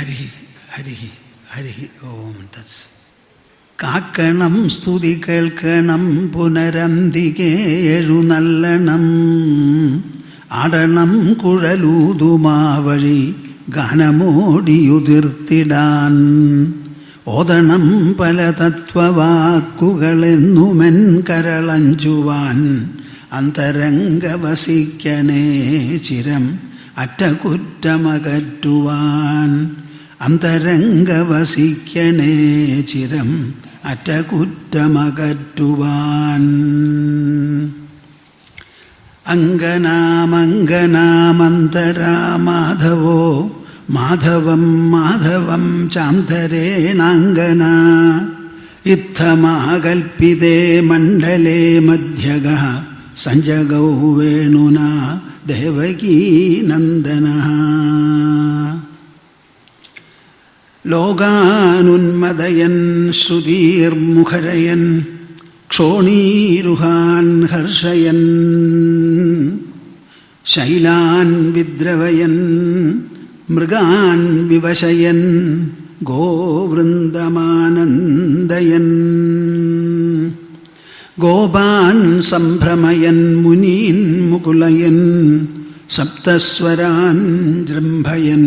ഹരി ഹരി ഹരി ഓം തത്സ്. കാക്കണം സ്തുതി കേൾക്കണം പുനരന്തികെ എഴുന്നള്ളണം, ആടണം കുഴലൂതുമാവഴി ഗാനമോടിയുതിർത്തിടാൻ, ഓതണം പല തത്വവാക്കുകളെന്നുമെൻ കരളഞ്ചുവാൻ, അന്തരംഗവസിക്കണേ ചിരം അറ്റകുറ്റമകറ്റുവാൻ, അന്തരംഗവസിക്കണേ ചിരം അറ്റകുറ്റമകറ്റുവാൻ. അങ്കനാമങ്കനാമന്തരാമാധവോ മാധവം മാധവം ചാന്തരേണാങ്കന, ഇത്തമാകൽപ്പിതേ മണ്ഡലേ മധ്യഗഃ സഞ്ജഗൗ വേണുനാ ദേവകീനന്ദനഃ. ലോകാനുന്മദയൻ ശ്രുതിർമുഖരയൻ ക്ഷോണീരുഹാൻ ഹർഷയൻ, ശൈലാൻ വിദ്രവയൻ മൃഗാൻ വിവശയൻ ഗോവൃന്ദമാനന്ദയൻ, ഗോപാൻ സംഭ്രമയൻ മുനീൻ മുകുലയൻ സപ്തസ്വരാൻ ജൃംഭയൻ,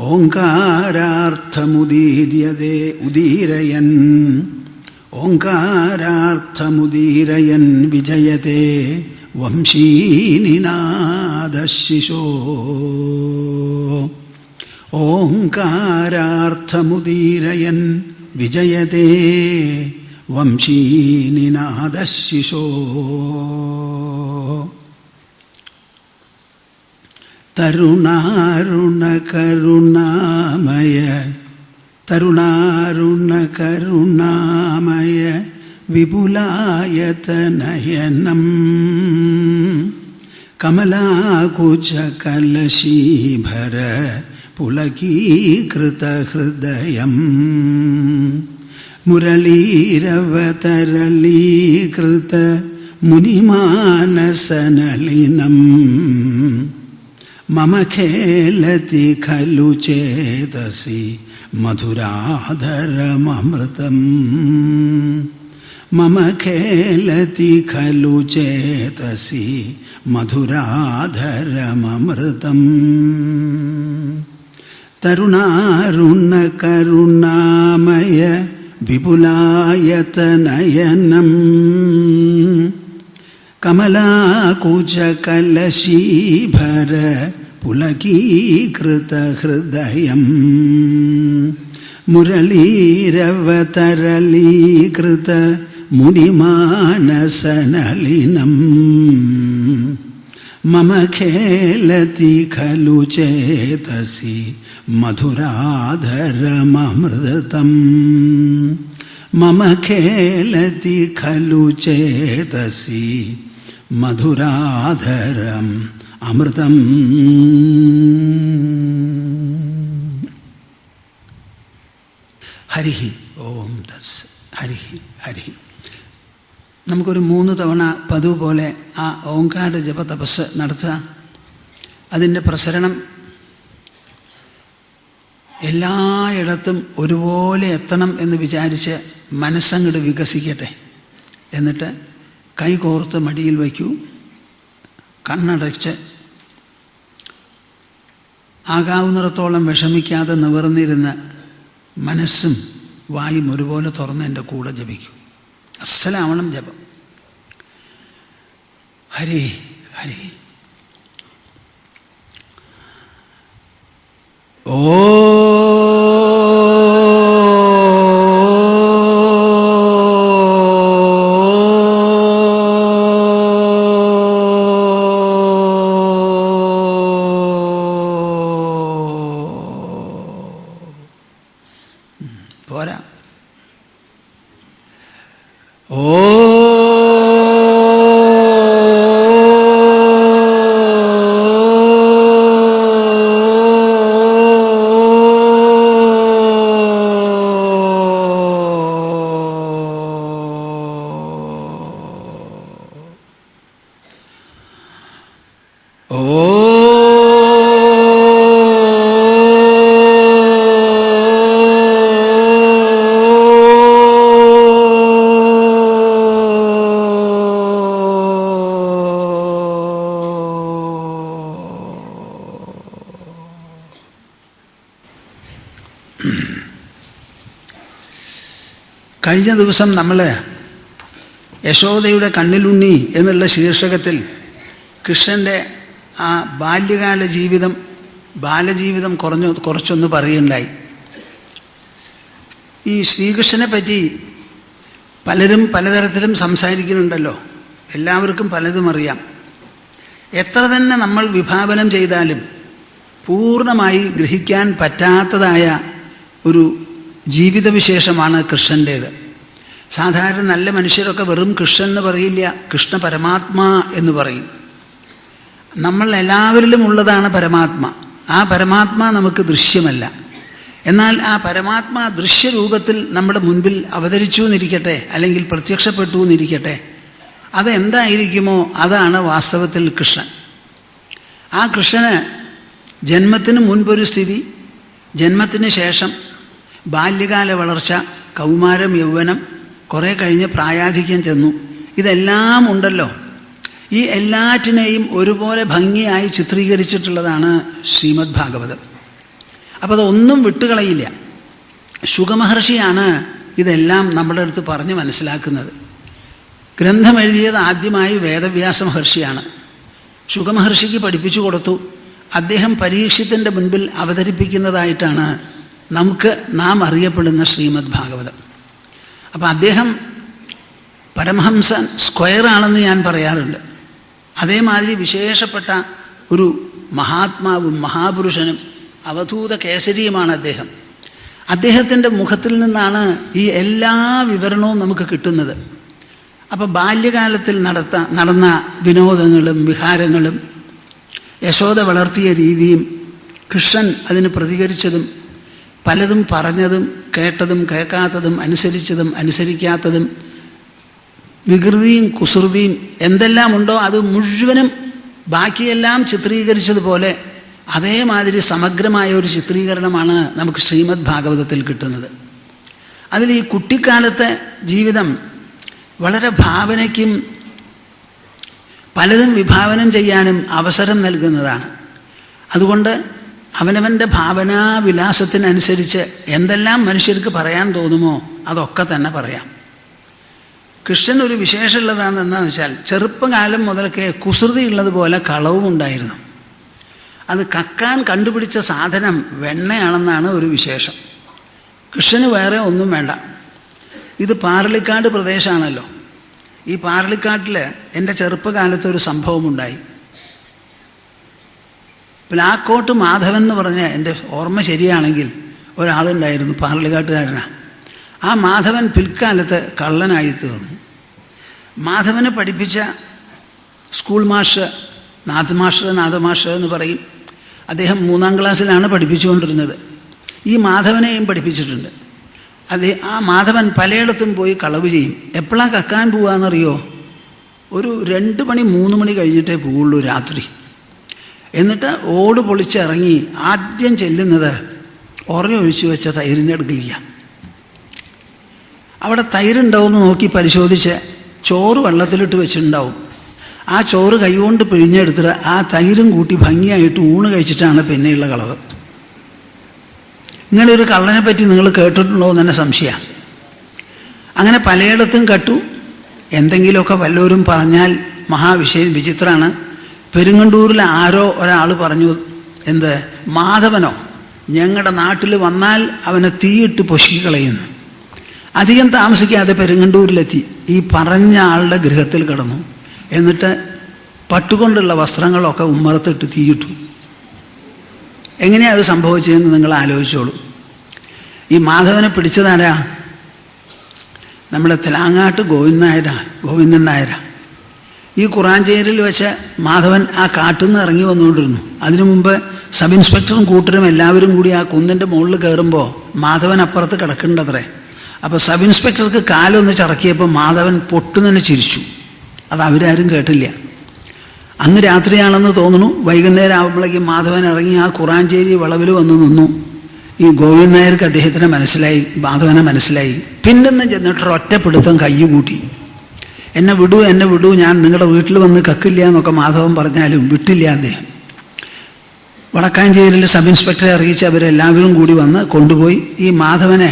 ഓങ്കാരാർത്ഥമുദീര്യതേ ഉദീരയൻ, ഓങ്കാരാർത്ഥമുദീരയൻ വിജയതേ വംശീനിനാദശിശോ, ഓങ്കാരാർത്ഥമുദീരയൻ വിജയതേ വംശീനിനാദശിശോ. തരുണാരുണകരുണാമയ തരുണാരുണകരുണാമയ വിപുലായതനയനം, കമലാകുചകലശീഭര പുലകീകൃതഹൃദയം, മുരളീരവതരളീകൃത മുനിമാനസനളിനം, മമ ഖേലതി ഖലു ചേതസി മധുരാധരമമൃതം, മമ ഖേലതി ഖലു ചേതസി മധുരാധരമമൃതം. തരുണാരുണകരുണാമയ വിപുലായതനയനം, കമലാകുചകലശീഭര പുലകീകൃതഹൃദയം, മുരളീരവതരളീകൃത മുനിമാനസനളിനം, മമ ഖേലതി ഖലു ചേതസി മധുരാധരമമൃതം, മമ ഖേലതി ഖലു ചേതസി മധുരാധരം അമൃതം. ഹരി ഓം തസ്. ഹരി ഹരി. നമുക്കൊരു 3 തവണ പതിവ് പോലെ ആ ഓംകാര ജപ തപസ് നടത്തുക. അതിൻ്റെ പ്രസരണം എല്ലായിടത്തും ഒരുപോലെ എത്തണം എന്ന് വിചാരിച്ച് മനസ്സങ്ങോട്ട് വികസിക്കട്ടെ. എന്നിട്ട് കൈ കോർത്ത് മടിയിൽ വയ്ക്കൂ, കണ്ണടച്ച് ആകാവുന്നിടത്തോളം വിഷമിക്കാതെ നിവർന്നിരുന്ന് മനസ്സും വായും ഒരുപോലെ തുറന്ന് എൻ്റെ കൂടെ ജപിക്കൂ. അസ്സലാവണം ജപം. ഹരി ഹരി. ഓ പോരാ. ഓ ഓ കഴിഞ്ഞ ദിവസം നമ്മൾ യശോദയുടെ കണ്ണിലുണ്ണി എന്നുള്ള ശീർഷകത്തിൽ കൃഷ്ണൻ്റെ ആ ബാലജീവിതം കുറച്ചൊന്ന് പറയുണ്ടായി. ഈ ശ്രീകൃഷ്ണനെ പറ്റി പലരും പലതരത്തിലും സംസാരിക്കുന്നുണ്ടല്ലോ. എല്ലാവർക്കും പലതും അറിയാം. എത്ര തന്നെ നമ്മൾ വിഭാവനം ചെയ്താലും പൂർണ്ണമായി ഗ്രഹിക്കാൻ പറ്റാത്തതായ ഒരു ജീവിതവിശേഷമാണ് കൃഷ്ണൻ്റേത്. സാധാരണ നല്ല മനുഷ്യരൊക്കെ വെറും കൃഷ്ണൻ എന്ന് പറയില്ല, കൃഷ്ണ പരമാത്മാ എന്ന് പറയും. നമ്മൾ എല്ലാവരിലും ഉള്ളതാണ് പരമാത്മ. ആ പരമാത്മാ നമുക്ക് ദൃശ്യമല്ല. എന്നാൽ ആ പരമാത്മാ ദൃശ്യരൂപത്തിൽ നമ്മുടെ മുൻപിൽ അവതരിച്ചു എന്നിരിക്കട്ടെ, അല്ലെങ്കിൽ പ്രത്യക്ഷപ്പെട്ടു എന്നിരിക്കട്ടെ, അതെന്തായിരിക്കുമോ അതാണ് വാസ്തവത്തിൽ കൃഷ്ണൻ. ആ കൃഷ്ണന് ജന്മത്തിന് മുൻപൊരു സ്ഥിതി, ജന്മത്തിന് ശേഷം ബാല്യകാല വളർച്ച, കൗമാരം, യൗവനം, കുറേ കഴിഞ്ഞ് പ്രായാധിക്യം ചെന്നു, ഇതെല്ലാം ഉണ്ടല്ലോ. ഈ എല്ലാറ്റിനെയും ഒരുപോലെ ഭംഗിയായി ചിത്രീകരിച്ചിട്ടുള്ളതാണ് ശ്രീമദ് ഭാഗവതം. അപ്പോൾ അതൊന്നും വിട്ടുകളയില്ല. ശുകമഹർഷിയാണ് ഇതെല്ലാം നമ്മുടെ അടുത്ത് പറഞ്ഞ് മനസ്സിലാക്കുന്നത്. ഗ്രന്ഥം എഴുതിയത് ആദ്യമായി വേദവ്യാസ മഹർഷിയാണ്. ശുകമഹർഷിക്ക് പഠിപ്പിച്ചു കൊടുത്തു. അദ്ദേഹം പരീക്ഷിത്തിൻ്റെ മുൻപിൽ അവതരിപ്പിക്കുന്നതായിട്ടാണ് നാം അറിയപ്പെടുന്ന ശ്രീമദ് ഭാഗവതം. അപ്പം അദ്ദേഹം പരമഹംസൻ സ്ക്വയറാണെന്ന് ഞാൻ പറയാറുണ്ട്. അതേമാതിരി വിശേഷപ്പെട്ട ഒരു മഹാത്മാവും മഹാപുരുഷനും അവധൂത കേസരിയുമാണ് അദ്ദേഹം. അദ്ദേഹത്തിൻ്റെ മുഖത്തിൽ നിന്നാണ് ഈ എല്ലാ വിവരണവും നമുക്ക് കിട്ടുന്നത്. അപ്പോൾ ബാല്യകാലത്തിൽ നടന്ന വിനോദങ്ങളും വിഹാരങ്ങളും, യശോദ വളർത്തിയ രീതിയും, കൃഷ്ണൻ അതിന് പ്രതികരിച്ചതും, പലതും പറഞ്ഞതും കേട്ടതും കേൾക്കാത്തതും അനുസരിച്ചതും അനുസരിക്കാത്തതും, വികൃതിയും കുസൃതിയും എന്തെല്ലാം ഉണ്ടോ അത് മുഴുവനും ബാക്കിയെല്ലാം ചിത്രീകരിച്ചതുപോലെ അതേമാതിരി സമഗ്രമായ ഒരു ചിത്രീകരണമാണ് നമുക്ക് ശ്രീമദ് ഭാഗവതത്തിൽ കിട്ടുന്നത്. അതിൽ ഈ കുട്ടിക്കാലത്തെ ജീവിതം വളരെ ഭാവനയ്ക്കും പലതും വിഭാവനം ചെയ്യാനും അവസരം നൽകുന്നതാണ്. അതുകൊണ്ട് അവനവൻ്റെ ഭാവനാവിലാസത്തിനനുസരിച്ച് എന്തെല്ലാം മനുഷ്യർക്ക് പറയാൻ തോന്നുമോ അതൊക്കെ തന്നെ പറയാം. കൃഷ്ണൻ ഒരു വിശേഷമുള്ളതാണെന്ന് വെച്ചാൽ ചെറുപ്പകാലം മുതലൊക്കെ കുസൃതി ഉള്ളതുപോലെ കളവും ഉണ്ടായിരുന്നു. അത് കക്കാൻ കണ്ടുപിടിച്ച സാധനം വെണ്ണയാണെന്നാണ് ഒരു വിശേഷം. കൃഷ്ണന് വേറെ ഒന്നും വേണ്ട. ഇത് പാറളിക്കാട് പ്രദേശമാണല്ലോ. ഈ പാറളിക്കാട്ടിൽ എൻ്റെ ചെറുപ്പകാലത്തൊരു സംഭവമുണ്ടായി. പ്ലാക്കോട്ട് മാധവൻ എന്ന് പറഞ്ഞ എൻ്റെ ഓർമ്മ ശരിയാണെങ്കിൽ ഒരാളുണ്ടായിരുന്നു, പാറളിക്കാട്ടുകാരനാണ്. ആ മാധവൻ പിൽക്കാലത്ത് കള്ളനായി തീർന്നു. മാധവനെ പഠിപ്പിച്ച സ്കൂൾ മാഷ്, നാഥമാഷ് എന്ന് പറയും, അദ്ദേഹം 3ാം ക്ലാസ്സിലാണ് പഠിപ്പിച്ചുകൊണ്ടിരുന്നത്. ഈ മാധവനെയും പഠിപ്പിച്ചിട്ടുണ്ട്. ആ മാധവൻ പലയിടത്തും പോയി കളവ് ചെയ്യും. എപ്പോഴാണ് കക്കാൻ പോവാന്നറിയോ? ഒരു 2 മണി 3 മണി കഴിഞ്ഞിട്ടേ പോവുള്ളൂ രാത്രി. എന്നിട്ട് ഓട് പൊളിച്ചിറങ്ങി ആദ്യം ചെല്ലുന്നത് ഒഴിച്ചു വെച്ച തൈരിൻ്റെ അടുക്കലില്ല. അവിടെ തൈരുണ്ടാവുമെന്ന് നോക്കി പരിശോധിച്ച് ചോറ് വെള്ളത്തിലിട്ട് വെച്ചിട്ടുണ്ടാവും. ആ ചോറ് കൈകൊണ്ട് പിഴിഞ്ഞെടുത്തിട്ട് ആ തൈരും കൂട്ടി ഭംഗിയായിട്ട് ഊണ് കഴിച്ചിട്ടാണ് പിന്നെയുള്ള കളവ്. ഇങ്ങനെ ഒരു കള്ളനെ പറ്റി നിങ്ങൾ കേട്ടിട്ടുണ്ടോ എന്ന് തന്നെ സംശയമാണ്. അങ്ങനെ പലയിടത്തും കട്ടു. എന്തെങ്കിലുമൊക്കെ വല്ലവരും പറഞ്ഞാൽ വിചിത്രമാണ്. പെരുങ്ങണ്ടൂരിൽ ആരോ ഒരാൾ പറഞ്ഞു, എന്ത് മാധവനോ ഞങ്ങളുടെ നാട്ടിൽ വന്നാൽ അവനെ തീയിട്ട് പൊഷിക്കളയുന്നു. അധികം താമസിക്കാതെ പെരുങ്ങണ്ടൂരിലെത്തി. ഈ പറഞ്ഞ ആളുടെ ഗൃഹത്തിൽ കിടന്നു. എന്നിട്ട് പട്ടുകൊണ്ടുള്ള വസ്ത്രങ്ങളൊക്കെ ഉമ്മറത്തിട്ട് തീയിട്ടു. എങ്ങനെയാണ് അത് സംഭവിച്ചതെന്ന് നിങ്ങൾ ആലോചിച്ചോളൂ. ഈ മാധവനെ പിടിച്ചതാരാ? നമ്മുടെ തെലാങ്ങാട്ട് ഗോവിന്ദൻ നായരാ. ഈ കുറാഞ്ചേരിയിൽ വെച്ച് മാധവൻ ആ കാട്ടിൽ നിന്ന് ഇറങ്ങി വന്നുകൊണ്ടിരുന്നു. അതിനു മുമ്പ് സബ് ഇൻസ്പെക്ടറും കൂട്ടരും എല്ലാവരും കൂടി ആ കുന്നിൻ്റെ മുകളിൽ കയറുമ്പോൾ മാധവൻ അപ്പുറത്ത് കിടക്കുന്നുണ്ടത്രേ. അപ്പോൾ സബ് ഇൻസ്പെക്ടർക്ക് കാലൊന്ന് ചറക്കിയപ്പോൾ മാധവൻ പൊട്ടുതന്നെ ചിരിച്ചു. അത് അവരാരും കേട്ടില്ല. അന്ന് രാത്രിയാണെന്ന് തോന്നുന്നു. വൈകുന്നേരം ആകുമ്പോഴേക്കും മാധവൻ ഇറങ്ങി ആ കുറാഞ്ചേരി വളവിൽ വന്ന് നിന്നു. ഈ ഗോവിന്ദൻ നായർക്ക് അദ്ദേഹത്തിനെ മനസ്സിലായി, മാധവനെ മനസ്സിലായി. പിന്നൊന്നും ചെന്നിട്ട് ഒറ്റപ്പിടുത്തം കൈ കൂട്ടി. എന്നെ വിടൂ, ഞാൻ നിങ്ങളുടെ വീട്ടിൽ വന്ന് കക്കില്ല എന്നൊക്കെ മാധവൻ പറഞ്ഞാലും വിട്ടില്ല അദ്ദേഹം. വടക്കാഞ്ചേരിയിൽ സബ് ഇൻസ്പെക്ടറെ അറിയിച്ച് അവരെല്ലാവരും കൂടി വന്ന് കൊണ്ടുപോയി ഈ മാധവനെ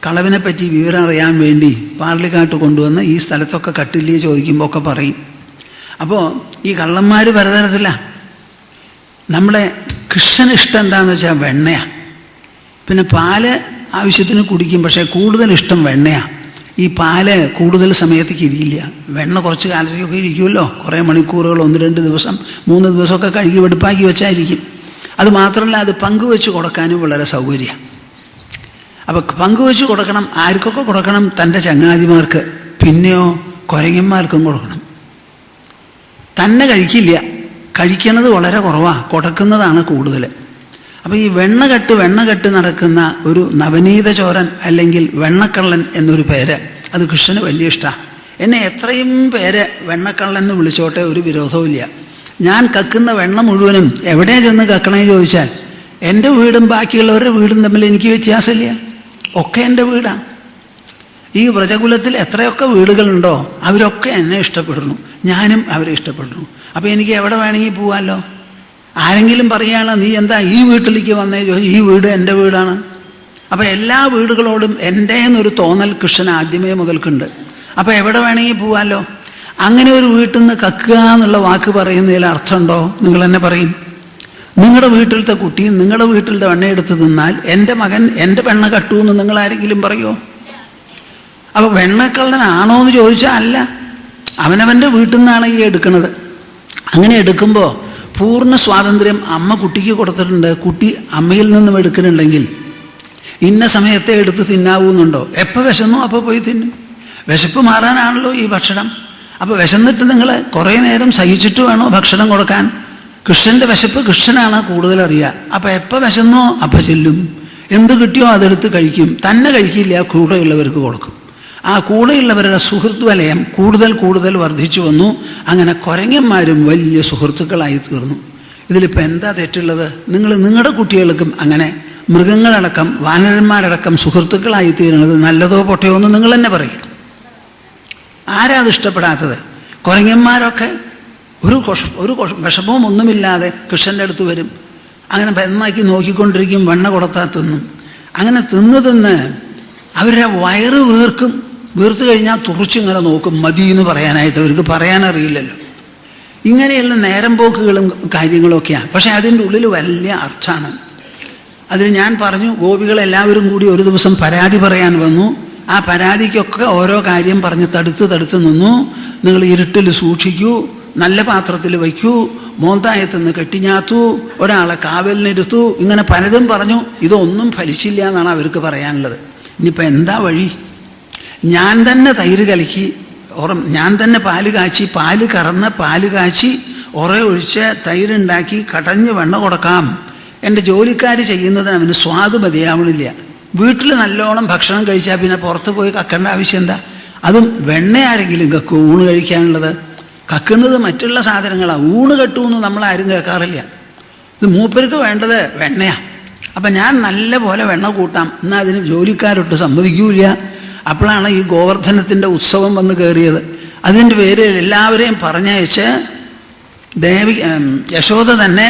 കളവിനെപ്പറ്റി വിവരം അറിയാൻ വേണ്ടി പാർലിക്കാട്ട് കൊണ്ടുവന്ന് ഈ സ്ഥലത്തൊക്കെ കട്ടില്ലേ ചോദിക്കുമ്പോൾ ഒക്കെ പറയും. അപ്പോൾ ഈ കള്ളന്മാർ പലതരത്തില്ല. നമ്മുടെ കൃഷ്ണന് ഇഷ്ടം എന്താണെന്ന് വെച്ചാൽ വെണ്ണയാണ്. പിന്നെ പാല് ആവശ്യത്തിന് കുടിക്കും, പക്ഷേ കൂടുതൽ ഇഷ്ടം വെണ്ണയാണ്. ഈ പാല് കൂടുതൽ സമയത്തേക്ക് ഇരിക്കില്ല. വെണ്ണ കുറച്ച് കാലത്തേക്കൊക്കെ ഇരിക്കുമല്ലോ, കുറേ മണിക്കൂറുകൾ, 1-2 ദിവസം 3 ദിവസമൊക്കെ കഴുകി വെടുപ്പാക്കി വെച്ചായിരിക്കും. അത് മാത്രമല്ല, അത് പങ്കുവെച്ച് കൊടുക്കാനും വളരെ സൗകര്യമാണ്. അപ്പോൾ പങ്കുവെച്ച് കൊടുക്കണം. ആർക്കൊക്കെ കൊടുക്കണം? തൻ്റെ ചങ്ങാതിമാർക്ക്, പിന്നെയോ കുരങ്ങന്മാർക്കും കൊടുക്കണം. തന്നെ കഴിക്കില്ല, കഴിക്കണത് വളരെ കുറവാണ്, കൊടുക്കുന്നതാണ് കൂടുതൽ. അപ്പോൾ ഈ വെണ്ണകെട്ട് നടക്കുന്ന ഒരു നവനീത ചോരൻ അല്ലെങ്കിൽ വെണ്ണക്കള്ളൻ എന്നൊരു പേര് അത് കൃഷ്ണന് വലിയ ഇഷ്ടമാണ്. എന്നെ എത്രയും പേര് വെണ്ണക്കള്ളൻ എന്ന് വിളിച്ചോട്ടെ, ഒരു വിരോധവുമില്ല. ഞാൻ കക്കുന്ന വെണ്ണ മുഴുവനും എവിടെ ചെന്ന് കക്കണേ ചോദിച്ചാൽ എൻ്റെ വീടും ബാക്കിയുള്ളവരുടെ വീടും തമ്മിൽ എനിക്ക് വ്യത്യാസമില്ല, ഒക്കെ എൻ്റെ വീടാണ്. ഈ വ്രജകുലത്തിൽ എത്രയൊക്കെ വീടുകളുണ്ടോ അവരൊക്കെ എന്നെ ഇഷ്ടപ്പെടുന്നു, ഞാനും അവരെ ഇഷ്ടപ്പെടുന്നു. അപ്പോൾ എനിക്ക് എവിടെ വേണമെങ്കിൽ പോവാമല്ലോ. ആരെങ്കിലും പറയുകയാണ് നീ എന്താ ഈ വീട്ടിലേക്ക് വന്നേ ചോദിച്ചു, ഈ വീട് എൻ്റെ വീടാണ്. അപ്പോൾ എല്ലാ വീടുകളോടും എൻ്റെ എന്നൊരു തോന്നൽ കൃഷ്ണൻ ആദ്യമേ മുതൽക്കുണ്ട്. അപ്പോൾ എവിടെ വേണമെങ്കിൽ പോവാമല്ലോ. അങ്ങനെ ഒരു വീട്ടിൽ നിന്ന് കക്കുക എന്നുള്ള വാക്ക് പറയുന്നതിൽ അർത്ഥമുണ്ടോ? നിങ്ങൾ തന്നെ പറയും. നിങ്ങളുടെ വീട്ടിലത്തെ കുട്ടി നിങ്ങളുടെ വീട്ടിലത്തെ വെണ്ണയെടുത്ത് തിന്നാൽ എൻ്റെ മകൻ എൻ്റെ വെണ്ണ കട്ടു എന്ന് നിങ്ങൾ ആരെങ്കിലും പറയുമോ? അപ്പോൾ വെണ്ണക്കള്ളനാണോ എന്ന് ചോദിച്ചാൽ അല്ല, അവനവൻ്റെ വീട്ടിൽ നിന്നാണ് ഈ എടുക്കുന്നത്. അങ്ങനെ എടുക്കുമ്പോൾ പൂർണ്ണ സ്വാതന്ത്ര്യം അമ്മ കുട്ടിക്ക് കൊടുത്തിട്ടുണ്ട്. കുട്ടി അമ്മയിൽ നിന്നും എടുക്കുന്നുണ്ടെങ്കിൽ ഇന്ന സമയത്തെ എടുത്ത് തിന്നാവൂന്നുണ്ടോ? എപ്പോൾ വിശന്നോ അപ്പോൾ പോയി തിന്നും. വിശപ്പ് മാറാനാണല്ലോ ഈ ഭക്ഷണം. അപ്പോൾ വിശന്നിട്ട് നിങ്ങൾ കുറേ നേരം സഹിച്ചിട്ട് വേണോ ഭക്ഷണം കൊടുക്കാൻ? കൃഷ്ണൻ്റെ വിശപ്പ് കൃഷ്ണനാണ് കൂടുതൽ അറിയുക. അപ്പോൾ എപ്പോൾ വിശന്നോ അപ്പോൾ ചെല്ലും, എന്ത് കിട്ടിയോ അതെടുത്ത് കഴിക്കും. തന്നെ കഴിക്കില്ല, കൂടെയുള്ളവർക്ക് കൊടുക്കും. ആ കൂടെയുള്ളവരുടെ സുഹൃത്ത് വലയം കൂടുതൽ വർദ്ധിച്ചു വന്നു. അങ്ങനെ കുരങ്ങന്മാരും വലിയ സുഹൃത്തുക്കളായി തീർന്നു. ഇതിലിപ്പോൾ എന്താ തെറ്റുള്ളത്? നിങ്ങളുടെ കുട്ടികൾക്കും അങ്ങനെ മൃഗങ്ങളടക്കം വാനരന്മാരടക്കം സുഹൃത്തുക്കളായി തീരുന്നത് നല്ലതോ പൊട്ടയോ എന്ന് നിങ്ങൾ തന്നെ പറയും. ആരാ അത് ഇഷ്ടപ്പെടാത്തത്? കുരങ്ങന്മാരൊക്കെ ഒരു വിഷമവും ഒന്നുമില്ലാതെ കൃഷ്ണൻ്റെ അടുത്ത് വരും. അങ്ങനെ പെന്നാക്കി നോക്കിക്കൊണ്ടിരിക്കും, വെണ്ണ കൊടുത്താൽ തിന്നും. അങ്ങനെ തിന്ന് അവരുടെ വയറ് വീർത്ത് കഴിഞ്ഞാൽ തുറച്ചിങ്ങനെ നോക്കും, മതി എന്ന് പറയാനായിട്ട്. അവർക്ക് പറയാനറിയില്ലല്ലോ. ഇങ്ങനെയുള്ള നേരം പോക്കുകളും കാര്യങ്ങളൊക്കെയാണ്. പക്ഷെ അതിൻ്റെ ഉള്ളിൽ വലിയ അർത്ഥമാണ്. അതിൽ ഞാൻ പറഞ്ഞു, ഗോപികളെല്ലാവരും കൂടി ഒരു ദിവസം പരാതി പറയാൻ വന്നു. ആ പരാതിക്കൊക്കെ ഓരോ കാര്യം പറഞ്ഞ് തടുത്ത് നിന്നു. നിങ്ങൾ ഇരുട്ടിൽ സൂക്ഷിക്കൂ, നല്ല പാത്രത്തിൽ വയ്ക്കൂ, മോന്തായത്തുനിന്ന് കെട്ടിഞ്ഞാത്തു, ഒരാളെ കാവലിനെടുത്തു, ഇങ്ങനെ പലതും പറഞ്ഞു. ഇതൊന്നും ഫലിച്ചില്ല എന്നാണ് അവർക്ക് പറയാനുള്ളത്. ഇനിയിപ്പോൾ എന്താ വഴി? ഞാൻ തന്നെ തൈര് കലക്കി, ഞാൻ തന്നെ പാല് കറന്ന് പാല് കാച്ചി ഒഴിച്ച് തൈരുണ്ടാക്കി കടഞ്ഞ് വെണ്ണ കൊടുക്കാം. എൻ്റെ ജോലിക്കാർ ചെയ്യുന്നതിന് അവന് സ്വാദ് മതിയാവണില്ല. വീട്ടിൽ നല്ലോണം ഭക്ഷണം കഴിച്ചാൽ പിന്നെ പുറത്ത് പോയി കക്കേണ്ട ആവശ്യം എന്താ? അതും വെണ്ണ ആരെങ്കിലും കക്കും? ഊണ് കഴിക്കാനുള്ളത് കക്കുന്നത് മറ്റുള്ള സാധനങ്ങളാണ്. ഊണ് കെട്ടുമെന്ന് നമ്മളാരും കേൾക്കാറില്ല. ഇത് മൂപ്പർക്ക് വേണ്ടത് വെണ്ണയാണ്. അപ്പം ഞാൻ നല്ല പോലെ വെണ്ണ കൂട്ടാം, എന്നാൽ അതിന് ജോലിക്കാരൊട്ട് സമ്മതിക്കൂല. അപ്പോഴാണ് ഈ ഗോവർദ്ധനത്തിൻ്റെ ഉത്സവം വന്ന് കയറിയത്. അതിൻ്റെ പേരിൽ എല്ലാവരെയും പറഞ്ഞയച്ച് യശോദ തന്നെ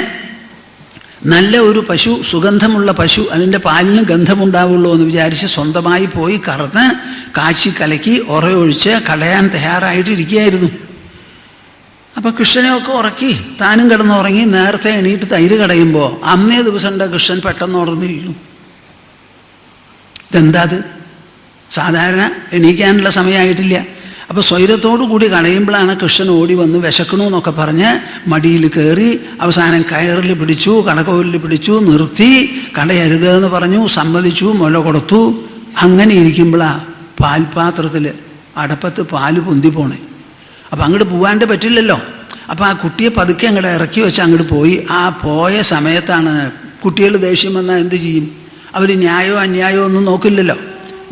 നല്ല ഒരു പശു, സുഗന്ധമുള്ള പശു, അതിൻ്റെ പാലിന് ഗന്ധമുണ്ടാവുള്ളൂ എന്ന് വിചാരിച്ച് സ്വന്തമായി പോയി കറന്ന് കാച്ചി കലക്കി ഒഴിച്ച് കളയാൻ തയ്യാറായിട്ടിരിക്കുകയായിരുന്നു. അപ്പം കൃഷ്ണനെയൊക്കെ ഉറക്കി താനും കിടന്നുറങ്ങി. നേരത്തെ എണീറ്റ് തൈര് കടയുമ്പോൾ അന്നേ ദിവസം കൃഷ്ണൻ പെട്ടെന്ന് ഉറന്നിരിക്കുന്നു. ഇതെന്താ? അത് സാധാരണ എണീക്കാനുള്ള സമയമായിട്ടില്ല. അപ്പോൾ സ്വൈരത്തോടു കൂടി കടയുമ്പോഴാണ് കൃഷ്ണൻ ഓടി വന്ന് വിശക്കണു എന്നൊക്കെ പറഞ്ഞ് മടിയിൽ കയറി അവസാനം കയറിൽ പിടിച്ചു, കടകോലിൽ പിടിച്ചു, നിർത്തി. കടയരുത് എന്ന് പറഞ്ഞു, സമ്മതിച്ചു, മുല കൊടുത്തു. അങ്ങനെ ഇരിക്കുമ്പോഴാണ് പാൽപാത്രത്തിൽ അടപ്പത്ത് പാല് പൊന്തി പോണേ. അപ്പം അങ്ങോട്ട് പോകാണ്ട് പറ്റില്ലല്ലോ. അപ്പം ആ കുട്ടിയെ പതുക്കെ അങ്ങോട്ട് ഇറക്കി വെച്ച് അങ്ങോട്ട് പോയി. ആ പോയ സമയത്താണ് കുട്ടികൾ ദേഷ്യം വന്നാൽ എന്ത് ചെയ്യും? അവർ ന്യായമോ അന്യായമോ ഒന്നും നോക്കില്ലല്ലോ.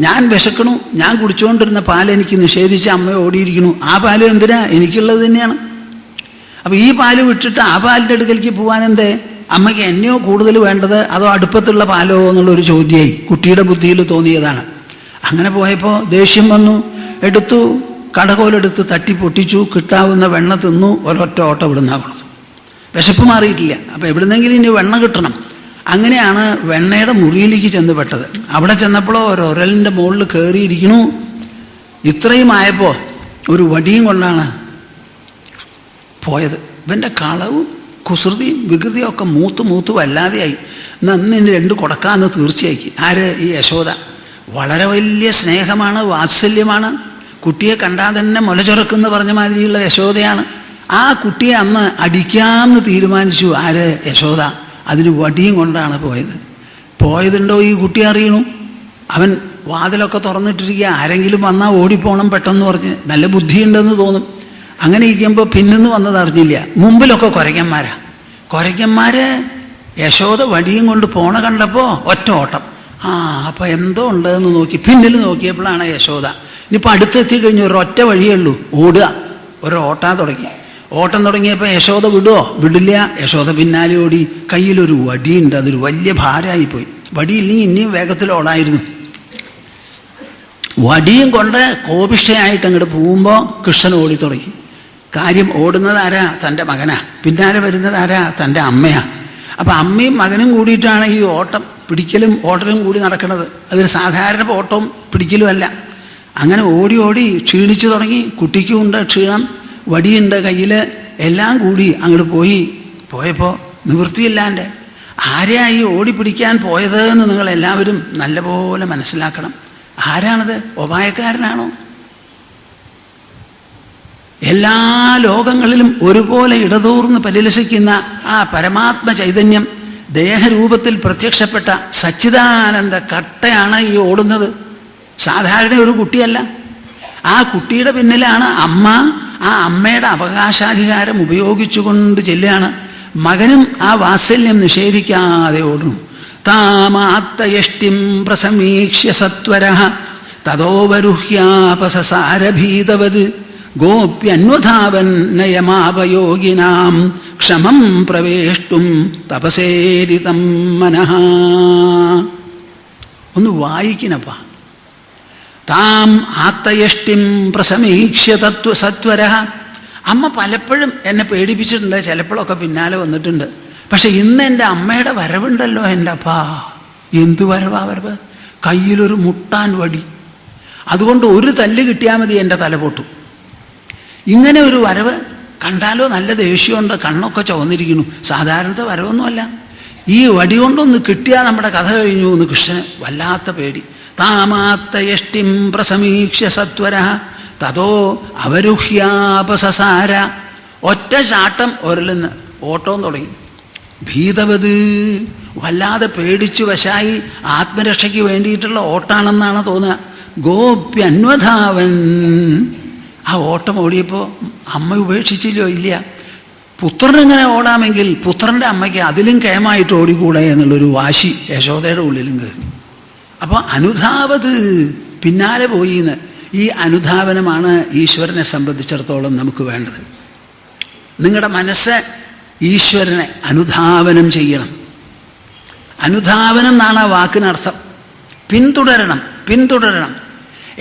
ഞാൻ വിശക്കണു, ഞാൻ കുടിച്ചുകൊണ്ടിരുന്ന പാൽ എനിക്ക് നിഷേധിച്ച് അമ്മ ഓടിയിരിക്കണു. ആ പാല് എന്തിനാ? എനിക്കുള്ളത് തന്നെയാണ്. അപ്പോൾ ഈ പാല് വിട്ടിട്ട് ആ പാലിൻ്റെ അടുക്കലേക്ക് പോകാൻ എന്തേ? അമ്മയ്ക്ക് എന്നെയോ കൂടുതൽ വേണ്ടത് അതോ അടുപ്പത്തുള്ള പാലോ എന്നുള്ളൊരു ചോദ്യമായി കുട്ടിയുടെ ബുദ്ധിയിൽ തോന്നിയതാണ്. അങ്ങനെ പോയപ്പോൾ ദേഷ്യം വന്നു. എടുത്തു, കടകോലെടുത്ത് തട്ടി പൊട്ടിച്ചു, കിട്ടാവുന്ന വെണ്ണ തിന്നു, ഒരൊറ്റ ഓട്ടം ഇവിടുന്ന് കൊടുത്തു. വിശപ്പ് മാറിയിട്ടില്ല. അപ്പോൾ എവിടുന്നെങ്കിലും ഇനി വെണ്ണ കിട്ടണം. അങ്ങനെയാണ് വെണ്ണയുടെ മുറിയിലേക്ക് ചെന്ന് പെട്ടത്. അവിടെ ചെന്നപ്പോഴോ ഒരു ഉരലിൻ്റെ മുകളിൽ കയറിയിരിക്കണു. ഇത്രയും ആയപ്പോൾ ഒരു വടിയും കൊണ്ടാണ് പോയത്. ഇവൻ്റെ കളവും കുസൃതിയും വികൃതിയും ഒക്കെ മൂത്ത് വല്ലാതെയായി. അന്ന് 2 കൊടുക്കാമെന്ന് തീർച്ചയാക്കി. ആര്? ഈ യശോദ. വളരെ വലിയ സ്നേഹമാണ്, വാത്സല്യമാണ്. കുട്ടിയെ കണ്ടാൽ തന്നെ മുലചൊരക്കെന്ന് പറഞ്ഞ മാതിരിയുള്ള യശോദയാണ്. ആ കുട്ടിയെ അന്ന് അടിക്കാമെന്ന് തീരുമാനിച്ചു. ആര്? യശോദ. അതിന് വടിയും കൊണ്ടാണ് പോയതുണ്ടോ ഈ കുട്ടി അറിയണു. അവൻ വാതിലൊക്കെ തുറന്നിട്ടിരിക്കുക. ആരെങ്കിലും വന്നാൽ ഓടിപ്പോണം പെട്ടെന്ന് പറഞ്ഞ്. നല്ല ബുദ്ധിയുണ്ടെന്ന് തോന്നും. അങ്ങനെ ഇരിക്കുമ്പോൾ പിന്നിന്ന് വന്നത് അറിഞ്ഞില്ല. മുമ്പിലൊക്കെ കുരയ്ക്കന്മാര് യശോദ വടിയും കൊണ്ട് പോണ കണ്ടപ്പോൾ ഒറ്റ ഓട്ടം. അപ്പം എന്തോ ഉണ്ടെന്ന് നോക്കി പിന്നിൽ നോക്കിയപ്പോഴാണ് യശോദ. ഇനിയിപ്പോൾ അടുത്തെത്തിക്കഴിഞ്ഞു ഒരൊറ്റ വഴിയേ ഉള്ളൂ, ഓടുക. ഓട്ടം തുടങ്ങിയപ്പോൾ യശോദ വിടില്ല. യശോദ പിന്നാലെ ഓടി. കയ്യിലൊരു വടിയുണ്ട്, അതൊരു വലിയ ഭാരമായിപ്പോയി. വടിയില്ലെങ്കിൽ ഇനിയും വേഗത്തിൽ ഓടായിരുന്നു. വടിയും കൊണ്ട് കോപിഷ്ഠയായിട്ട് അങ്ങോട്ട് പോകുമ്പോൾ കൃഷ്ണൻ ഓടിത്തുടങ്ങി. കാര്യം ഓടുന്നത് ആരാ? തൻ്റെ മകനാ. പിന്നാലെ വരുന്നത് ആരാ? തൻ്റെ അമ്മയാ. അപ്പം അമ്മയും മകനും കൂടിയിട്ടാണ് ഈ പിടിക്കലും ഓട്ടലും കൂടി നടക്കുന്നത്. അതൊരു സാധാരണ ഓട്ടവും പിടിക്കലും അല്ല. അങ്ങനെ ഓടി ക്ഷീണിച്ചു തുടങ്ങി. കുട്ടിക്കും ഉണ്ട് ക്ഷീണം, വടിയുണ്ട് കയ്യിൽ, എല്ലാം കൂടി അങ്ങോട്ട് പോയപ്പോൾ നിവൃത്തിയില്ലാണ്ട് ആരെയാ ഈ ഓടിപ്പിടിക്കാൻ പോയത് എന്ന് നിങ്ങളെല്ലാവരും നല്ലപോലെ മനസ്സിലാക്കണം. ആരാണത്? ഉപായക്കാരനാണോ? എല്ലാ ലോകങ്ങളിലും ഒരുപോലെ ഇടതൂർന്ന് പരിലസിക്കുന്ന ആ പരമാത്മ ചൈതന്യം ദേഹരൂപത്തിൽ പ്രത്യക്ഷപ്പെട്ട സച്ചിദാനന്ദ കട്ടയാണ് ഈ ഓടുന്നത്. സാധാരണ ഒരു കുട്ടിയല്ല. ആ കുട്ടിയുടെ പിന്നിലാണ് അമ്മ. ആ അമ്മയുടെ അവകാശാധികാരം ഉപയോഗിച്ചുകൊണ്ട് ചെല്ലുകയാണ്. മകനും ആ വാത്സല്യം നിഷേധിക്കാതെ ഓടുന്നു. താമാത്തയഷ്ടിം പ്രസമീക്ഷ്യ സത്വരഃ തതോവരുഹ്യാപസസാരഭീതവത് ഗോപ്യന്വധാവൻ നയമാപയോഗിനാം ക്ഷമം പ്രവേഷ്ടും തപസേരിതം മനഃ. ഒന്ന് വായിക്കണപ്പാ. താം ആത്തയഷ്ടിം പ്രസമീക്ഷ്യ സത്വരഃ. അമ്മ പലപ്പോഴും എന്നെ പേടിപ്പിച്ചിട്ടുണ്ട്, ചിലപ്പോഴൊക്കെ പിന്നാലെ വന്നിട്ടുണ്ട്. പക്ഷെ ഇന്ന് എൻ്റെ അമ്മയുടെ വരവുണ്ടല്ലോ എൻ്റെ അപ്പാ. എന്തു വരവ്! കയ്യിലൊരു മുട്ടാൻ വടി. അതുകൊണ്ട് ഒരു തല്ല് കിട്ടിയാൽ മതി, എൻ്റെ തല പൊട്ടും. ഇങ്ങനെ ഒരു വരവ് കണ്ടാലോ നല്ല ദേഷ്യമുണ്ട്, കണ്ണൊക്കെ ചുവന്നിരിക്കുന്നു. സാധാരണത്തെ വരവൊന്നുമല്ല. ഈ വടി കൊണ്ടൊന്ന് കിട്ടിയാൽ നമ്മുടെ കഥ കഴിഞ്ഞു എന്ന് കൃഷ്ണന് വല്ലാത്ത പേടി. താമാത്തയഷ്ടിം പ്രസമീക്ഷ്യ സത്വരഃ തതോ അവരുഹ്യാപസസാര. ഒറ്റ ചാട്ടം ഒരലെന്ന് ഓട്ടവും തുടങ്ങി. ഭീതവത്, വല്ലാതെ പേടിച്ചു വശായി ആത്മരക്ഷയ്ക്ക് വേണ്ടിയിട്ടുള്ള ഓട്ടാണെന്നാണ് തോന്നുക. ഗോപ്യന്വധാവൻ. ആ ഓട്ടം ഓടിയപ്പോൾ അമ്മ ഉപേക്ഷിച്ചില്ലോ? ഇല്ല. പുത്രനെങ്ങനെ ഓടാമെങ്കിൽ പുത്രൻ്റെ അമ്മയ്ക്ക് അതിലും കേമായിട്ട് ഓടിക്കൂടെ എന്നുള്ളൊരു വാശി യശോദയുടെ ഉള്ളിലും കയറി. അപ്പോൾ അനുധാവത്, പിന്നാലെ പോയിന്ന്. ഈ അനുധാവനമാണ് ഈശ്വരനെ സംബന്ധിച്ചിടത്തോളം നമുക്ക് വേണ്ടത്. നിങ്ങളുടെ മനസ്സ് ഈശ്വരനെ അനുധാവനം ചെയ്യണം. അനുധാവനം എന്നാണ് ആ വാക്കിനർത്ഥം. പിന്തുടരണം.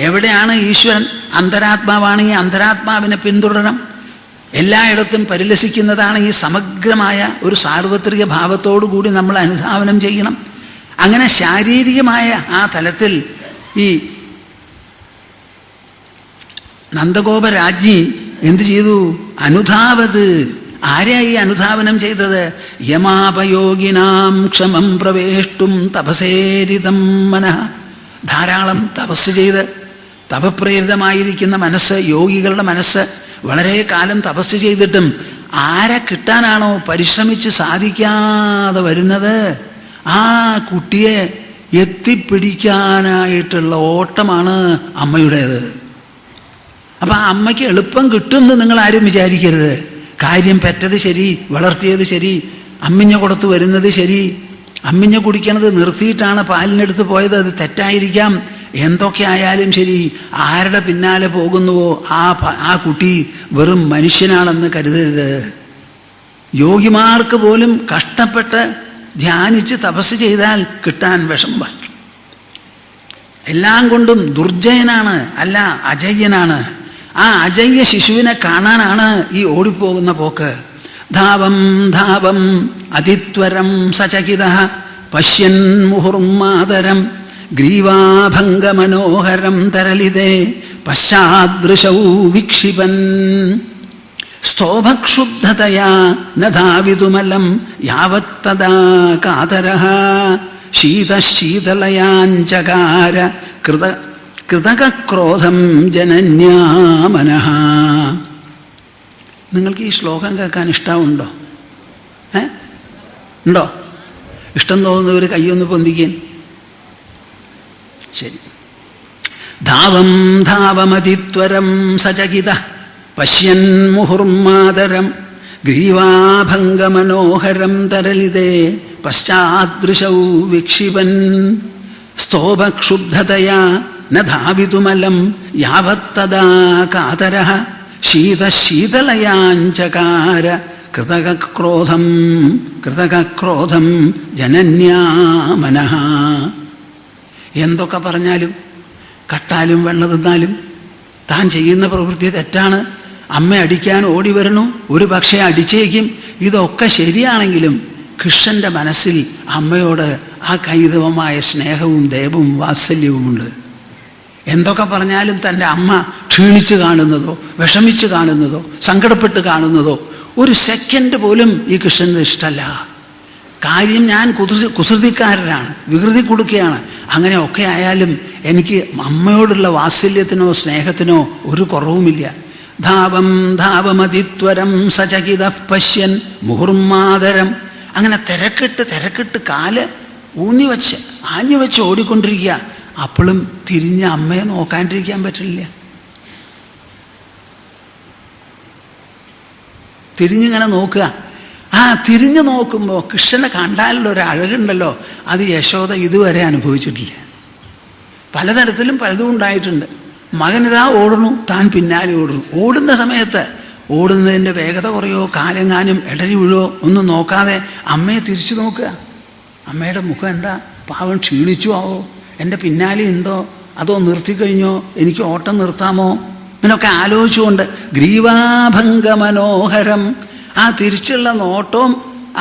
എവിടെയാണ് ഈശ്വരൻ? അന്തരാത്മാവാണ്. ഈ അന്തരാത്മാവിനെ പിന്തുടരണം. എല്ലായിടത്തും പരിലസിക്കുന്നതാണ്. ഈ സമഗ്രമായ ഒരു സാർവത്രിക ഭാവത്തോടു കൂടി നമ്മൾ അനുധാവനം ചെയ്യണം. അങ്ങനെ ശാരീരികമായ ആ തലത്തിൽ ഈ നന്ദഗോപരാജ്ഞി എന്തു ചെയ്തു? അനുധാവത്. ആരെയായി അനുധാവനം ചെയ്തത്? യമാപയോഗിനാം ക്ഷമം പ്രവേഷ്ടും തപസേരിതം മനഃ. ധാരാളം തപസ് ചെയ്ത് തപപ്രേരിതമായിരിക്കുന്ന മനസ്സ്, യോഗികളുടെ മനസ്സ് വളരെ കാലം തപസ് ചെയ്തിട്ടും ആരെ കിട്ടാനാണോ പരിശ്രമിച്ച് സാധിക്കാതെ വരുന്നത്, ആ കുട്ടിയെ എത്തിപ്പിടിക്കാനായിട്ടുള്ള ഓട്ടമാണ് അമ്മയുടേത്. അപ്പം ആ അമ്മയ്ക്ക് എളുപ്പം കിട്ടുമെന്ന് നിങ്ങൾ ആരും വിചാരിക്കരുത്. കാര്യം പെറ്റത് ശരി, വളർത്തിയത് ശരി, അമ്മിഞ്ഞ കൊടുത്ത് വരുന്നത് ശരി, അമ്മിഞ്ഞ കുടിക്കണത് നിർത്തിയിട്ടാണ് പാലിനെടുത്ത് പോയത്, അത് തെറ്റായിരിക്കാം. എന്തൊക്കെ ആയാലും ശരി, ആരുടെ പിന്നാലെ പോകുന്നുവോ ആ കുട്ടി വെറും മനുഷ്യനാണെന്ന് കരുതരുത്. യോഗിമാർക്ക് പോലും കഷ്ടപ്പെട്ട് ധ്യാനിച്ച് തപസ് ചെയ്താൽ കിട്ടാൻ വിഷമം പറ്റും. എല്ലാം കൊണ്ടും ദുർജയനാണ്, അല്ല അജയ്യനാണ്. ആ അജയ്യ ശിശുവിനെ കാണാനാണ് ഈ ഓടിപ്പോകുന്ന പോക്ക്. ധാവം ധാവം അതിത്വരം സചകിതഃ പശ്യൻ മുഹുർമാതരം ഗ്രീവാഭംഗമനോഹരം തരളിതേ പശ്ചാദൃശൗ വിക്ഷിപൻ സ്തോഭക്ഷുബ്ധതയാ നധാവിതുമലം യാവത്തദാ കാതരഃ ശീതശീതളയാഞ്ചകാര കൃതകക്രോധം ജനന്യാ മനഃ. നിങ്ങൾക്ക് ഈ ശ്ലോകം കേൾക്കാൻ ഇഷ്ടമുണ്ടോ? ഉണ്ടോ? ഇഷ്ടം തോന്നുന്നവർ കയ്യൊന്ന് പൊന്തിക്കാൻ. ശരി. ധാവം ധാവമതിത്വരം സചകിത പശ്യൻ മുഹുർമാതരം ഗ്രീവാഭംഗമനോഹരം തരളിതേ പശ്ചാദൃശൗ വിക്ഷിപൻ സ്തോഭക്ഷുബ്ധതയാ നധാവിതുമലം യാവത്തദാ കാതരഃ ശീതശീതളയാഞ്ചകാര കൃതകക്രോധം ജനന്യാ മനഃ. എന്തൊക്കെ പറഞ്ഞാലും കട്ടാലും വെണ്ണ തിന്നാലും താൻ ചെയ്യുന്ന പ്രവൃത്തി തെറ്റാണ്, അമ്മ അടിക്കാൻ ഓടി വരണു, ഒരു പക്ഷേ അടിച്ചേക്കും, ഇതൊക്കെ ശരിയാണെങ്കിലും കൃഷ്ണന്റെ മനസ്സിൽ അമ്മയോട് ആ കൈതവമായ സ്നേഹവും ദയവും വാത്സല്യവുമുണ്ട്. എന്തൊക്കെ പറഞ്ഞാലും തൻ്റെ അമ്മ ക്ഷീണിച്ച് കാണുന്നതോ വിഷമിച്ച് കാണുന്നതോ സങ്കടപ്പെട്ട് കാണുന്നതോ ഒരു സെക്കൻഡ് പോലും ഈ കൃഷ്ണന് ഇഷ്ടമല്ല. കാര്യം ഞാൻ കുസൃതിക്കാരനാണ്, വികൃതി കൊടുക്കുകയാണ്, അങ്ങനെയൊക്കെ ആയാലും എനിക്ക് അമ്മയോടുള്ള വാത്സല്യത്തിനോ സ്നേഹത്തിനോ ഒരു കുറവുമില്ല. ധാവം ധാവമതിത്വരം സചകിത പശ്യൻ മുഹുർമാതരം. അങ്ങനെ തിരക്കിട്ട് കാല് ആഞ്ഞുവെച്ച് ഓടിക്കൊണ്ടിരിക്കുക. അപ്പോഴും തിരിഞ്ഞ് അമ്മയെ നോക്കാണ്ടിരിക്കാൻ പറ്റില്ല. തിരിഞ്ഞിങ്ങനെ നോക്കുക. തിരിഞ്ഞു നോക്കുമ്പോൾ കൃഷ്ണനെ കണ്ടാലുള്ള ഒരു അഴകുണ്ടല്ലോ, അത് യശോദ ഇതുവരെ അനുഭവിച്ചിട്ടില്ല. പലതരത്തിലും പലതും ഉണ്ടായിട്ടുണ്ട്. മകനിതാ ഓടുന്നു, താൻ പിന്നാലെ ഓടുന്നു. ഓടുന്ന സമയത്ത് ഓടുന്നതിൻ്റെ വേഗത കുറയോ കാലെങ്ങാനും ഇടരി വീഴോ ഒന്നും നോക്കാതെ അമ്മയെ തിരിച്ചു നോക്കുക. അമ്മയുടെ മുഖം എന്താ, പാവം ക്ഷീണിച്ചു ആവോ, എൻ്റെ പിന്നാലെ ഉണ്ടോ, അതോ നിർത്തിക്കഴിഞ്ഞോ, എനിക്ക് ഓട്ടം നിർത്താമോ, ഇതിനൊക്കെ ആലോചിച്ചുകൊണ്ട് ഗ്രീവാഭംഗമനോഹരം, ആ തിരിച്ചുള്ള നോട്ടവും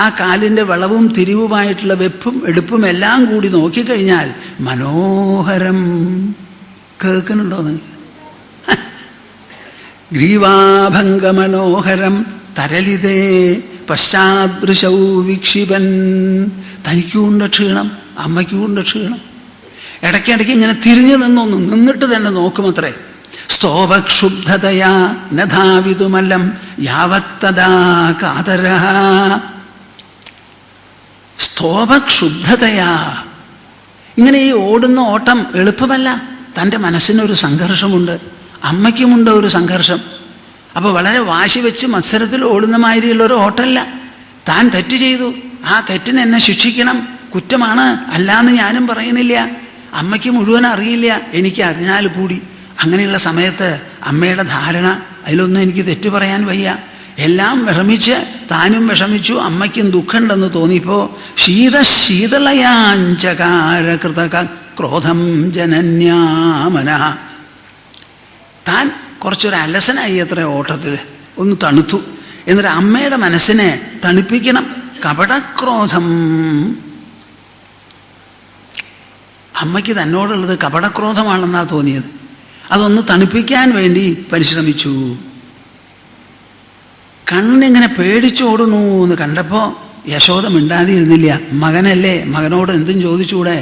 ആ കാലിൻ്റെ വളവും തിരിവുമായിട്ടുള്ള വെപ്പും എടുപ്പും എല്ലാം കൂടി നോക്കിക്കഴിഞ്ഞാൽ മനോഹരം. കേൾക്കുന്നുണ്ടോ നിങ്ങൾ? ഗ്രീവാഭംഗമനോഹരം തരളിതേ പശ്ചാദൃശൗ വിക്ഷിപൻ. തനിക്കുണ്ട് ക്ഷീണം, അമ്മയ്ക്കുണ്ട് ക്ഷീണം. ഇടയ്ക്കിടയ്ക്ക് ഇങ്ങനെ തിരിഞ്ഞു നിന്നിട്ട് തന്നെ നോക്കുമത്രേ. സ്തോഭക്ഷുബ്ധതയാ നധാവിതുമല്ലം യാവത്തദാ കാതരഃ. സ്തോഭക്ഷുബ്ധതയാ. ഇങ്ങനെ ഈ ഓടുന്ന ഓട്ടം എളുപ്പമല്ല. തൻ്റെ മനസ്സിനൊരു സംഘർഷമുണ്ട്, അമ്മയ്ക്കുമുണ്ട് ഒരു സംഘർഷം. അപ്പോൾ വളരെ വാശി വെച്ച് മത്സരത്തിൽ ഓടുന്ന മാതിരിയുള്ളൊരു ഓട്ടമല്ല. താൻ തെറ്റ് ചെയ്തു, ആ തെറ്റിന് എന്നെ ശിക്ഷിക്കണം, കുറ്റമാണ്, അല്ലാന്ന് ഞാനും പറയണില്ല. അമ്മയ്ക്ക് മുഴുവൻ അറിയില്ല, എനിക്ക് അറിഞ്ഞാൽ കൂടി. അങ്ങനെയുള്ള സമയത്ത് അമ്മയുടെ ധാരണ, അതിലൊന്നും എനിക്ക് തെറ്റ് പറയാൻ വയ്യ. എല്ലാം വിഷമിച്ച് താനും വിഷമിച്ചു, അമ്മയ്ക്കും ദുഃഖമുണ്ടെന്ന് തോന്നിയപ്പോൾ ശീതളയാഞ്ചകാര കൃതകക്രോധം ജനന്യാമനഃ. താൻ കുറച്ചൊരു അലസനായി അത്ര ഓട്ടത്തിൽ ഒന്ന് തണുത്തു. എന്നിട്ട് അമ്മയുടെ മനസ്സിനെ തണുപ്പിക്കണം. കപടക്രോധം. അമ്മയ്ക്ക് തന്നോടുള്ളത് കപടക്രോധമാണെന്നാണ് തോന്നിയത്. അതൊന്ന് തണുപ്പിക്കാൻ വേണ്ടി പരിശ്രമിച്ചു. കണ്ണിങ്ങനെ പേടിച്ചോടുന്നു എന്ന് കണ്ടപ്പോൾ യശോദ മിണ്ടാതിരുന്നില്ല. മകനല്ലേ, മകനോട് എന്തും ചോദിച്ചൂടെ?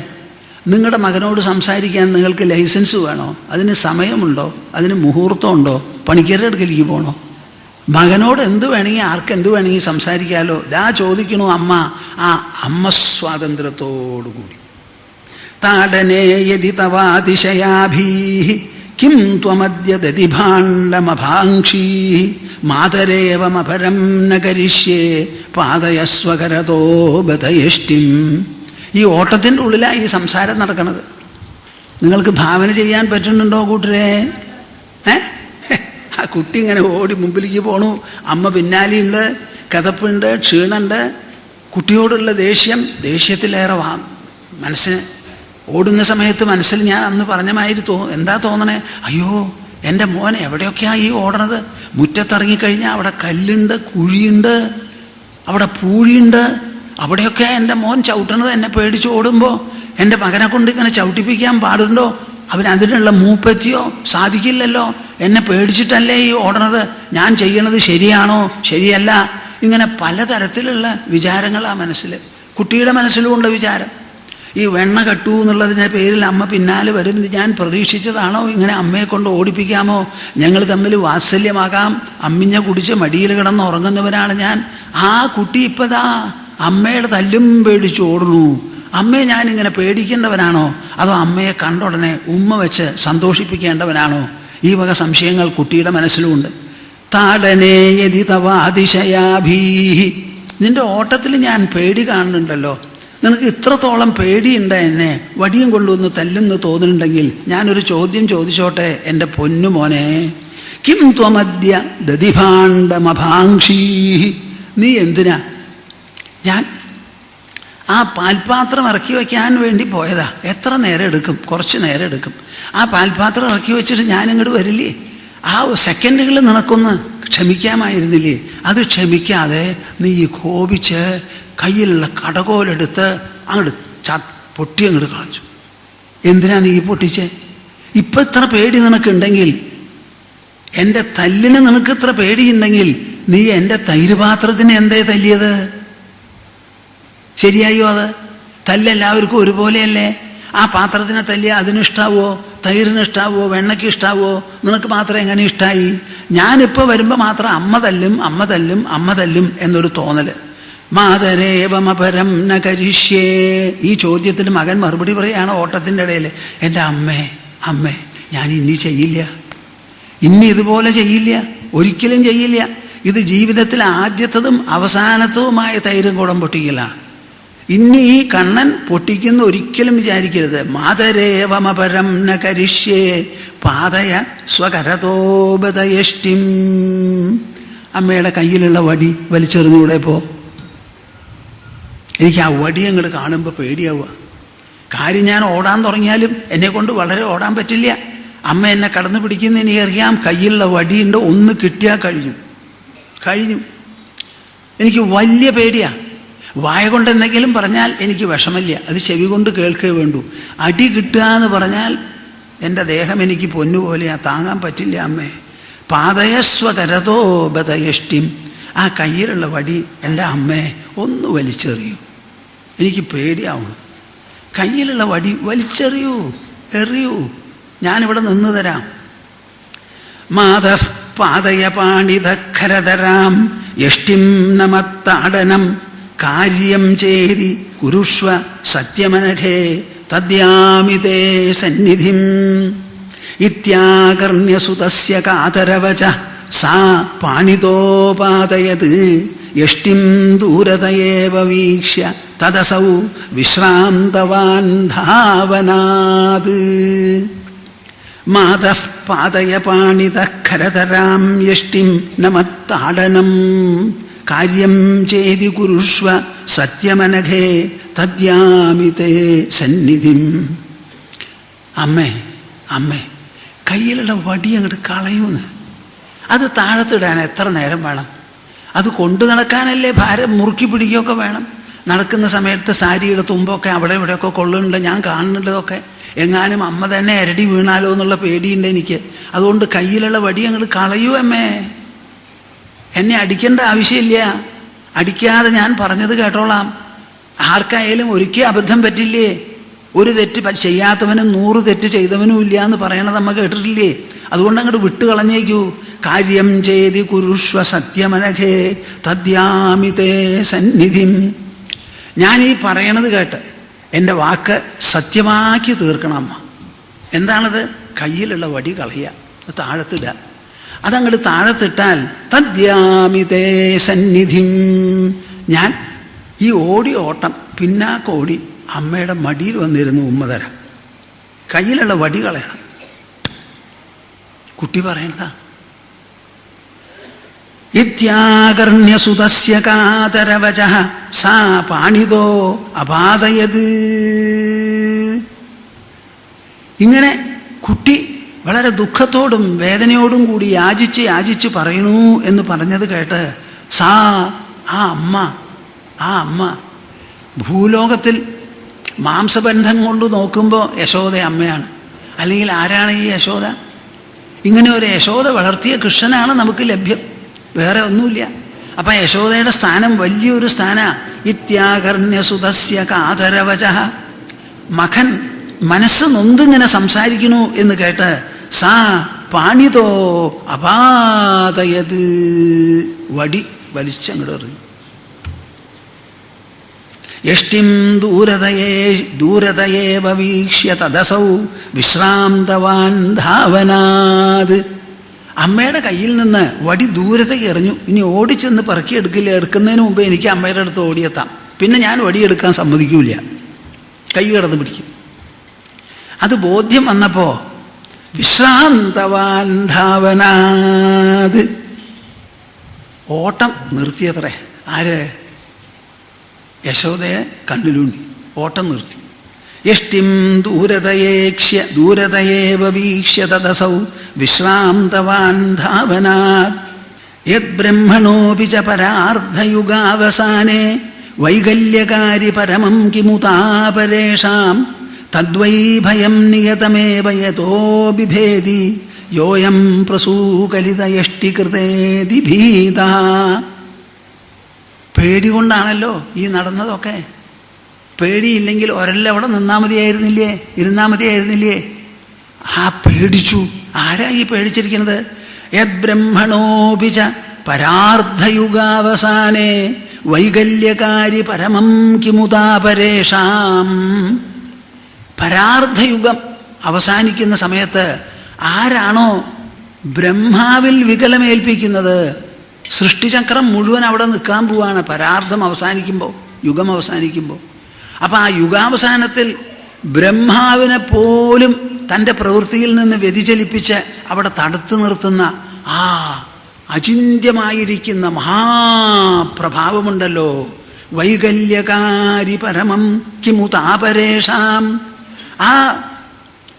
നിങ്ങളുടെ മകനോട് സംസാരിക്കാൻ നിങ്ങൾക്ക് ലൈസൻസ് വേണോ? അതിന് സമയമുണ്ടോ? അതിന് മുഹൂർത്തമുണ്ടോ? പണിക്കരുടെ അടുക്കലേക്ക് പോകണോ? മകനോട് എന്ത് വേണമെങ്കിൽ ആർക്കെന്ത് വേണമെങ്കിൽ സംസാരിക്കാമല്ലോ. ഇതാ ചോദിക്കണു അമ്മ, ആ അമ്മ സ്വാതന്ത്ര്യത്തോടുകൂടി. താടനേ യദി തവാതിശയാഭീഹി കിം ത്വമദ്യ ദതിഭാണ്ഡമഭാംക്ഷീ മാതരേവമപരം ന കരിഷ്യേ പാതയസ്വകരതോ ബതയഷ്ടിം. ഈ ഓട്ടത്തിൻ്റെ ഉള്ളിലാണ് ഈ സംസാരം നടക്കുന്നത്. നിങ്ങൾക്ക് ഭാവന ചെയ്യാൻ പറ്റുന്നുണ്ടോ കൂട്ടരെ? ആ കുട്ടി ഇങ്ങനെ ഓടി മുമ്പിലേക്ക് പോണു, അമ്മ പിന്നാലെയുണ്ട്, കഥപ്പുണ്ട്, ക്ഷീണുണ്ട്. കുട്ടിയോടുള്ള ദേഷ്യത്തിലേറെ മനസ്സിന് ഓടുന്ന സമയത്ത് മനസ്സിൽ ഞാൻ അന്ന് പറഞ്ഞ മാതിരി എന്താ തോന്നണേ? അയ്യോ, എൻ്റെ മോൻ എവിടെയൊക്കെയാണ് ഈ ഓടണത്? മുറ്റത്തിറങ്ങിക്കഴിഞ്ഞാൽ അവിടെ കല്ലുണ്ട്, കുഴിയുണ്ട്, അവിടെ പൂഴിയുണ്ട്, അവിടെയൊക്കെ എൻ്റെ മോൻ ചവിട്ടണത് എന്നെ പേടിച്ച് ഓടുമ്പോൾ എൻ്റെ മകനെ കൊണ്ട് ഇങ്ങനെ ചവിട്ടിപ്പിക്കാൻ പാടുണ്ടോ? അവനതിനുള്ള മൂപ്പെത്തിയോ? സാധിക്കില്ലല്ലോ. എന്നെ പേടിച്ചിട്ടല്ലേ ഈ ഓടണത്. ഞാൻ ചെയ്യണത് ശരിയാണോ ശരിയല്ല, ഇങ്ങനെ പലതരത്തിലുള്ള വിചാരങ്ങളാണ് മനസ്സിൽ. കുട്ടിയുടെ മനസ്സിലുമുണ്ട് വിചാരം. ഈ വെണ്ണ കെട്ടു എന്നുള്ളതിൻ്റെ പേരിൽ അമ്മ പിന്നാലെ വരും. ഇത് ഞാൻ പ്രതീക്ഷിച്ചതാണോ? ഇങ്ങനെ അമ്മയെ കൊണ്ട് ഓടിപ്പിക്കാമോ? ഞങ്ങൾ തമ്മിൽ വാത്സല്യമാകാം. അമ്മിഞ്ഞ കുടിച്ച് മടിയിൽ കിടന്ന് ഉറങ്ങുന്നവനാണ് ഞാൻ. ആ കുട്ടി ഇപ്പതാ അമ്മയുടെ തല്ലും പേടിച്ച് ഓടുന്നു. അമ്മയെ ഞാനിങ്ങനെ പേടിക്കേണ്ടവനാണോ? അതോ അമ്മയെ കണ്ടുടനെ ഉമ്മ വെച്ച് സന്തോഷിപ്പിക്കേണ്ടവനാണോ? ഈ വക സംശയങ്ങൾ കുട്ടിയുടെ മനസ്സിലുമുണ്ട്. താടനേ യതി തവ അതിശയാഭീഹി, നിന്റെ ഓട്ടത്തിൽ ഞാൻ പേടി കാണുന്നുണ്ടല്ലോ. നിനക്ക് ഇത്രത്തോളം പേടിയുണ്ട് എന്നെ വടിയും കൊണ്ടുവന്ന് തല്ലുന്ന് തോന്നുന്നുണ്ടെങ്കിൽ ഞാനൊരു ചോദ്യം ചോദിച്ചോട്ടെ എൻ്റെ പൊന്നു മോനെ. കിം ത്വമദ്യ ദധിഭാണ്ഡമഭാംക്ഷീ, നീ എന്തിനാ? ഞാൻ ആ പാൽപാത്രം ഇറക്കി വയ്ക്കാൻ വേണ്ടി പോയതാ. എത്ര നേരം എടുക്കും? കുറച്ച് നേരം എടുക്കും. ആ പാൽപാത്രം ഇറക്കി വെച്ചിട്ട് ഞാനിങ്ങോട്ട് വരില്ലേ? ആ സെക്കൻഡുകൾ നിനക്കൊന്ന് ക്ഷമിക്കാമായിരുന്നില്ലേ? അത് ക്ഷമിക്കാതെ നീ കോപിച്ച് കയ്യിലുള്ള കടകോലെടുത്ത് അങ്ങോട്ട് പൊട്ടി അങ്ങോട്ട് കളഞ്ഞു. എന്തിനാ നീ പൊട്ടിച്ചേ? ഇപ്പം ഇത്ര പേടി നിനക്കുണ്ടെങ്കിൽ, എൻ്റെ തല്ലിന് നിനക്ക് ഇത്ര പേടിയുണ്ടെങ്കിൽ നീ എൻ്റെ തൈര് പാത്രത്തിന് എന്തേ തല്ലിയത്? ശരിയായോ? അത് തല്ലെല്ലാവർക്കും ഒരുപോലെയല്ലേ? ആ പാത്രത്തിനെ തല്ലിയ അതിനിഷ്ടാവോ? തൈരിന് ഇഷ്ടാവോ? വെണ്ണയ്ക്ക് ഇഷ്ടാവോ? നിനക്ക് മാത്രം എങ്ങനെ ഇഷ്ടായി? ഞാനിപ്പോൾ വരുമ്പോൾ മാത്രം അമ്മ തല്ലും അമ്മ തല്ലും അമ്മ തല്ലും എന്നൊരു തോന്നൽ. മാതരേവമപരം ന കരിഷ്യേ. ഈ ചോദ്യത്തിന് മകൻ മറുപടി പറയുകയാണ് ഓട്ടത്തിൻ്റെ ഇടയിൽ. എൻ്റെ അമ്മേ ഞാൻ ഇനി ചെയ്യില്ല, ഇനി ഇതുപോലെ ചെയ്യില്ല, ഒരിക്കലും ചെയ്യില്ല. ഇത് ജീവിതത്തിൽ ആദ്യത്തതും അവസാനത്തതുമായ തൈരും കുടം പൊട്ടിക്കലാണ്. ഇനി ഈ കണ്ണൻ പൊട്ടിക്കുന്ന ഒരിക്കലും വിചാരിക്കരുത്. മാതരേവമപരം ന കരിഷ്യേ പാതയ സ്വകരതോപതയഷ്ടിം. അമ്മയുടെ കയ്യിലുള്ള വടി വലിച്ചെറിഞ്ഞൂടെ? പോ. എനിക്ക് ആ വടി അങ്ങോട്ട് കാണുമ്പോൾ പേടിയാവുക. കാര്യം ഞാൻ ഓടാൻ തുടങ്ങിയാലും എന്നെ കൊണ്ട് വളരെ ഓടാൻ പറ്റില്ല. അമ്മ എന്നെ കടന്നു പിടിക്കുന്ന എനിക്കറിയാം. കയ്യിലുള്ള വടിയുണ്ട്, ഒന്ന് കിട്ടിയാൽ കഴിഞ്ഞു. എനിക്ക് വലിയ പേടിയാണ്. വായ കൊണ്ട് എന്തെങ്കിലും പറഞ്ഞാൽ എനിക്ക് വിഷമില്ല, അത് ചെവി കൊണ്ട് കേൾക്കേ വേണ്ടൂ. അടി കിട്ടുക എന്ന് പറഞ്ഞാൽ എൻ്റെ ദേഹം എനിക്ക് പൊന്നുപോലെയാ, താങ്ങാൻ പറ്റില്ല അമ്മേ. പാതയസ്വകരതോ ബതയഷ്ടിം. ആ കയ്യിലുള്ള വടി എൻ്റെ അമ്മേ ഒന്ന് വലിച്ചെറിയൂ, എനിക്ക് പേടിയാവണം. കയ്യിലുള്ള വടി എറിയൂ, ഞാനിവിടെ നിന്ന് തരാം. മാതഃ പാതയ പാണിതഖരതരാം യഷ്ടിം നമത്താടനം കാര്യം ചേതി കുരുഷ്വ സത്യമനഘേ തദ്യാമിതേ സന്നിധിം. ഇത്യാകർണ്യസുതസ്യ കാതരവച സാ പാണിതോപാതയത് യഷ്ടിം ദൂരതയേവ വീക്ഷ്യ തദസൗ വിശ്രാന്തവാൻ ധാവനാത്. മാതഃ പാതയ പാണിതഖരതരാം യഷ്ടിം നമത്താടനം കാര്യം ചേതി കുരുഷ്വ സത്യമനഘേ തദ്യാമിതേ സന്നിധിം. അമ്മേ കയ്യിലുള്ള വടി അങ്ങോട്ട് കളയൂന്ന്. അത് താഴത്തിടാൻ എത്ര നേരം വേണം? അത് കൊണ്ടു നടക്കാനല്ലേ ഭാരം, മുറുക്കി പിടിക്കുകയൊക്കെ വേണം. നടക്കുന്ന സമയത്ത് സാരിയുടെ തുമ്പൊക്കെ അവിടെ ഇവിടെയൊക്കെ കൊള്ളുന്നുണ്ട്, ഞാൻ കാണുന്നുണ്ടതൊക്കെ. എങ്ങാനും അമ്മ തന്നെ ഇരടി വീണാലോ എന്നുള്ള പേടിയുണ്ട് എനിക്ക്. അതുകൊണ്ട് കയ്യിലുള്ള വടി അങ്ങോട്ട് കളയൂ അമ്മേ. എന്നെ അടിക്കേണ്ട ആവശ്യമില്ല, അടിക്കാതെ ഞാൻ പറഞ്ഞത് കേട്ടോളാം. ആർക്കായാലും ഒരിക്കൽ അബദ്ധം പറ്റില്ലേ? ഒരു തെറ്റ് ചെയ്യാത്തവനും 100 തെറ്റ് ചെയ്തവനും ഇല്ല എന്ന് പറയണത് നമ്മ കേട്ടിട്ടില്ലേ? അതുകൊണ്ട് അങ്ങോട്ട് വിട്ട് കളഞ്ഞേക്കൂ. കാര്യം ചെയ്തി കുരുഷ്വ സത്യമനഘേ തദ്യാമിതേ സന്നിധിം. ഞാൻ ഈ പറയണത് കേട്ട് എൻ്റെ വാക്ക് സത്യമാക്കി തീർക്കണം അമ്മ. എന്താണത്? കയ്യിലുള്ള വടി കളയുക, താഴത്തിടുക. അതങ്ങോട്ട് താഴത്തിട്ടാൽ തദ്യാമിതേ സന്നിധിം. ഞാൻ ഈ ഓട്ടം പിന്നാക്കോടി അമ്മയുടെ മടിയിൽ വന്നിരുന്നു ഉമ്മതരം. കയ്യിലുള്ള വടി കളയണം. കുട്ടി പറയണതാ. ഇത്യാകർണ്യസുതസ്യ കാതരവചഃ സാ പാണിതോ അപാതയത്. ഇങ്ങനെ കുട്ടി വളരെ ദുഃഖത്തോടും വേദനയോടും കൂടി യാചിച്ച് പറയണു എന്ന് പറഞ്ഞത് കേട്ട് ആ അമ്മ ഭൂലോകത്തിൽ മാംസബന്ധം കൊണ്ട് നോക്കുമ്പോൾ യശോദ അമ്മയാണ്. അല്ലെങ്കിൽ ആരാണ് ഈ യശോദ? ഇങ്ങനെ ഒരു യശോദ വളർത്തിയ കൃഷ്ണനാണ് നമുക്ക് ലഭ്യം, വേറെ ഒന്നുമില്ല. അപ്പം യശോദയുടെ സ്ഥാനം വലിയൊരു സ്ഥാനമാണ്. ഇത്യാകർണ്യസുതസ്യ കാതരവച, മകൻ മനസ്സ് നൊന്തിങ്ങനെ സംസാരിക്കണു എന്ന് കേട്ട് സാ പാണിതോ അപാതയത്, വടി വലിച്ചങ്ങോട്ട് എറിഞ്ഞു. യഷ്ടിം ദൂരതയേവ വീക്ഷ്യ തദസൗ വിശ്രാന്തവാൻ ധാവനാത്. അമ്മയുടെ കയ്യിൽ നിന്ന് വടി ദൂരത്തേക്ക് എറിഞ്ഞു. ഇനി ഓടിച്ചെന്ന് പറക്കിയെടുക്കില്ല, എടുക്കുന്നതിന് മുമ്പ് എനിക്ക് അമ്മയുടെ അടുത്ത് ഓടിയെത്താം. പിന്നെ ഞാൻ വടിയെടുക്കാൻ സമ്മതിക്കൂല, കൈ കിടന്ന് പിടിക്കും. അത് ബോധ്യം വന്നപ്പോൾ വിശ്രാന്തവാൻ ധാവനാത്, ഓട്ടം നിർത്തിയത്രേ. ആര്? യശോദയെ കണ്ണിലൂണ്ടി ഓട്ടം നിർത്തി. യഷ്ടിം ദൂരതയേവ വീക്ഷ്യ തദസൗ വിശ്രാന്തവാൻ ധാവനാത്. യദ്ബ്രഹ്മണോപി ച പരാർദ്ധയുഗാവസാനേ വൈകല്യകാരി പരമം കിമുതാപരേഷാം തദ്വൈ ഭയം നിയതമേവ യതോ ബിഭേദി യോയം പ്രസൂകലിതയഷ്ടികൃതേതി ഭീത. പേടി കൊണ്ടാണല്ലോ ഈ നടന്നതൊക്കെ. പേടിയില്ലെങ്കിൽ ഒരല്ലവിടെ ഇരുന്നാൽ മതിയായിരുന്നില്ലേ? ആ പേടിച്ചു. ആരാ ഈ പേടിച്ചിരിക്കുന്നത്? യദ്ബ്രഹ്മണോപിച പരാർദ്ധയുഗാവസാനേ വൈകല്യകാരി പരമം കിമുതാപരേഷാം. പരാർദ്ധയുഗം അവസാനിക്കുന്ന സമയത്ത് ആരാണോ ബ്രഹ്മാവിൽ വികലമേൽപ്പിക്കുന്നത്, സൃഷ്ടിചക്രം മുഴുവൻ അവിടെ നിൽക്കാൻ പോവാണ് പരാർദ്ധം അവസാനിക്കുമ്പോൾ, യുഗം അവസാനിക്കുമ്പോൾ. അപ്പം ആ യുഗാവസാനത്തിൽ ബ്രഹ്മാവിനെ പോലും തൻ്റെ പ്രവൃത്തിയിൽ നിന്ന് വ്യതിചലിപ്പിച്ച് അവിടെ തടുത്തു നിർത്തുന്ന ആ അചിന്ത്യമായിരിക്കുന്ന മഹാപ്രഭാവമുണ്ടല്ലോ, വൈകല്യകാരി പരമം കിമുതാപരേഷാം. ആ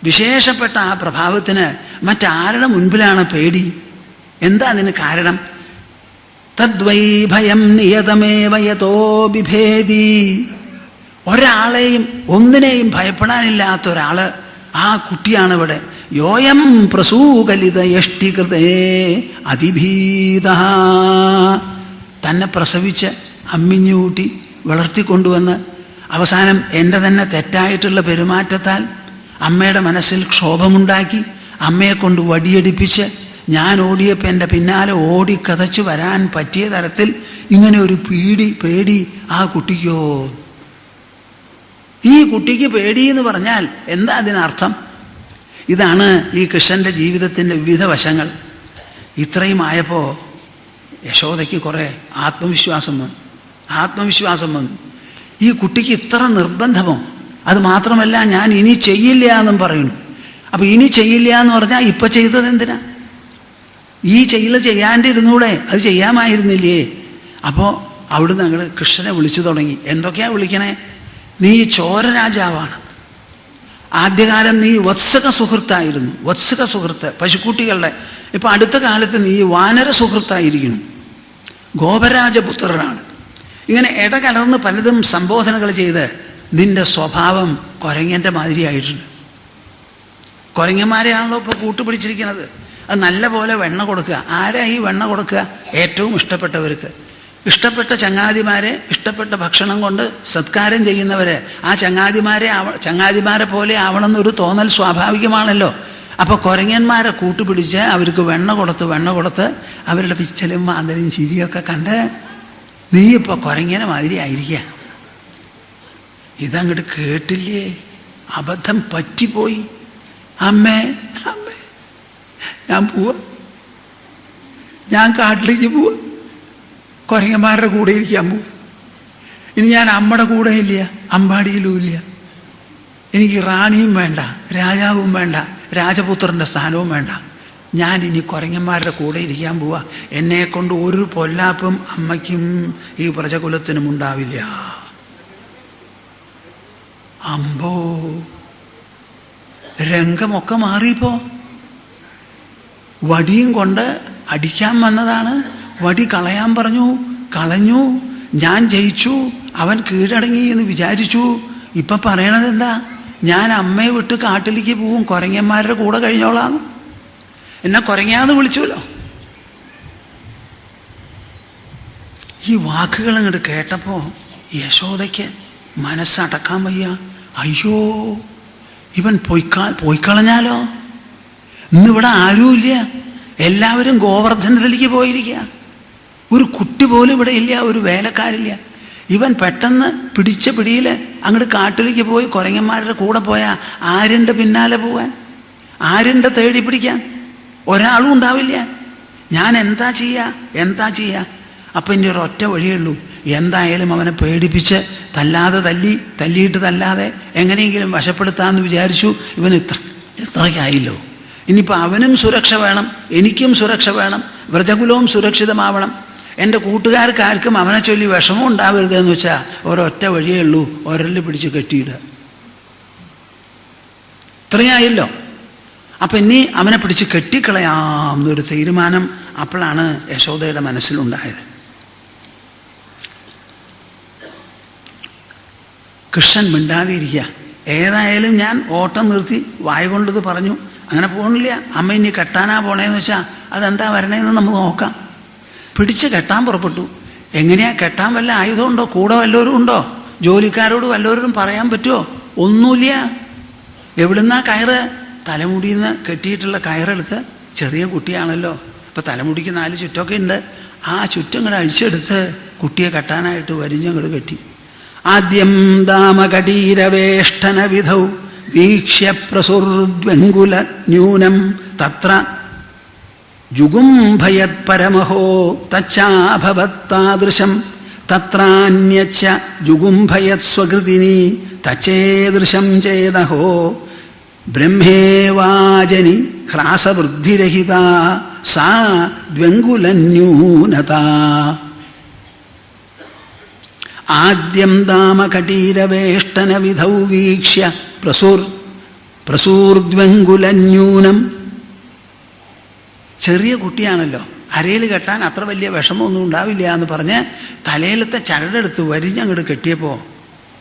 വിശേഷപ്പെട്ട ആ പ്രഭാവത്തിന് മറ്റാരുടെ മുൻപിലാണ് പേടി? എന്താ അതിന് കാരണം? തദ്വൈ ഭയം നിയതമേവ യതോ ബിഭേദി. ഒരാളെയും ഒന്നിനെയും ഭയപ്പെടാനില്ലാത്ത ഒരാള്, ആ കുട്ടിയാണ് ഇവിടെ. യോയം പ്രസൂകലിത യഷ്ടികൃതേ അതിഭീത. തന്നെ പ്രസവിച്ച് അമ്മിഞ്ഞൂട്ടി വളർത്തിക്കൊണ്ടുവന്ന് അവസാനം എൻ്റെ തന്നെ തെറ്റായിട്ടുള്ള പെരുമാറ്റത്താൽ അമ്മയുടെ മനസ്സിൽ ക്ഷോഭമുണ്ടാക്കി അമ്മയെ കൊണ്ട് വടിയടിപ്പിച്ച് ഞാൻ ഓടിയപ്പോൾ എൻ്റെ പിന്നാലെ ഓടിക്കതച്ച് വരാൻ പറ്റിയ തരത്തിൽ ഇങ്ങനെ ഒരു പേടി ആ കുട്ടിക്കോ? ഈ കുട്ടിക്ക് പേടി എന്ന് പറഞ്ഞാൽ എന്താ അതിനർത്ഥം? ഇതാണ് ഈ കൃഷ്ണൻ്റെ ജീവിതത്തിൻ്റെ വിവിധ വശങ്ങൾ. ഇത്രയും ആയപ്പോൾ യശോദയ്ക്ക് കുറേ ആത്മവിശ്വാസം വന്നു. ഈ കുട്ടിക്ക് ഇത്ര നിർബന്ധമോ? അത് മാത്രമല്ല, ഞാൻ ഇനി ചെയ്യില്ല എന്നും പറയുന്നു. അപ്പം ഇനി ചെയ്യില്ല എന്ന് പറഞ്ഞാൽ ഇപ്പം ചെയ്തത് എന്തിനാ? ഈ ചെയ്യാണ്ടിരുന്നൂടെ? അത് ചെയ്യാമായിരുന്നില്ലേ? അപ്പോൾ അവിടുന്ന് ഞങ്ങൾ കൃഷ്ണനെ വിളിച്ചു തുടങ്ങി. എന്തൊക്കെയാ വിളിക്കണേ? നീ ചോരരാജാവാണ്. ആദ്യകാലം നീ വത്സക സുഹൃത്തായിരുന്നു, പശുക്കുട്ടികളുടെ. ഇപ്പം അടുത്ത കാലത്ത് നീ വാനര സുഹൃത്തായിരിക്കണം, ഗോപരാജപുത്രനാണ്. ഇങ്ങനെ ഇടകലർന്ന് പലതും സംബോധനകൾ ചെയ്ത് നിന്റെ സ്വഭാവം കുരങ്ങൻ്റെ മാതിരിയായിട്ടുണ്ട്. കുരങ്ങന്മാരെയാണല്ലോ ഇപ്പോൾ കൂട്ടുപിടിച്ചിരിക്കുന്നത്. അത് നല്ല പോലെ വെണ്ണ കൊടുക്കുക. ആരാ ഈ വെണ്ണ കൊടുക്കുക? ഏറ്റവും ഇഷ്ടപ്പെട്ടവർക്ക്, ഇഷ്ടപ്പെട്ട ചങ്ങാതിമാരെ ഇഷ്ടപ്പെട്ട ഭക്ഷണം കൊണ്ട് സത്കാരം ചെയ്യുന്നവരെ. ആ ചങ്ങാതിമാരെ പോലെ ആവണമെന്നൊരു തോന്നൽ സ്വാഭാവികമാണല്ലോ. അപ്പോൾ കുരങ്ങന്മാരെ കൂട്ടുപിടിച്ച് അവർക്ക് വെണ്ണ കൊടുത്ത് അവരുടെ പിച്ചലും മാന്തലും ചിരിയൊക്കെ കണ്ട് നീ ഇപ്പോൾ കുരങ്ങനെ മാതിരി ആയിരിക്കുക. ഇതങ്ങോട്ട് കേട്ടില്ലേ? അബദ്ധം പറ്റിപ്പോയി. അമ്മേ ഞാൻ പോവാ, ഞാൻ കാട്ടിലേക്ക് പോവാ, കുരങ്ങന്മാരുടെ കൂടെ ഇരിക്കാൻ പോവാ. ഇനി ഞാൻ അമ്മയുടെ കൂടെ ഇല്ല, അമ്പാടിയിലും ഇല്ല. എനിക്ക് റാണിയും വേണ്ട, രാജാവും വേണ്ട, രാജപുത്രൻ്റെ സ്ഥാനവും വേണ്ട. ഞാൻ ഇനി കുരങ്ങന്മാരുടെ കൂടെ ഇരിക്കാൻ പോവാ. എന്നെക്കൊണ്ട് ഒരു പൊല്ലാപ്പും അമ്മയ്ക്കും ഈ പ്രജകുലത്തിനും ഉണ്ടാവില്ല. അമ്പോ, രംഗമൊക്കെ മാറിയപ്പോ വടിയും കൊണ്ട് അടിക്കാൻ വന്നതാണ്. വടി കളയാൻ പറഞ്ഞു, കളഞ്ഞു. ഞാൻ ജയിച്ചു, അവൻ കീഴടങ്ങി എന്ന് വിചാരിച്ചു. ഇപ്പം പറയണത് എന്താ? ഞാൻ അമ്മയെ വിട്ട് കാട്ടിലേക്ക് പോവും, കുരങ്ങന്മാരുടെ കൂടെ കഴിഞ്ഞോളാം. എന്നെ കുരങ്ങാന്ന് വിളിച്ചുല്ലോ. ഈ വാക്കുകൾ അങ്ങോട്ട് കേട്ടപ്പോൾ യശോദയ്ക്ക് മനസ്സടക്കാൻ വയ്യ. അയ്യോ, ഇവൻ പോയിക്കളഞ്ഞാലോ? ഇന്നിവിടെ ആരുമില്ല, എല്ലാവരും ഗോവർദ്ധനത്തിലേക്ക് പോയിരിക്കുക. ഒരു കുട്ടി പോലും ഇവിടെ ഇല്ല, ഒരു വേലക്കാരില്ല. ഇവൻ പെട്ടെന്ന് പിടിച്ച പിടിയിൽ അങ്ങോട്ട് കാട്ടിലേക്ക് പോയി കുരങ്ങന്മാരുടെ കൂടെ പോയാൽ ആരുണ്ട് പിന്നാലെ പോവാൻ? ആരുണ്ട് തേടി പിടിക്കാൻ? ഒരാളും ഉണ്ടാവില്ല. ഞാൻ എന്താ ചെയ്യുക? അപ്പം ഇനി ഒരു ഒറ്റ വഴിയുള്ളൂ. എന്തായാലും അവനെ പേടിപ്പിച്ച് തല്ലിയിട്ട് തല്ലാതെ എങ്ങനെയെങ്കിലും വശപ്പെടുത്താമെന്ന് വിചാരിച്ചു. ഇവൻ ഇത്രയ്ക്കായില്ലോ. ഇനിയിപ്പോൾ അവനും സുരക്ഷ വേണം, എനിക്കും സുരക്ഷ വേണം, വ്രജകുലവും സുരക്ഷിതമാവണം. എൻ്റെ കൂട്ടുകാർക്കാർക്കും അവനെ ചൊല്ലി വിഷമം ഉണ്ടാവരുതെന്ന് വെച്ചാൽ ഒരൊറ്റ വഴിയേ ഉള്ളൂ, ഒരല് പിടിച്ച് കെട്ടിയിടുക. ഇത്രയായില്ലോ. അപ്പം ഇനി അവനെ പിടിച്ച് കെട്ടിക്കളയാം എന്നൊരു തീരുമാനം അപ്പോഴാണ് യശോദയുടെ മനസ്സിലുണ്ടായത്. കൃഷ്ണൻ മിണ്ടാതിരിക്കുക. ഏതായാലും ഞാൻ ഓട്ടം നിർത്തി വായ കൊണ്ടത് പറഞ്ഞു, അങ്ങനെ പോകണില്ല. അമ്മ ഇനി കെട്ടാനാ പോണേന്ന് വെച്ചാൽ അതെന്താ വരണേന്ന് നമുക്ക് നോക്കാം. പിടിച്ച് കെട്ടാൻ പുറപ്പെട്ടു. എങ്ങനെയാ കെട്ടാൻ? വല്ല ആയുധമുണ്ടോ? കൂടെ വല്ലവരും ഉണ്ടോ? ജോലിക്കാരോട് വല്ലവരോടും പറയാൻ പറ്റുമോ? ഒന്നുമില്ല. എവിടുന്നാ കയറ്? തലമുടിയിൽ നിന്ന് കെട്ടിയിട്ടുള്ള കയറെടുത്ത്, ചെറിയ കുട്ടിയാണല്ലോ, ഇപ്പം തലമുടിക്ക് 4 ചുറ്റൊക്കെ ഉണ്ട്, ആ ചുറ്റും കൂടെ അഴിച്ചെടുത്ത് കുട്ടിയെ കെട്ടാനായിട്ട് വരിഞ്ഞങ്ങോട് കെട്ടി. ആദ്യം ദാമകടീരവേഷ്ടന വിധൗ വീക്ഷ്യ പ്രസുർദ്വങ്കുല ന്യൂനം തത്ര ജുഗുംഭയത് പരമഹോ തച്ചാഭവത്താദൃശം തത്രാന്യച്ച ജുഗുംഭയത് സ്വകൃതിനി തച്ചേദൃശം ചേതഹോ ബ്രഹ്മേവാജനി ഹ്രാസവൃദ്ധിരഹിത സാ ദ്വങ്കുലന്യൂനത. ആദ്യം ദാമകടീരവേഷ്ടന വിധൗ വീക്ഷ്യ പ്രസൂർദ്വങ്കുലന്യൂനം. ചെറിയ കുട്ടിയാണല്ലോ, അരയിൽ കെട്ടാൻ അത്ര വലിയ വിഷമമൊന്നും ഉണ്ടാവില്ല എന്ന് പറഞ്ഞ് തലയിലത്തെ ചരടെടുത്ത് വരിഞ്ഞങ്ങോട്ട് കെട്ടിയപ്പോൾ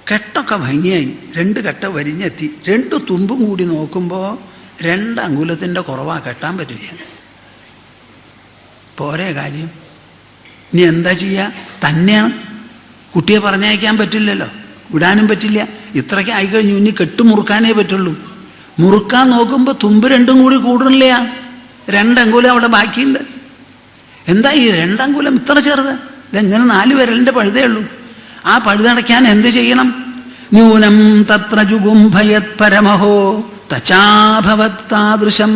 കെട്ടൊക്കെ ഭംഗിയായി. 2 കെട്ട വരിഞ്ഞെത്തി. 2 തുമ്പും കൂടി നോക്കുമ്പോൾ 2 അങ്കുലത്തിൻ്റെ കുറവാ, കെട്ടാൻ പറ്റില്ല. പോരെ കാര്യം. ഇനി എന്താ ചെയ്യുക? തന്നെയാണ്. കുട്ടിയെ പറഞ്ഞയക്കാൻ പറ്റില്ലല്ലോ, വിടാനും പറ്റില്ല. ഇത്രയ്ക്ക് ആയിക്കഴിഞ്ഞു. ഇനി കെട്ട് മുറുക്കാനേ പറ്റുള്ളൂ. മുറുക്കാൻ നോക്കുമ്പോൾ തുമ്പ് 2 കൂടി കൂടണില്ല. 2 അങ്കുലം അവിടെ ബാക്കിയുണ്ട്. എന്താ ഈ 2 അങ്കുലം ഇത്ര ചെറുത്? ഇതെങ്ങനെ 4 വിരലിൻ്റെ പഴുതേ ഉള്ളൂ. ആ പഴുതടയ്ക്കാൻ എന്ത് ചെയ്യണം? ന്യൂനം തത്ര ജുഗുംഭയത് പരമഹോ തച്ചാഭവത്താദൃശം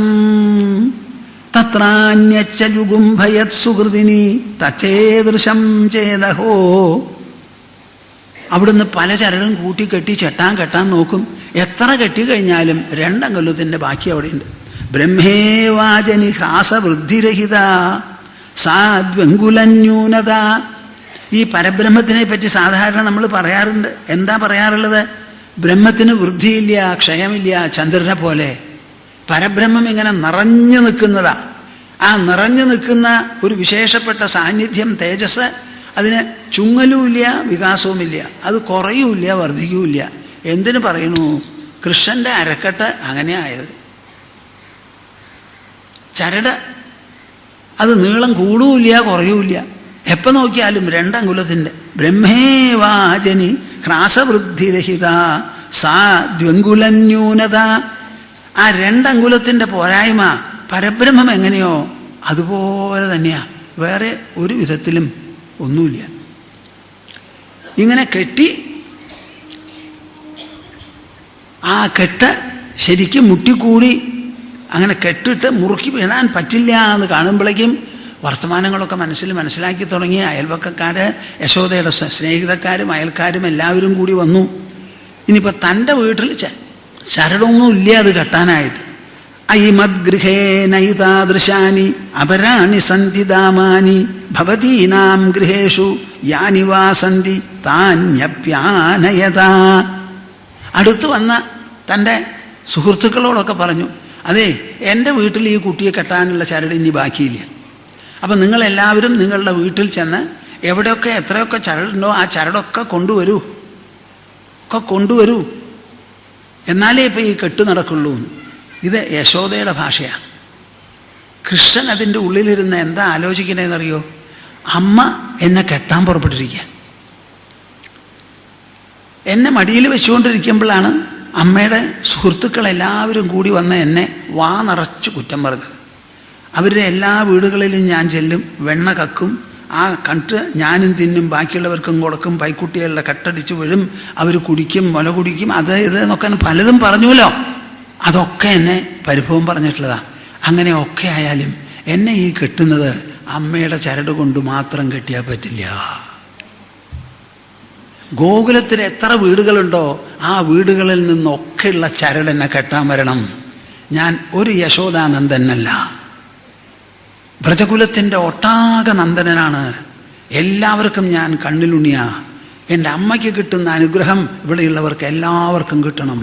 തത്രാന്യച്ച ജുഗുംഭയത് സുഹൃതിനി തച്ചേദൃശം ചേതഹോ. അവിടുന്ന് പല ചരടും കൂട്ടിക്കെട്ടി കെട്ടാൻ നോക്കും. എത്ര കെട്ടിക്കഴിഞ്ഞാലും 2 അങ്കുലത്തിൻ്റെ ബാക്കി അവിടെയുണ്ട്. ബ്രഹ്മേവാജനി ഹ്രാസവൃദ്ധിരഹിത സാദ്വങ്കുലന്യൂനത. ഈ പരബ്രഹ്മത്തിനെ പറ്റി സാധാരണ നമ്മൾ പറയാറുണ്ട്. എന്താ പറയാറുള്ളത്? ബ്രഹ്മത്തിന് വൃദ്ധിയില്ല, ക്ഷയമില്ല, ചന്ദ്രനെ പോലെ. പരബ്രഹ്മം ഇങ്ങനെ നിറഞ്ഞു നിൽക്കുന്നതാ. ആ നിറഞ്ഞു നിൽക്കുന്ന ഒരു വിശേഷപ്പെട്ട സാന്നിധ്യം, തേജസ്, അതിന് ചുങ്ങലുമില്ല, വികാസവുമില്ല. അത് കുറയുമില്ല, വർദ്ധിക്കുമില്ല. എന്തിനു പറയണു? കൃഷ്ണൻ്റെ അരക്കെട്ട് അങ്ങനെ ആയത്. ചരട് അത് നീളം കൂടുമില്ല, കുറയുമില്ല. എപ്പോൾ നോക്കിയാലും 2 അങ്കുലത്തിൻ്റെ. ബ്രഹ്മേവാചനി ഹ്രാസവൃദ്ധിരഹിത സാ ദ്വങ്കുലന്യൂനത. ആ 2 അങ്കുലത്തിൻ്റെ പോരായ്മ പരബ്രഹ്മം എങ്ങനെയോ അതുപോലെ തന്നെയാ. വേറെ ഒരു വിധത്തിലും ഒന്നുമില്ല. ഇങ്ങനെ കെട്ടി ആ കെട്ട് ശരിക്കും മുട്ടിക്കൂടി അങ്ങനെ കെട്ടിട്ട് മുറുക്കി വീഴാൻ പറ്റില്ല എന്ന് കാണുമ്പോഴേക്കും വർത്തമാനങ്ങളൊക്കെ മനസ്സിലാക്കി തുടങ്ങി. അയൽവക്കക്കാർ, യശോദയുടെ സ്നേഹിതക്കാരും അയൽക്കാരും എല്ലാവരും കൂടി വന്നു. ഇനിയിപ്പോൾ തൻ്റെ വീട്ടിൽ ചരടൊന്നും ഇല്ല അത് കെട്ടാനായിട്ട്. അയിമദ്ഗൃഹേ നൈതാദൃശാനി അപരാണി സന്തി ദാമാനി ഭവതീനാം ഗൃഹേഷു യാനി വാ സന്തി താന്യപ്യാനയത. അടുത്തു വന്ന തൻ്റെ സുഹൃത്തുക്കളോടൊക്കെ പറഞ്ഞു, അതെ, എൻ്റെ വീട്ടിൽ ഈ കുട്ടിയെ കെട്ടാനുള്ള ചരട് ഇനി ബാക്കിയില്ല. അപ്പം നിങ്ങളെല്ലാവരും നിങ്ങളുടെ വീട്ടിൽ ചെന്ന് എവിടെയൊക്കെ എത്രയൊക്കെ ചരടുണ്ടോ ആ ചരടൊക്കെ കൊണ്ടുവരൂ, എന്നാലേ ഇപ്പം ഈ കെട്ട് നടക്കുള്ളൂ. ഇത് യശോദയുടെ ഭാഷയാണ്. കൃഷ്ണൻ അതിൻ്റെ ഉള്ളിലിരുന്ന് എന്താ ആലോചിക്കണേന്നറിയോ? അമ്മ എന്നെ കെട്ടാൻ പുറപ്പെട്ടിരിക്കുക. എന്നെ മടിയിൽ വെച്ചുകൊണ്ടിരിക്കുമ്പോഴാണ് അമ്മയുടെ സുഹൃത്തുക്കളെല്ലാവരും കൂടി വന്ന് എന്നെ വാ നിറച്ച് കുറ്റം പറഞ്ഞത്. അവരുടെ എല്ലാ വീടുകളിലും ഞാൻ ചെല്ലും, വെണ്ണ കക്കും, ആ കട്ട് ഞാനും തിന്നും, ബാക്കിയുള്ളവർക്കും കൊടുക്കും, പൈക്കുട്ടികളുടെ കട്ടടിച്ച് വീഴും, അവർ കുടിക്കും, മുല കുടിക്കും, അത് ഇത് എന്നൊക്കെ പലതും പറഞ്ഞുവല്ലോ. അതൊക്കെ എന്നെ പരിഭവം പറഞ്ഞിട്ടുള്ളതാണ്. അങ്ങനെയൊക്കെ ആയാലും എന്നെ ഈ കെട്ടുന്നത് അമ്മയുടെ ചരട് കൊണ്ട് മാത്രം കെട്ടിയാൽ പറ്റില്ല. ഗോകുലത്തിൽ എത്ര വീടുകളുണ്ടോ ആ വീടുകളിൽ നിന്നൊക്കെയുള്ള ചരട് എന്നെ കെട്ടാൻ വരണം. ഞാൻ ഒരു യശോദാനന്ദനല്ല, ബ്രജകുലത്തിൻ്റെ ഒട്ടാകെ നന്ദനനാണ്. എല്ലാവർക്കും ഞാൻ കണ്ണിലുണ്ണിയ. എൻ്റെ അമ്മയ്ക്ക് കിട്ടുന്ന അനുഗ്രഹം ഇവിടെയുള്ളവർക്ക് എല്ലാവർക്കും കിട്ടണം.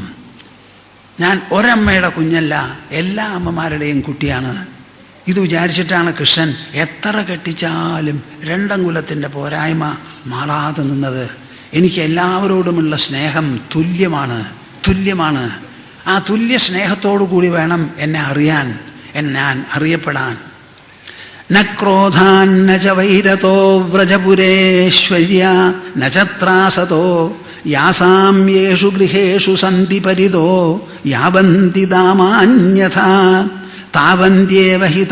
ഞാൻ ഒരമ്മയുടെ കുഞ്ഞല്ല, എല്ലാ അമ്മമാരുടെയും കുട്ടിയാണ്. ഇത് വിചാരിച്ചിട്ടാണ് കൃഷ്ണൻ എത്ര കെട്ടിച്ചാലും രണ്ടങ്കുലത്തിൻ്റെ പോരായ്മ മാറാതെ നിന്നത്. എനിക്ക് എല്ലാവരോടുമുള്ള സ്നേഹം തുല്യമാണ്. ആ തുല്യ സ്നേഹത്തോടു കൂടി വേണം എന്നെ അറിയാൻ, ഞാൻ അറിയപ്പെടാൻ. ന ക്രോധാൻ ന ച വൈരതോ വ്രജപുരേശ്വര്യ ന ചത്രാസതോ യാസാം യേഷു ഗൃഹേഷു സന്തി പരിതോ യാവന്തി ദാമാന്യഥാ താവന്ത്യേവ ഹി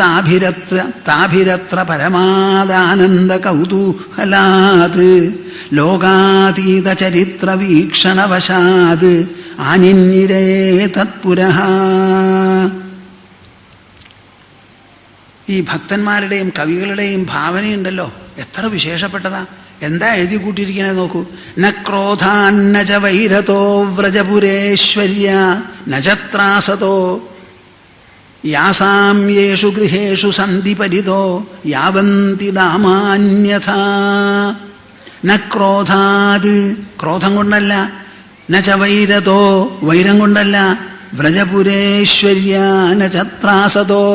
താഭിരത്ര പരമാദാനന്ദ കൗതൂഹലാത് ലോകാതീത ചരിത്ര വീക്ഷണവശാത് ആനിന്യരേ തത്പുരഃ. ഈ ഭക്തന്മാരുടെയും കവികളുടെയും ഭാവനയുണ്ടല്ലോ, എത്ര വിശേഷപ്പെട്ടതാ. എന്താ എഴുതി കൂട്ടിയിരിക്കണേ നോക്കൂ. ന ക്രോധാൻ ന ച വൈരതോ വ്രജപുരേശ്വര്യ ന ചത്രാസതോ യാസാം യേഷു ഗൃഹേഷു സന്തി പരിതോ യാവന്തി ദാമാന്യഥാ. ന ക്രോധാത്, ക്രോധം കൊണ്ടല്ല. ന ച വൈരതോ, വൈരം കൊണ്ടല്ല. വ്രജപുരേശ്വര്യ ന ചത്രാസതോ,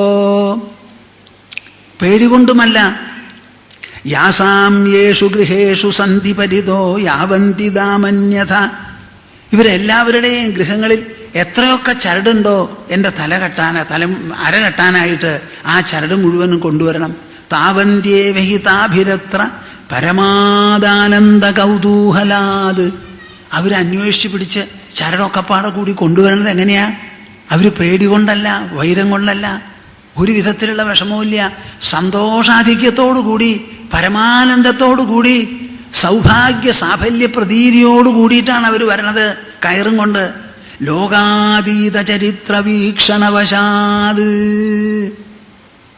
പേടികൊണ്ടുമല്ല. യാസാം യേഷു ഗൃഹേഷു സന്തി പരിതോ യാവന്തി ദാമന്യഥ. ഇവരെല്ലാവരുടെയും ഗൃഹങ്ങളിൽ എത്രയൊക്കെ ചരടുണ്ടോ എൻ്റെ അര കെട്ടാനായിട്ട് ആ ചരട് മുഴുവനും കൊണ്ടുവരണം. താവന്ത്യേവഹി താഭിരത്ര പരമാദാനന്ദ കൗതൂഹലാത്. അവരന്വേഷിച്ച് പിടിച്ച് ചരടൊക്കെ പാടെ കൂടി കൊണ്ടുവരണത് എങ്ങനെയാ? അവർ പേടി കൊണ്ടല്ല, വൈരം കൊണ്ടല്ല, ഒരു വിധത്തിലുള്ള വിഷമവുമില്ല. സന്തോഷാധിക്യത്തോടുകൂടി, പരമാനന്ദത്തോടുകൂടി, സൗഭാഗ്യ സാഫല്യ പ്രതീതിയോട് കൂടിയിട്ടാണ് അവർ വരണത്, കയറും കൊണ്ട്. ലോകാതീത ചരിത്ര വീക്ഷണവശാത്.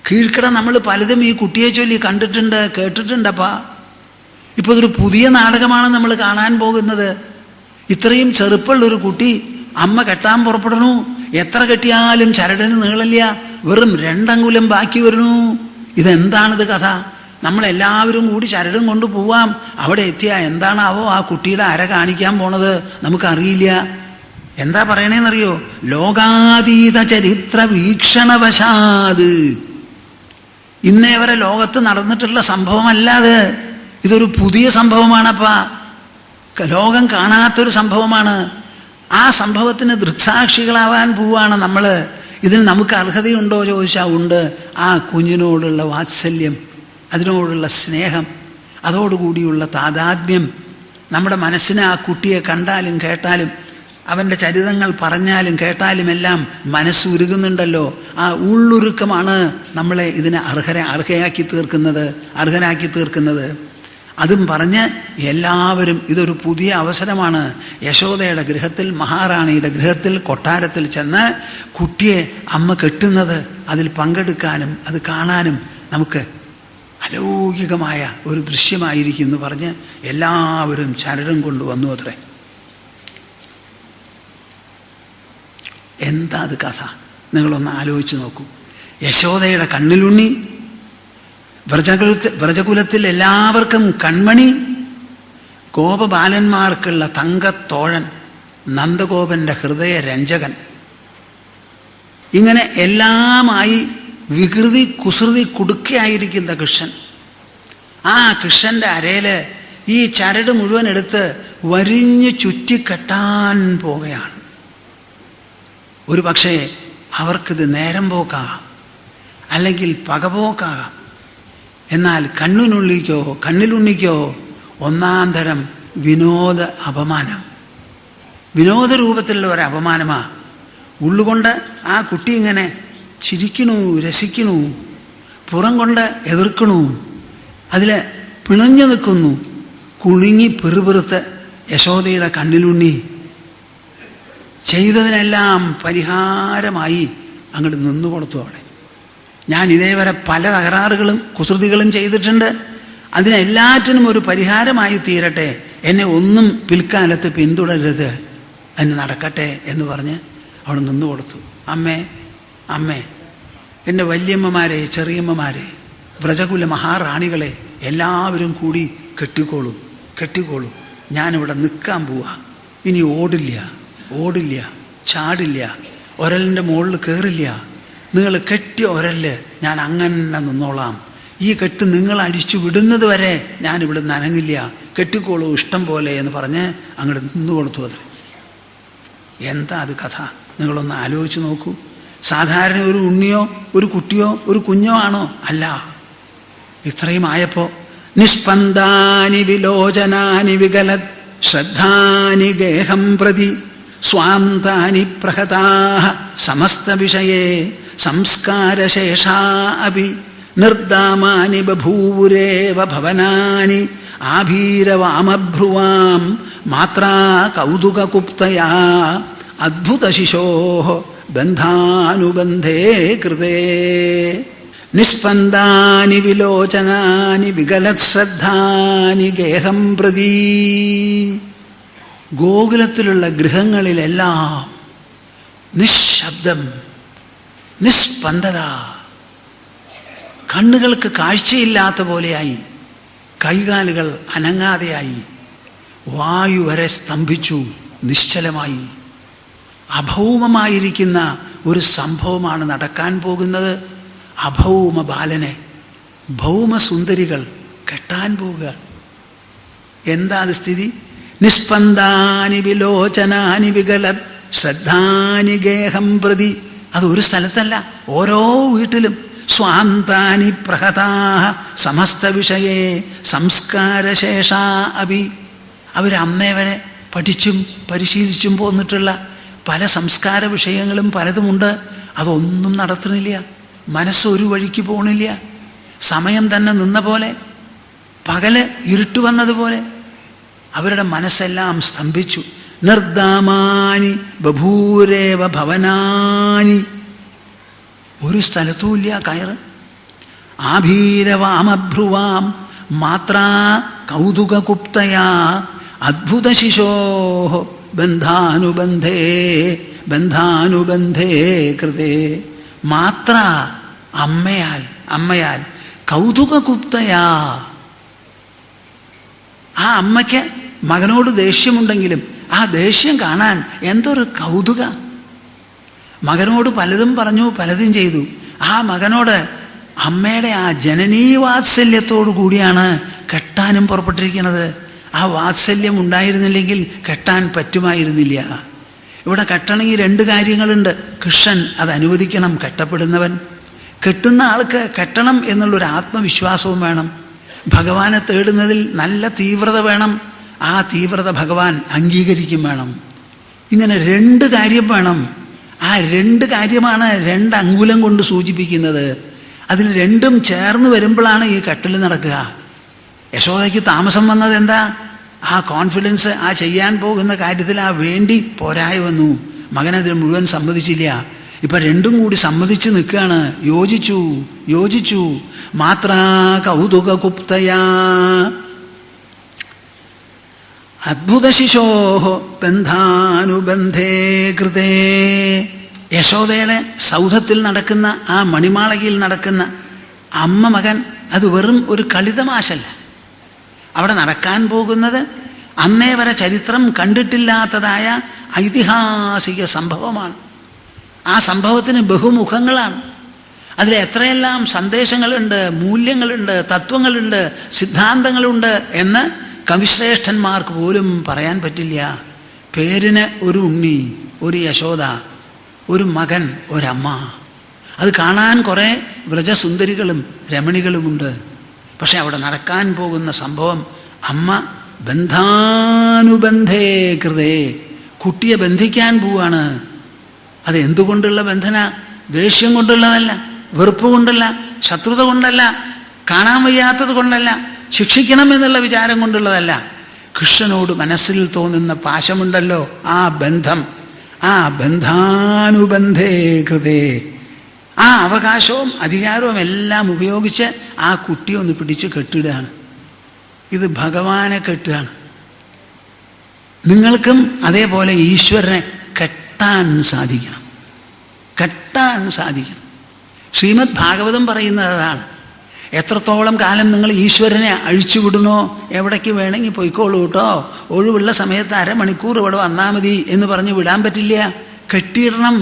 കീഴ്ക്കട നമ്മൾ പലതും ഈ കുട്ടിയെ ചൊല്ലി കണ്ടിട്ടുണ്ട്, കേട്ടിട്ടുണ്ടപ്പാ. ഇപ്പോൾ ഇതൊരു പുതിയ നാടകമാണ് നമ്മൾ കാണാൻ പോകുന്നത്. ഇത്രയും ചെറുപ്പമുള്ളൊരു കുട്ടി അമ്മ കെട്ടാൻ പുറപ്പെടണു, എത്ര കെട്ടിയാലും ചരടിന് നീളില്ല, വെറും 2 അങ്കുലം ബാക്കി വരണു. ഇതെന്താണിത് കഥ? നമ്മളെല്ലാവരും കൂടി ചരടും കൊണ്ട് പോവാം. അവിടെ എത്തിയാൽ എന്താണാവോ ആ കുട്ടിയുടെ അര കാണിക്കാൻ പോണത് നമുക്കറിയില്ല. എന്താ പറയണേന്നറിയോ? ലോകാതീത ചരിത്ര വീക്ഷണവശാത്. ഇന്നേ വരെ ലോകത്ത് നടന്നിട്ടുള്ള സംഭവമല്ലാതെ ഇതൊരു പുതിയ സംഭവമാണപ്പാ. ലോകം കാണാത്തൊരു സംഭവമാണ്. ആ സംഭവത്തിന് ദൃക്സാക്ഷികളാവാൻ പോവാണ് നമ്മൾ. ഇതിൽ നമുക്ക് അർഹതയുണ്ടോ ചോദിച്ചാൽ ഉണ്ട്. ആ കുഞ്ഞിനോടുള്ള വാത്സല്യം, അതിനോടുള്ള സ്നേഹം, അതോടുകൂടിയുള്ള താതാത്മ്യം, നമ്മുടെ മനസ്സിനെ ആ കുട്ടിയെ കണ്ടാലും കേട്ടാലും, അവൻ്റെ ചരിതങ്ങൾ പറഞ്ഞാലും കേട്ടാലും എല്ലാം മനസ്സുരുകുന്നുണ്ടല്ലോ. ആ ഉള്ളുരുക്കമാണ് നമ്മളെ ഇതിനെ അർഹരാക്കി തീർക്കുന്നത്. അതും പറഞ്ഞ് എല്ലാവരും ഇതൊരു പുതിയ അവസരമാണ്. യശോദയുടെ ഗൃഹത്തിൽ, മഹാറാണിയുടെ ഗൃഹത്തിൽ, കൊട്ടാരത്തിൽ ചെന്ന് കുട്ടിയെ അമ്മ കെട്ടുന്നത് അതിൽ പങ്കെടുക്കാനും അത് കാണാനും നമുക്ക് അലൗകികമായ ഒരു ദൃശ്യമായിരിക്കും എന്ന് പറഞ്ഞ് എല്ലാവരും ചരടും കൊണ്ടുവന്നു അത്രേ. എന്താ അത് കഥ? നിങ്ങളൊന്ന് ആലോചിച്ച് നോക്കൂ. യശോദയുടെ കണ്ണിലുണ്ണി, വ്രജകുലത്തിൽ എല്ലാവർക്കും കൺമണി, ഗോപബാലന്മാർക്കുള്ള തങ്കത്തോഴൻ, നന്ദഗോപന്റെ ഹൃദയ രഞ്ജകൻ, ഇങ്ങനെ എല്ലാമായി വികൃതി കുസൃതി കുടുക്കയായിരിക്കുന്ന കൃഷ്ണൻ. ആ കൃഷ്ണന്റെ അരയില് ഈ ചരട് മുഴുവൻ എടുത്ത് വരിഞ്ഞു ചുറ്റിക്കെട്ടാൻ പോവുകയാണ്. ഒരു പക്ഷേ അവർക്കിത് നേരം പോക്കാകാം, അല്ലെങ്കിൽ പകപോക്കാകാം. എന്നാൽ കണ്ണിലുണ്ണിക്കോ ഒന്നാം തരം വിനോദ അപമാനം, വിനോദ രൂപത്തിലുള്ള ഒരു അപമാനമാ. ഉള്ളുകൊണ്ട് ആ കുട്ടി ഇങ്ങനെ ചിരിക്കണു, രസിക്കണു, പുറം കൊണ്ട് എതിർക്കണു, അതിൽ പിണഞ്ഞു നിൽക്കുന്നു. കുണുങ്ങി പിറുപിറുത്ത് യശോദയുടെ കണ്ണിലുണ്ണി ചെയ്തതിനെല്ലാം പരിഹാരമായി അങ്ങോട്ട് നിന്നു കൊടുത്തു. അവിടെ ഞാൻ ഇതേവരെ പല തകരാറുകളും കുസൃതികളും ചെയ്തിട്ടുണ്ട്, അതിനെല്ലാറ്റിനും ഒരു പരിഹാരമായി തീരട്ടെ, എന്നെ ഒന്നും പിൽക്കാലത്ത് പിന്തുടരരുത്, അതിന് നടക്കട്ടെ എന്ന് പറഞ്ഞ് അവിടെ നിന്നു കൊടുത്തു. അമ്മേ, എൻ്റെ വല്യമ്മമാരെ, ചെറിയമ്മമാരെ, വ്രജകുല മഹാറാണികളെ എല്ലാവരും കൂടി കെട്ടിക്കോളൂ, ഞാനിവിടെ നിൽക്കാൻ പോവാ. ഇനി ഓടില്ല, ചാടില്ല, ഒരലിൻ്റെ മുകളിൽ കയറില്ല. നിങ്ങൾ കെട്ടിയ ഒരല് ഞാൻ അങ്ങനെ നിന്നോളാം. ഈ കെട്ട് നിങ്ങൾ അടിച്ചു വിടുന്നത് വരെ ഞാനിവിടെ നനങ്ങില്ല, കെട്ടിക്കോളൂ ഇഷ്ടം പോലെ എന്ന് പറഞ്ഞ് അങ്ങോട്ട് നിന്നു കൊടുത്തു. അത് എന്താ അത് കഥ? നിങ്ങളൊന്ന് ആലോചിച്ച് നോക്കൂ. സാധാരണ ഒരു ഉണ്ണിയോ ഒരു കുട്ടിയോ ഒരു കുഞ്ഞോ ആണോ? അല്ല. ഇത്രയും ആയപ്പോ നിഷ്പന്ദാനി വിലോചനാനി വികലത് ശ്രദ്ധാനി ഗേഹം പ്രതി സ്വാന്താനി പ്രഹതാഃ സമസ്ത വിഷയേ സംസ്കാരശേഷാ അപി നിർദ്ദാമാനി ബഭൂവുരേവ ഭവനാനി ആഭീരവാമഭ്രുവാം മാത്രാ കൗതുകകുപ്തയാ അദ്ഭുതശിശോഃ ബന്ധാനുബന്ധേ കൃതേ. നിസ്പന്ദാനി വിലോചനാനി വികലത് ശ്രദ്ധാനി ഗേഹം പ്രതി. ഗോകുലത്തിലുള്ള ഗൃഹങ്ങളിലെല്ലാം നിശബ്ദം, നിസ്പന്ദത. കണ്ണുകൾക്ക് കാഴ്ചയില്ലാത്ത പോലെയായി, കൈകാലുകൾ അനങ്ങാതെയായി, വായു വരെ സ്തംഭിച്ചു, നിശ്ചലമായി. അഭൗമമായിരിക്കുന്ന ഒരു സംഭവമാണ് നടക്കാൻ പോകുന്നത്. അഭൗമ ബാലനെ ഭൗമസുന്ദരികൾ കെട്ടാൻ പോകുക. എന്താ അത് സ്ഥിതി? നിഷ്പന്ദാനി വിലോചനാനി വികലത് ശ്രദ്ധാനി ഗേഹം പ്രതി. അത് ഒരു സ്ഥലത്തല്ല, ഓരോ വീട്ടിലും. സ്വാന്താനി പ്രഹതാഃ സമസ്ത വിഷയേ സംസ്കാരശേഷാ അപി. അവരന്നേ വരെ പഠിച്ചും പരിശീലിച്ചും പോന്നിട്ടുള്ള പല സംസ്കാര വിഷയങ്ങളും പലതുമുണ്ട്. അതൊന്നും നടത്തുന്നില്ല. മനസ്സൊരു വഴിക്ക് പോകണില്ല. സമയം തന്നെ നിന്ന പോലെ, പകല് ഇരുട്ട് വന്നതുപോലെ അവരുടെ മനസ്സെല്ലാം സ്തംഭിച്ചു. നിർദ്ദാമാനി ബഭൂരേവ ഭവനാനി. ഒരു സ്ഥലത്തുമില്ല കയറ്. ആഭീരവാമഭ്രുവാം മാത്രാ കൗതുകകുപ്തയാ അദ്ഭുതശിശോഃ ബന്ധാനുബന്ധേ കൃതേ. മാത്ര അമ്മയാൽ കൗതുകകുപ്തയാ. ആ അമ്മയ്ക്ക് മകനോട് ദേഷ്യമുണ്ടെങ്കിലും ആ ദേഷ്യം കാണാൻ എന്തൊരു കൗതുക. മകനോട് പലതും പറഞ്ഞു, പലതും ചെയ്തു. ആ മകനോട് അമ്മയുടെ ആ ജനനീവാത്സല്യത്തോടു കൂടിയാണ് കെട്ടാനും പുറപ്പെട്ടിരിക്കുന്നത്. ആ വാത്സല്യം ഉണ്ടായിരുന്നില്ലെങ്കിൽ കെട്ടാൻ പറ്റുമായിരുന്നില്ല. ഇവിടെ കെട്ടണമെങ്കിൽ രണ്ട് കാര്യങ്ങളുണ്ട്. കൃഷ്ണൻ അത് അനുവദിക്കണം. കെട്ടപ്പെടുന്നവൻ, കെട്ടുന്ന ആൾക്ക് കെട്ടണം എന്നുള്ളൊരു ആത്മവിശ്വാസവും വേണം. ഭഗവാനെ തേടുന്നതിൽ നല്ല തീവ്രത വേണം. ആ തീവ്രത ഭഗവാൻ അംഗീകരിക്കും വേണം. ഇങ്ങനെ രണ്ട് കാര്യം വേണം. ആ രണ്ട് കാര്യമാണ് രണ്ട് അങ്കുലം കൊണ്ട് സൂചിപ്പിക്കുന്നത്. അതിൽ രണ്ടും ചേർന്ന് വരുമ്പോഴാണ് ഈ കെട്ടൽ നടക്കുക. യശോദയ്ക്ക് താമസം വന്നത് എന്താ? ആ കോൺഫിഡൻസ്, ആ ചെയ്യാൻ പോകുന്ന കാര്യത്തിൽ ആ വേണ്ടി പോരായി വന്നു. മകനതിന് മുഴുവൻ സമ്മതിച്ചില്ല. ഇപ്പൊ രണ്ടും കൂടി സമ്മതിച്ച് നിൽക്കുകയാണ്. യോജിച്ചു. മാത്രാ കൗതുകകുപ്തയാ അദ്ഭുതശിശോഃ ബന്ധാനുബന്ധേ കൃതേ. യശോദയുടെ സൗധത്തിൽ നടക്കുന്ന, ആ മണിമാളികയിൽ നടക്കുന്ന അമ്മ മകൻ, അത് വെറും ഒരു കളിതമാശല്ല. അവിടെ നടക്കാൻ പോകുന്നത് അന്നേ വരെ ചരിത്രം കണ്ടിട്ടില്ലാത്തതായ ഐതിഹാസിക സംഭവമാണ്. ആ സംഭവത്തിന് ബഹുമുഖങ്ങളാണ്. അതിൽ എത്രയെല്ലാം സന്ദേശങ്ങളുണ്ട്, മൂല്യങ്ങളുണ്ട്, തത്വങ്ങളുണ്ട്, സിദ്ധാന്തങ്ങളുണ്ട് എന്ന് കവിശ്രേഷ്ഠന്മാർക്ക് പോലും പറയാൻ പറ്റില്ല. പേരിന് ഒരു ഉണ്ണി, ഒരു യശോദ, ഒരു മകൻ, ഒരമ്മ. അത് കാണാൻ കുറേ വ്രജസുന്ദരികളും രമണികളുമുണ്ട്. പക്ഷെ അവിടെ നടക്കാൻ പോകുന്ന സംഭവം, അമ്മ ബന്ധാനുബന്ധേ കൃതേ, കുട്ടിയെ ബന്ധിക്കാൻ പോവാണ്. അത് എന്തുകൊണ്ടുള്ള ബന്ധന? ദേഷ്യം കൊണ്ടുള്ളതല്ല, വെറുപ്പ് കൊണ്ടല്ല, ശത്രുത കൊണ്ടല്ല, കാണാൻ വയ്യാത്തത് കൊണ്ടല്ല, ശിക്ഷിക്കണം എന്നുള്ള വിചാരം കൊണ്ടുള്ളതല്ല. കൃഷ്ണനോട് മനസ്സിൽ തോന്നുന്ന പാശമുണ്ടല്ലോ, ആ ബന്ധം, ആ ബന്ധാനുബന്ധേ കൃതേ, ആ അവകാശവും അധികാരവും എല്ലാം ഉപയോഗിച്ച് ആ കുട്ടിയെ ഒന്ന് പിടിച്ച് കെട്ടിടുകയാണ്. ഇത് ഭഗവാനെ കെട്ടുകയാണ്. നിങ്ങൾക്കും അതേപോലെ ഈശ്വരനെ കെട്ടാൻ സാധിക്കണം, കെട്ടാൻ സാധിക്കണം. ശ്രീമദ് ഭാഗവതം പറയുന്നത് അതാണ്. എത്രത്തോളം കാലം നിങ്ങൾ ഈശ്വരനെ അഴിച്ചുവിടുന്നോ, എവിടേക്ക് വേണമെങ്കിൽ പൊയ്ക്കോളൂ കേട്ടോ, ഒഴിവുള്ള സമയത്ത് അരമണിക്കൂർ ഇവിടെ വന്നാൽ മതി എന്ന് പറഞ്ഞ് വിടാൻ പറ്റില്ല. കെട്ടിയിടണം.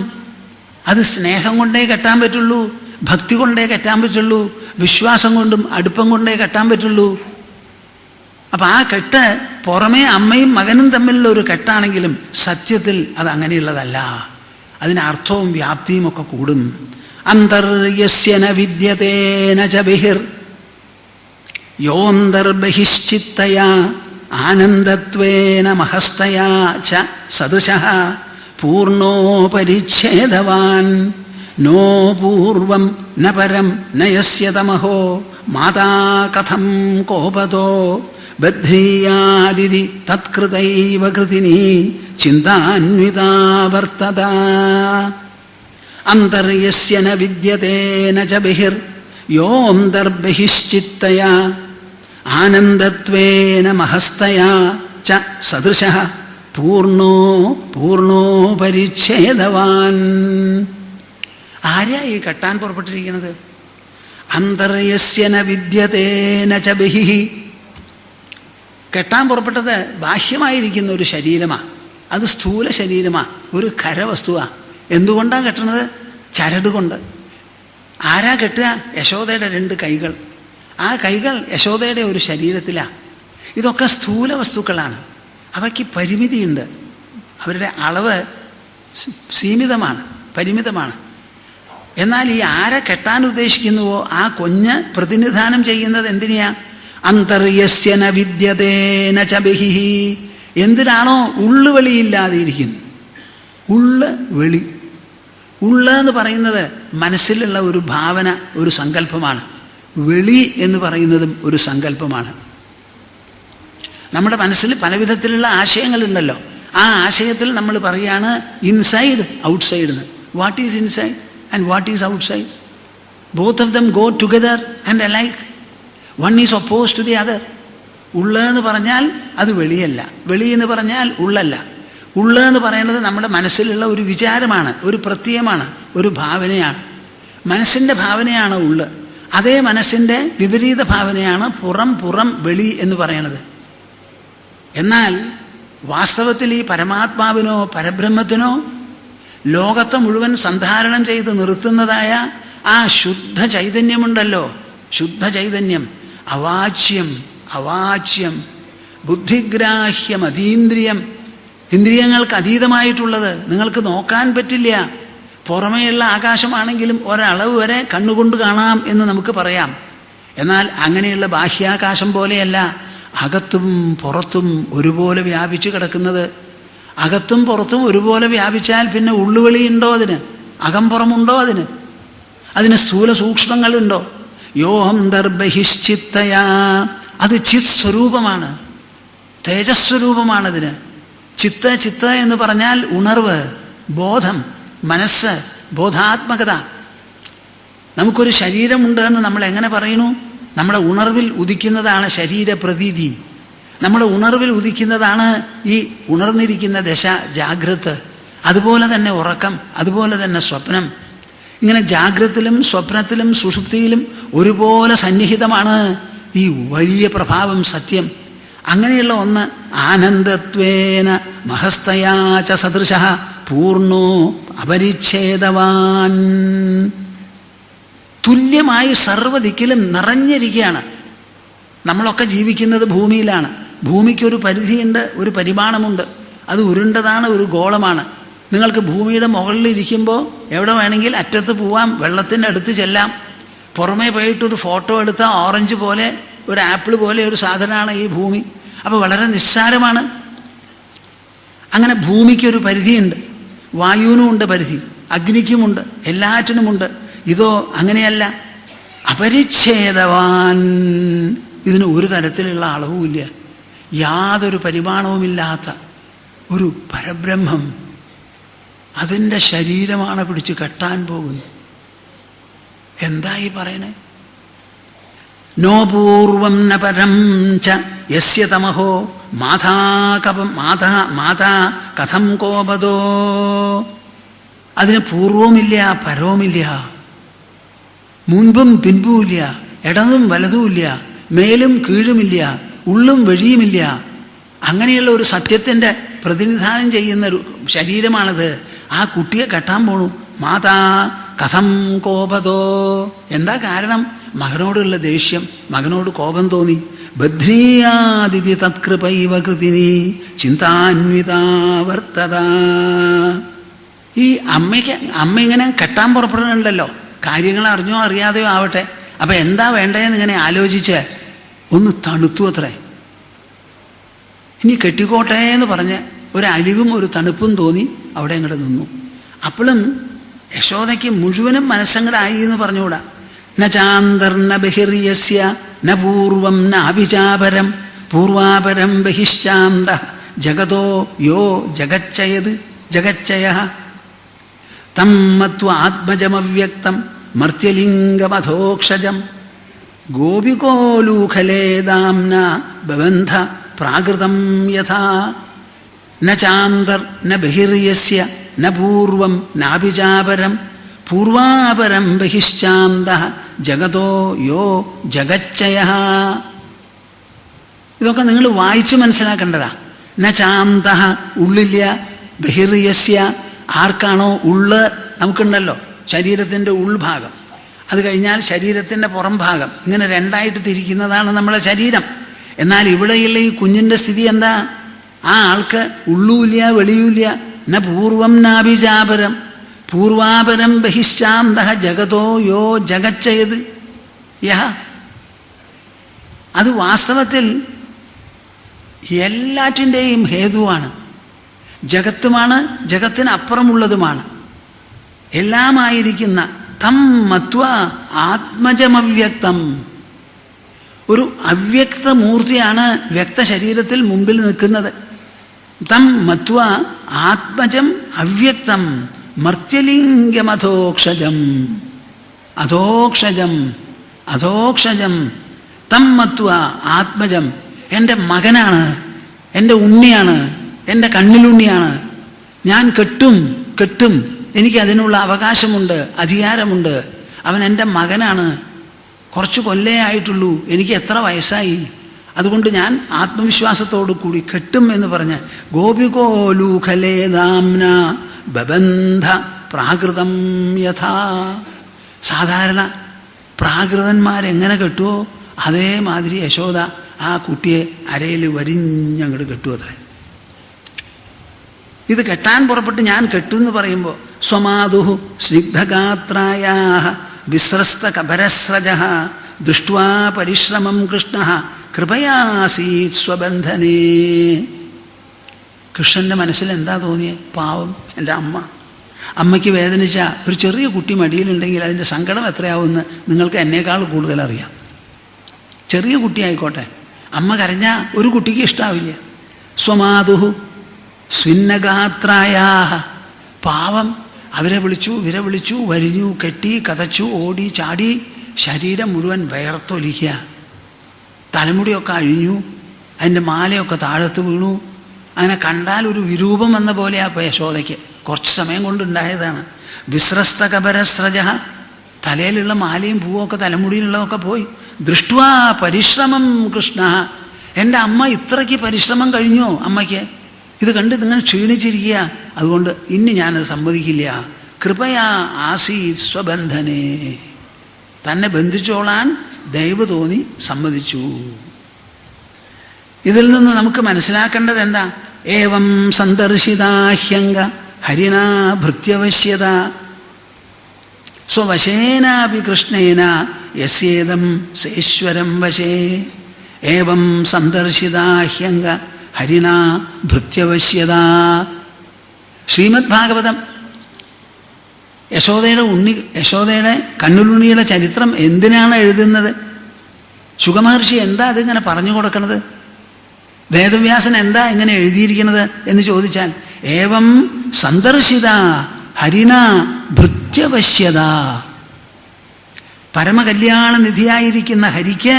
അത് സ്നേഹം കൊണ്ടേ കെട്ടാൻ പറ്റുള്ളൂ, ഭക്തി കൊണ്ടേ കെട്ടാൻ പറ്റുള്ളൂ, വിശ്വാസം കൊണ്ടും അടുപ്പം കൊണ്ടേ കെട്ടാൻ പറ്റുള്ളൂ. അപ്പം ആ കെട്ട് പുറമേ അമ്മയും മകനും തമ്മിലുള്ള ഒരു കെട്ടാണെങ്കിലും സത്യത്തിൽ അത് അങ്ങനെയുള്ളതല്ല. അതിന് അർത്ഥവും വ്യാപ്തിയും ഒക്കെ കൂടും. അന്തർയസ്യന വിദ്യതേന ച ബഹിർ യോന്തർബഹിശ്ചിത്തയാ ആനന്ദത്വേന മഹസ്തയാ ച സദൃശഃ പൂർണ്ണോ പരിച്ഛേദവാൻ നോ പൂർവം ന പരം ന യസ്യ തമഹോ മാതാ കഥം കോപതോ ബധ്രീയാദിതി തത്കൃതൈവ കൃതിനി ചിന്താന്വിതാ വർത്തത. അന്തർയസ്യ ന വിദ്യതേന ച ബഹിർ യോന്തർബഹിശ്ചിത്തയാ ആനന്ദത്വേന മഹസ്തയാ ച സദൃശഃ പൂർണ്ണോ പരിച്ഛേദവാൻ. ആരാ ഈ കെട്ടാൻ പുറപ്പെട്ടിരിക്കുന്നത്? അന്തർയസ്യ ന വിദ്യതേന ച ബഹിഃ. കെട്ടാൻ പുറപ്പെട്ടത് ബാഹ്യമായിരിക്കുന്ന ഒരു ശരീരമാണ്. അത് സ്ഥൂല ശരീരമാണ്, ഒരു ഖരവസ്തുവാണ്. എന്തുകൊണ്ടാണ് കെട്ടണത്? ചരട് കൊണ്ട്. ആരാ കെട്ടുക? യശോദയുടെ 2 കൈകൾ. ആ കൈകൾ യശോദയുടെ ഒരു ശരീരത്തിലാണ്. ഇതൊക്കെ സ്ഥൂല വസ്തുക്കളാണ്. അവയ്ക്ക് പരിമിതിയുണ്ട്. അവരുടെ അളവ് സീമിതമാണ്, പരിമിതമാണ്. എന്നാൽ ഈ ആരെ കെട്ടാൻ ഉദ്ദേശിക്കുന്നുവോ ആ കുഞ്ഞ് പ്രതിനിധാനം ചെയ്യുന്നത് എന്തിനെയാ? അന്തർയസ്യ ന വിദ്യതേന ച ബഹിഃ. എന്തിനാണോ ഉള്ളുവെളിയില്ലാതെ ഇരിക്കുന്നത്. ഉള്ള് വെളി. ഉള്ള് എന്ന് പറയുന്നത് മനസ്സിലുള്ള ഒരു ഭാവന, ഒരു സങ്കല്പമാണ്. വെളി എന്ന് പറയുന്നതും ഒരു സങ്കല്പമാണ്. നമ്മുടെ മനസ്സിൽ പലവിധത്തിലുള്ള ആശയങ്ങളുണ്ടല്ലോ. ആ ആശയത്തിൽ നമ്മൾ പറയുകയാണ് ഇൻസൈഡ് ഔട്ട്സൈഡ് എന്ന്. What is inside and what is outside? Both of them go together and alike. One is oppose to the other. ഉള്ള എന്ന് പറഞ്ഞാൽ അത് വെളിയല്ല, വെളി എന്ന് പറഞ്ഞാൽ ഉള്ളല്ല. ഉള്ള എന്ന് പറയുന്നത് നമ്മുടെ മനസ്സിലുള്ള ഒരു വിചാരമാണ്, ഒരു പ്രത്യയമാണ്, ഒരു ഭാവനയാണ്. മനസ്സിൻ്റെ ഭാവനയാണ് ഉള്ള്. അതേ മനസ്സിൻ്റെ വിപരീത ഭാവനയാണ് പുറം വെളി എന്ന് പറയണത്. എന്നാൽ വാസ്തവത്തിൽ ഈ പരമാത്മാവിനോ പരബ്രഹ്മത്തിനോ ലോകത്തെ മുഴുവൻ സന്ധാരണം ചെയ്ത് നിർത്തുന്നതായ ആ ശുദ്ധ ചൈതന്യമുണ്ടല്ലോ, ശുദ്ധ ചൈതന്യം, അവാച്യം ബുദ്ധിഗ്രാഹ്യം അതീന്ദ്രിയം, ഇന്ദ്രിയങ്ങൾക്ക് അതീതമായിട്ടുള്ളത്, നിങ്ങൾക്ക് നോക്കാൻ പറ്റില്ല. പുറമേയുള്ള ആകാശമാണെങ്കിലും ഒരളവ് വരെ കണ്ണുകൊണ്ട് കാണാം എന്ന് നമുക്ക് പറയാം. എന്നാൽ അങ്ങനെയുള്ള ബാഹ്യാകാശം പോലെയല്ല അകത്തും പുറത്തും ഒരുപോലെ വ്യാപിച്ചു കിടക്കുന്നത്. അകത്തും പുറത്തും ഒരുപോലെ വ്യാപിച്ചാൽ പിന്നെ ഉള്ളുവെളിയുണ്ടോ? അതിന് അകംപുറമുണ്ടോ? അതിന് സ്ഥൂല സൂക്ഷ്മങ്ങളുണ്ടോ? യോഹം ദർബഹിശ്ചിത്തയാ. അത് ചിത് സ്വരൂപമാണ്, തേജസ്വരൂപമാണതിന്. ചിത്ത എന്ന് പറഞ്ഞാൽ ഉണർവ്, ബോധം, മനസ്സ്, ബോധാത്മകത. നമുക്കൊരു ശരീരമുണ്ട് എന്ന് നമ്മൾ എങ്ങനെ പറയുന്നു? നമ്മുടെ ഉണർവിൽ ഉദിക്കുന്നതാണ് ശരീരപ്രതീതി. നമ്മുടെ ഉണർവിൽ ഉദിക്കുന്നതാണ് ഈ ഉണർന്നിരിക്കുന്ന ദശ, ജാഗ്രത്. അതുപോലെ തന്നെ ഉറക്കം, അതുപോലെ തന്നെ സ്വപ്നം. ഇങ്ങനെ ജാഗ്രത്തിലും സ്വപ്നത്തിലും സുഷുപ്തിയിലും ഒരുപോലെ സന്നിഹിതമാണ് ഈ വലിയ പ്രഭാവം, സത്യം. അങ്ങനെയുള്ള ഒന്ന് ആനന്ദത്വേന മഹസ്തയാ ച സദൃശഃ പൂർണ്ണോ അപരിച്ഛേദവാൻ. തുല്യമായി സർവ്വദിക്കിലും നിറഞ്ഞിരിക്കുകയാണ്. നമ്മളൊക്കെ ജീവിക്കുന്നത് ഭൂമിയിലാണ്. ഭൂമിക്കൊരു പരിധിയുണ്ട്, ഒരു പരിമാണമുണ്ട്. അത് ഉരുണ്ടതാണ്, ഒരു ഗോളമാണ്. നിങ്ങൾക്ക് ഭൂമിയുടെ മുകളിലിരിക്കുമ്പോൾ എവിടെ വേണമെങ്കിൽ അറ്റത്ത് പോവാം, വെള്ളത്തിൻ്റെ അടുത്ത് ചെല്ലാം. പുറമേ പോയിട്ടൊരു ഫോട്ടോ എടുത്താൽ ഓറഞ്ച് പോലെ, ഒരു ആപ്പിൾ പോലെ ഒരു സാധനമാണ് ഈ ഭൂമി. അപ്പോൾ വളരെ നിസ്സാരമാണ്. അങ്ങനെ ഭൂമിക്കൊരു പരിധിയുണ്ട്. വായുവിനുമുണ്ട് പരിധി, അഗ്നിക്കുമുണ്ട്, എല്ലാറ്റിനുമുണ്ട്. ഇതോ അങ്ങനെയല്ല. അപരിച്ഛേദവാൻ, ഇതിന് ഒരു തരത്തിലുള്ള അളവുമില്ല, യാതൊരു പരിമാണവുമില്ലാത്ത ഒരു പരബ്രഹ്മം. അതിൻ്റെ ശരീരമാണ് പിടിച്ച് കെട്ടാൻ പോകുന്നത്. എന്താ ഈ പറയണേ? നോ പൂർവം ന പരം ച യസ്യ തമഹോ മാതാ കഥം കോപദോ. അതിന് പൂർവവുമില്ല, പരവുമില്ല, മുൻപും പിൻപുമില്ല, ഇടതും വലതുമില്ല, മേലും കീഴുമില്ല, ഉള്ളും വെളിയുമില്ല. അങ്ങനെയുള്ള ഒരു സത്യത്തിൻ്റെ പ്രതിനിധാനം ചെയ്യുന്ന ഒരു ശരീരമാണത്. ആ കുട്ടിയെ കെട്ടാൻ പോണു. മാതാ കഥം കോപതോ. എന്താ കാരണം? മകനോടുള്ള ദേഷ്യം, മകനോട് കോപം തോന്നി. ബധ്രീയാദിതി തത്കൃപൈവ കൃതിനി ചിന്താന്വിതാ വർത്തത. ഈ അമ്മ ഇങ്ങനെ കെട്ടാൻ പുറപ്പെടുന്നുണ്ടല്ലോ, കാര്യങ്ങൾ അറിഞ്ഞോ അറിയാതെയോ ആവട്ടെ. അപ്പം എന്താ വേണ്ടതെന്ന് ഇങ്ങനെ ആലോചിച്ച് ഒന്ന് തണുത്തു അത്രേ. ഇനി കെട്ടിക്കോട്ടെ എന്ന് പറഞ്ഞ് ഒരു അലിവും ഒരു തണുപ്പും തോന്നി അവിടെ ഇങ്ങോട്ട് നിന്നു. അപ്പോഴും യശോദയ്ക്ക് മുഴുവനും മനസ്സങ്ങടായി എന്ന് പറഞ്ഞുകൂടാ. ന ചാന്തർന ബഹിർയസ്യ ന പൂർവം ന അഭിചാപരം പൂർവാപരം ബഹിശ്ചാന്ത ജഗതോ യോ ജഗച്ചയ തം മത്വ ആത്മജമവ്യക്തം മർത്യലിംഗമധോക്ഷജം ഗോപികോലൂഖലേദാംന ബബന്ധ പ്രാകൃതം യഥാ. ന ചാന്തർ ന ബഹിർയസ്യ ന പൂർവം നാഭിചാപരം പൂർവാപരം ബഹിശ്ചാന്ത ജഗതോ യോ ജഗച്ചയ. ഇതൊക്കെ നിങ്ങൾ വായിച്ച് മനസ്സിലാക്കേണ്ടതാ. ന ചാന്ത ഉള്ളില്ല, ബഹിർയസ്യ ആർക്കാണോ ഉള്ള്, നമുക്കുണ്ടല്ലോ ശരീരത്തിൻ്റെ ഉൾഭാഗം, അത് കഴിഞ്ഞാൽ ശരീരത്തിൻ്റെ പുറം ഭാഗം, ഇങ്ങനെ രണ്ടായിട്ട് തിരിക്കുന്നതാണ് നമ്മുടെ ശരീരം. എന്നാൽ ഇവിടെയുള്ള ഈ കുഞ്ഞിൻ്റെ സ്ഥിതി എന്താ? ആ ആൾക്ക് ഉള്ളുമില്ല, വെളിയുമില്ല. ന പൂർവം നാഭിചാപരം പൂർവാപരം ബഹിശ്ചാന്ത ജഗതോ യോ ജഗച്ചയത് യഹ. അത് വാസ്തവത്തിൽ എല്ലാറ്റിൻ്റെയും ഹേതുവാണ്, ജഗത്തുമാണ്, ജഗത്തിനപ്പുറമുള്ളതുമാണ്, എല്ലാമായിരിക്കുന്ന തം മത്വ ആത്മജമവ്യക്തം. ഒരു അവ്യക്ത മൂർത്തിയാണ് വ്യക്തശരീരത്തിൽ മുമ്പിൽ നിൽക്കുന്നത്. തം മത്വ ആത്മജം അവ്യക്തം മർത്യലിംഗമധോക്ഷജം അധോക്ഷജം തം മത്വ ആത്മജം. എൻ്റെ മകനാണ്, എൻ്റെ ഉണ്ണിയാണ്, എൻ്റെ കണ്ണിലുണ്ണിയാണ്. ഞാൻ കെട്ടും, എനിക്ക് അതിനുള്ള അവകാശമുണ്ട്, അധികാരമുണ്ട്. അവൻ എൻ്റെ മകനാണ്, കുറച്ച് കൊല്ലേ ആയിട്ടുള്ളൂ, എനിക്ക് എത്ര വയസ്സായി, അതുകൊണ്ട് ഞാൻ ആത്മവിശ്വാസത്തോടു കൂടി കെട്ടും എന്ന് പറഞ്ഞ് ഗോപികോലൂഖലേദാംന ബബന്ധ പ്രാകൃതം യഥാ. സാധാരണ പ്രാകൃതന്മാരെങ്ങനെ കെട്ടുമോ അതേമാതിരി യശോദ ആ കുട്ടിയെ അരയിൽ വരിഞ്ഞങ്ങോട്ട് കെട്ടു അത്രേ. ഇത് കെട്ടാൻ പുറപ്പെട്ട് ഞാൻ കെട്ടുമെന്ന് പറയുമ്പോൾ സ്വമാതുഹു സ്നിഗ്ധഗാത്രായ വിസ്രസ്ത കപരസ്രജ ദൃഷ്ട്വാ പരിശ്രമം കൃഷ്ണ കൃപയാസീത് സ്വബന്ധനേ. കൃഷ്ണൻ്റെ മനസ്സിൽ എന്താ തോന്നിയേ? പാവം എൻ്റെ അമ്മയ്ക്ക് വേദനിച്ച ഒരു ചെറിയ കുട്ടി മടിയിലുണ്ടെങ്കിൽ അതിൻ്റെ സങ്കടം എത്രയാവുമെന്ന് നിങ്ങൾക്ക് എന്നേക്കാൾ കൂടുതൽ അറിയാം. ചെറിയ കുട്ടി ആയിക്കോട്ടെ, അമ്മ കരഞ്ഞാൽ ഒരു കുട്ടിക്ക് ഇഷ്ടാവില്ല. സ്വമാതുഹു സ്വിന്നഗാത്രായ, പാവം അവരെ വിളിച്ചു, ഇവരെ വിളിച്ചു, വരിഞ്ഞു, കെട്ടി, കതച്ചു, ഓടി, ചാടി, ശരീരം മുഴുവൻ വയർത്തൊലിക്കുക. തലമുടിയൊക്കെ അഴിഞ്ഞു, അതിൻ്റെ മാലയൊക്കെ താഴത്ത് വീണു. അങ്ങനെ കണ്ടാൽ ഒരു വിരൂപം എന്ന പോലെയാ ഇപ്പോൾ യശോദയ്ക്ക്. കുറച്ച് സമയം കൊണ്ടുണ്ടായതാണ്. വിസ്രസ്ത കപരസ്രജ, തലയിലുള്ള മാലയും പൂവൊക്കെ തലമുടിയിലുള്ളതൊക്കെ പോയി. ദൃഷ്ട്വാ പരിശ്രമം കൃഷ്ണ, എൻ്റെ അമ്മ ഇത്രയ്ക്ക് പരിശ്രമം കഴിഞ്ഞോ അമ്മയ്ക്ക്? ഇത് കണ്ട് നിങ്ങൾ ക്ഷീണിച്ചിരിക്കുക, അതുകൊണ്ട് ഇനി ഞാനത് സമ്മതിക്കില്ല. കൃപയാ ആസീത് സ്വബന്ധനേ. തന്നെ ബന്ധിച്ചോളാൻ ദയവ് തോന്നി സമ്മതിച്ചു. ഇതിൽ നിന്ന് നമുക്ക് മനസ്സിലാക്കേണ്ടത് എന്താ? ഏവം സന്ദർശിതാഹ്യംഗ ഹരിണാ ഭൃത്യവശ്യത സ്വവശേനാപി കൃഷ്ണേന യസ്യേദം സേശ്വരം വശേ. ഏവം സന്ദർശിതാഹ്യംഗ ഹരിണാ ഭൃത്യവശ്യത. ശ്രീമദ് ഭാഗവതം യശോദയുടെ കണ്ണുലുണ്ണിയുടെ ചരിത്രം എന്തിനാണ് എഴുതുന്നത്? ശുകമഹർഷി എന്താ അതിങ്ങനെ പറഞ്ഞു കൊടുക്കണത്? വേദവ്യാസൻ എന്താ ഇങ്ങനെ എഴുതിയിരിക്കുന്നത് എന്ന് ചോദിച്ചാൽ, ഏവം സന്ദർശിത ഹരിണ ഭൃത്യവശ്യത. പരമകല്യാണ നിധിയായിരിക്കുന്ന ഹരിക്ക്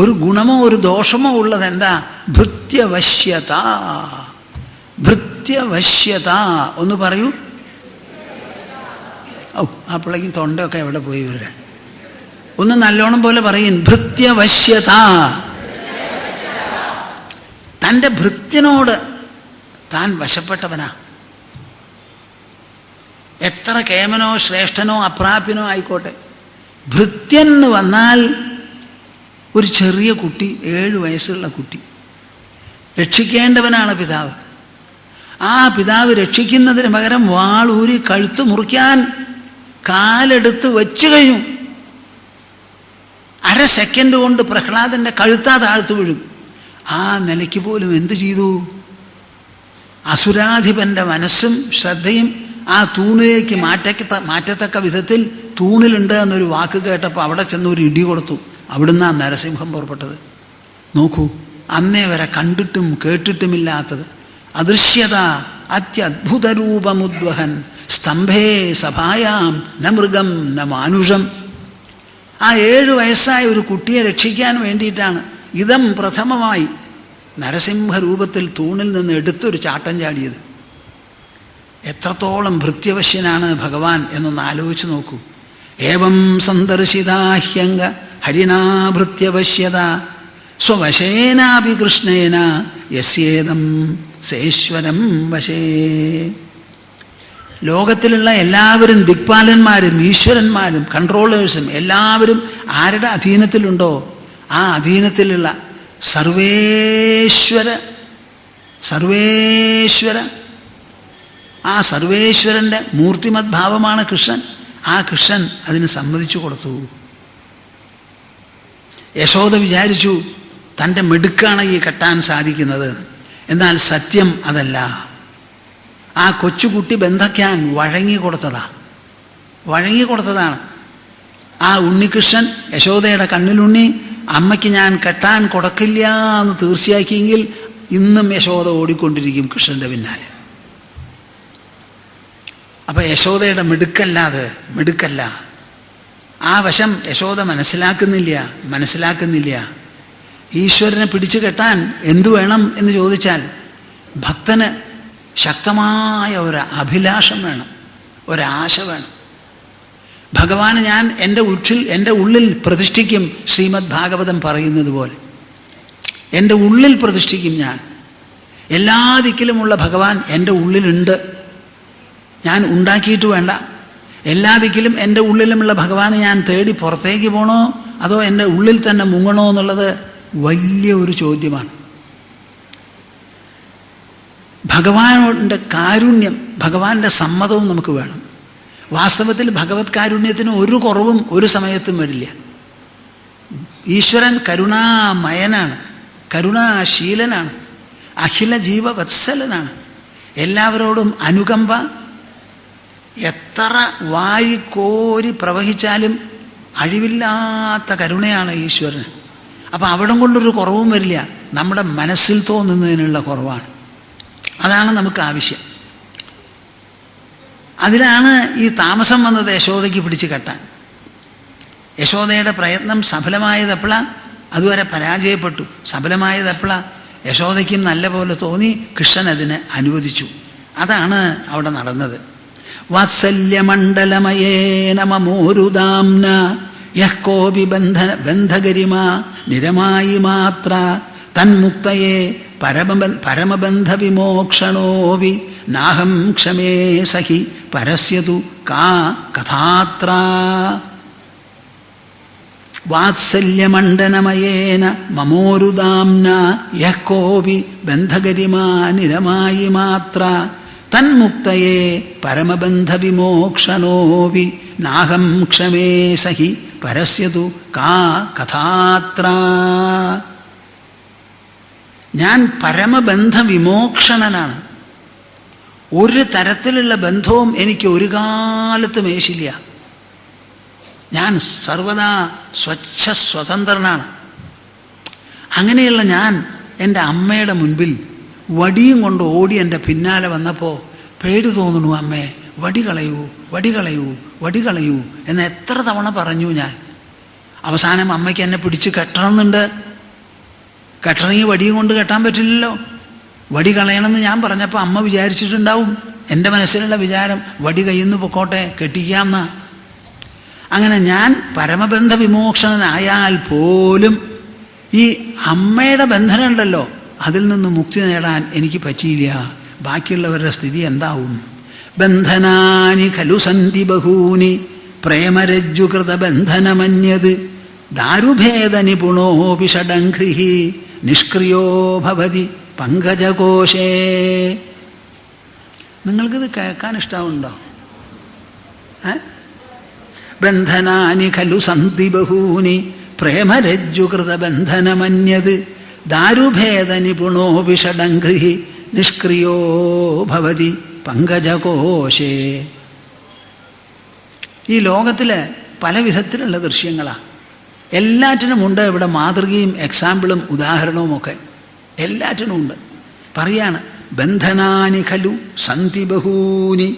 ഒരു ഗുണമോ ഒരു ദോഷമോ ഉള്ളത് എന്താ? ഭൃത്യവശ്യത. ഭൃത്യവശ്യത ഒന്ന് പറയൂ. അപ്പോഴേക്കും തൊണ്ടയൊക്കെ എവിടെ പോയി ഇവരുടെ? ഒന്ന് നല്ലോണം പോലെ പറയും. ഭൃത്യവശ്യത. തൻ്റെ ഭൃത്യനോട് താൻ വശപ്പെട്ടവനാ. എത്ര കേമനോ ശ്രേഷ്ഠനോ അപ്രാപ്യനോ ആയിക്കോട്ടെ, ഭൃത്യൻ എന്ന് വന്നാൽ ഒരു ചെറിയ കുട്ടി, 7 വയസ്സുള്ള കുട്ടി. രക്ഷിക്കേണ്ടവനാണ് പിതാവ്. ആ പിതാവ് രക്ഷിക്കുന്നതിന് പകരം വാളൂരി കഴുത്ത് മുറിക്കാൻ കാലെടുത്ത് വെച്ചു കഴിഞ്ഞു. 1/2 സെക്കൻഡ് കൊണ്ട് പ്രഹ്ലാദൻ്റെ കഴുത്താ താഴ്ത്തു വീഴും. ആ നിലയ്ക്ക് പോലും എന്തു ചെയ്തു? അസുരാധിപൻ്റെ മനസ്സും ശ്രദ്ധയും ആ തൂണിലേക്ക് മാറ്റത്തക്ക വിധത്തിൽ തൂണിലുണ്ട് എന്നൊരു വാക്ക് കേട്ടപ്പോൾ അവിടെ ചെന്ന് ഒരു ഇടി കൊടുത്തു. അവിടുന്ന് ആ നരസിംഹം പുറപ്പെട്ടത്. നോക്കൂ, അന്നേ വരെ കണ്ടിട്ടും കേട്ടിട്ടുമില്ലാത്തത്. അദൃശ്യത അത്യദ്ഭുതരൂപമുദ്വഹൻ സ്തംഭേ സഭായാം ന മൃഗം ന മാനുഷം. ആ 7 വയസ്സായ ഒരു കുട്ടിയെ രക്ഷിക്കാൻ വേണ്ടിയിട്ടാണ് ഇതം പ്രഥമമായി നരസിംഹരൂപത്തിൽ തൂണിൽ നിന്ന് എടുത്തൊരു ചാട്ടം ചാടിയത്. എത്രത്തോളം ഭൃത്യവശ്യനാണ് ഭഗവാൻ എന്നൊന്ന് ആലോചിച്ച് നോക്കൂ. ഏവം സന്ദർശിതാഹ്യംഗ ഹരിണാ ഭൃത്യവശ്യത സ്വവശേനാപി കൃഷ്ണേന യസ്യേദം സേശ്വരം വശേ. ലോകത്തിലുള്ള എല്ലാവരും ദിക്പാലന്മാരും ഈശ്വരന്മാരും കൺട്രോളേഴ്സും എല്ലാവരും ആരുടെ അധീനത്തിലുണ്ടോ ആ അധീനത്തിലുള്ള സർവേശ്വര ആ സർവേശ്വരൻ്റെ മൂർത്തിമത് ഭാവമാണ് കൃഷ്ണൻ. ആ കൃഷ്ണൻ അതിന് സമ്മതിച്ചു കൊടുത്തു. യശോദ വിചാരിച്ചു തൻ്റെ മിടുക്കാണ് ഈ കെട്ടാൻ സാധിക്കുന്നത്. എന്നാൽ സത്യം അതല്ല. ആ കൊച്ചുകുട്ടി ബന്ധയ്ക്കാൻ വഴങ്ങിക്കൊടുത്തതാണ്. ആ ഉണ്ണികൃഷ്ണൻ യശോദയുടെ കണ്ണിലുണ്ണി അമ്മയ്ക്ക് ഞാൻ കെട്ടാൻ കൊടുക്കില്ല എന്ന് തീർച്ചയാക്കിയെങ്കിൽ ഇന്നും യശോദ ഓടിക്കൊണ്ടിരിക്കും കൃഷ്ണൻ്റെ പിന്നാലെ. അപ്പം യശോദയുടെ മിടുക്കല്ല. ആ വശം യശോദ മനസ്സിലാക്കുന്നില്ല. ഈശ്വരനെ പിടിച്ചു കെട്ടാൻ എന്തു വേണം എന്ന് ചോദിച്ചാൽ ഭക്തന് ശക്തമായ ഒരു അഭിലാഷം വേണം, ഒരാശ വേണം. ഭഗവാന് ഞാൻ എൻ്റെ ഉള്ളിൽ പ്രതിഷ്ഠിക്കും. ശ്രീമദ് ഭാഗവതം പറയുന്നത് പോലെ എൻ്റെ ഉള്ളിൽ പ്രതിഷ്ഠിക്കും ഞാൻ. എല്ലാ ദിക്കിലുമുള്ള ഭഗവാൻ എൻ്റെ ഉള്ളിലുണ്ട്. ഞാൻ ഉണ്ടാക്കിയിട്ട് വേണ്ട. എല്ലാ ദിക്കിലും എൻ്റെ ഉള്ളിലുമുള്ള ഭഗവാനെ ഞാൻ തേടി പുറത്തേക്ക് പോകണോ അതോ എൻ്റെ ഉള്ളിൽ തന്നെ മുങ്ങണോ എന്നുള്ളത് വലിയ ഒരു ചോദ്യമാണ്. ഭഗവാന്റെ കാരുണ്യം, ഭഗവാന്റെ സമ്മതവും നമുക്ക് വേണം. വാസ്തവത്തിൽ ഭഗവത് കാരുണ്യത്തിന് ഒരു കുറവും ഒരു സമയത്തും വരില്ല. ഈശ്വരൻ കരുണാമയനാണ്, കരുണാശീലനാണ്, അഖില ജീവവത്സലനാണ്. എല്ലാവരോടും അനുകമ്പ എത്ര വാരിക്കോരി പ്രവഹിച്ചാലും അഴിവില്ലാത്ത കരുണയാണ് ഈശ്വരന്. അപ്പം അവിടം കൊണ്ടൊരു കുറവും വരില്ല. നമ്മുടെ മനസ്സിൽ തോന്നുന്നതിനുള്ള കുറവാണ്. അതാണ് നമുക്ക് ആവശ്യം. അതിലാണ് ഈ താമസം വന്നത് യശോദയ്ക്ക് പിടിച്ചു കെട്ടാൻ. യശോദയുടെ പ്രയത്നം സഫലമായതെപ്പോഴാണ്? അതുവരെ പരാജയപ്പെട്ടു. സഫലമായതെപ്പോഴാണ്? യശോദയ്ക്കും നല്ല പോലെ തോന്നി, കൃഷ്ണൻ അതിനെ അനുവദിച്ചു. അതാണ് അവിടെ നടന്നത്. വാത്സല്യമണ്ഡലമയേന മമോരുദാംന യഃ കോപി ബന്ധഗരിമ നിരമായി മാത്ര തന്മുക്തയേ പരമബന്ധവിമോക്ഷണോവി നാഹം ക്ഷമേ സഖി പരസ്യതു കാ കഥാത്ര. വാത്സല്യമണ്ഡനമയേന മമോരുദാംന യഃ കോപി ബന്ധകരിമാനിരമായി മാത്ര തന്മുക്തയേ പരമബന്ധവിമോക്ഷണോപി നാഹം ക്ഷമേ സഹി പരസ്യതു കാ കഥാത്ര. ഞാൻ പരമബന്ധവിമോക്ഷണനാണ്. ഒരു തരത്തിലുള്ള ബന്ധവും എനിക്ക് ഒരു കാലത്തും ഏശില്ല. ഞാൻ സർവദാ സ്വച്ഛസ്വതന്ത്രനാണ്. അങ്ങനെയുള്ള ഞാൻ എൻ്റെ അമ്മയുടെ മുൻപിൽ വടിയും കൊണ്ട് ഓടി എൻ്റെ പിന്നാലെ വന്നപ്പോൾ പേടി തോന്നുന്നു, അമ്മേ വടി കളയൂ, വടി കളയൂ, വടി കളയൂ എന്ന് എത്ര തവണ പറഞ്ഞു ഞാൻ. അവസാനം അമ്മയ്ക്ക് എന്നെ പിടിച്ച് കെട്ടണമെന്നുണ്ട്. കെട്ടണമെങ്കിൽ വടിയും കൊണ്ട് കെട്ടാൻ പറ്റില്ലല്ലോ. വടി കളയണമെന്ന് ഞാൻ പറഞ്ഞപ്പോൾ അമ്മ വിചാരിച്ചിട്ടുണ്ടാവും, എൻ്റെ മനസ്സിലുള്ള വിചാരം വടി കയ്യിൽ നിന്ന് പൊക്കോട്ടെ, കെട്ടിക്കാമെന്ന. അങ്ങനെ ഞാൻ പരമബന്ധ വിമോക്ഷണനായാൽ പോലും ഈ അമ്മയുടെ ബന്ധനമുണ്ടല്ലോ, അതിൽ നിന്ന് മുക്തി നേടാൻ എനിക്ക് പറ്റിയില്ല. ബാക്കിയുള്ളവരുടെ സ്ഥിതി എന്താവും? ബന്ധനാനി ഖലു സന്തി ബഹൂനി പ്രേമരജ്ജുകൃത ബന്ധനമന്യത് ദാരുഭേദ നിപുണോപി ഷഡംഘ്രിഹി നിഷ്ക്രിയോ ഭവതി പങ്കജകോശേ. നിങ്ങൾക്കിത് കേൾക്കാൻ ഇഷ്ടമുണ്ടോ? ബന്ധനാനി ഖലു സന്തി ബഹൂനി പ്രേമരജ്ജുകൃത ബന്ധനമന്യത് ദാരുഭേദ നിപുണോപി ഷഡംഘ്രിഹി നിഷ്ക്രിയോ ഭവതി പങ്കജകോശേ. ഈ ലോകത്തിൽ പല വിധത്തിലുള്ള ദൃശ്യങ്ങളാണ്. എല്ലാറ്റിനും ഉണ്ട് ഇവിടെ മാതൃകയും എക്സാമ്പിളും ഉദാഹരണവും ഒക്കെ എല്ലാറ്റിനും ഉണ്ട്. പറയാണ് ബന്ധനാനി ഖലു സന്തി ബഹൂനി.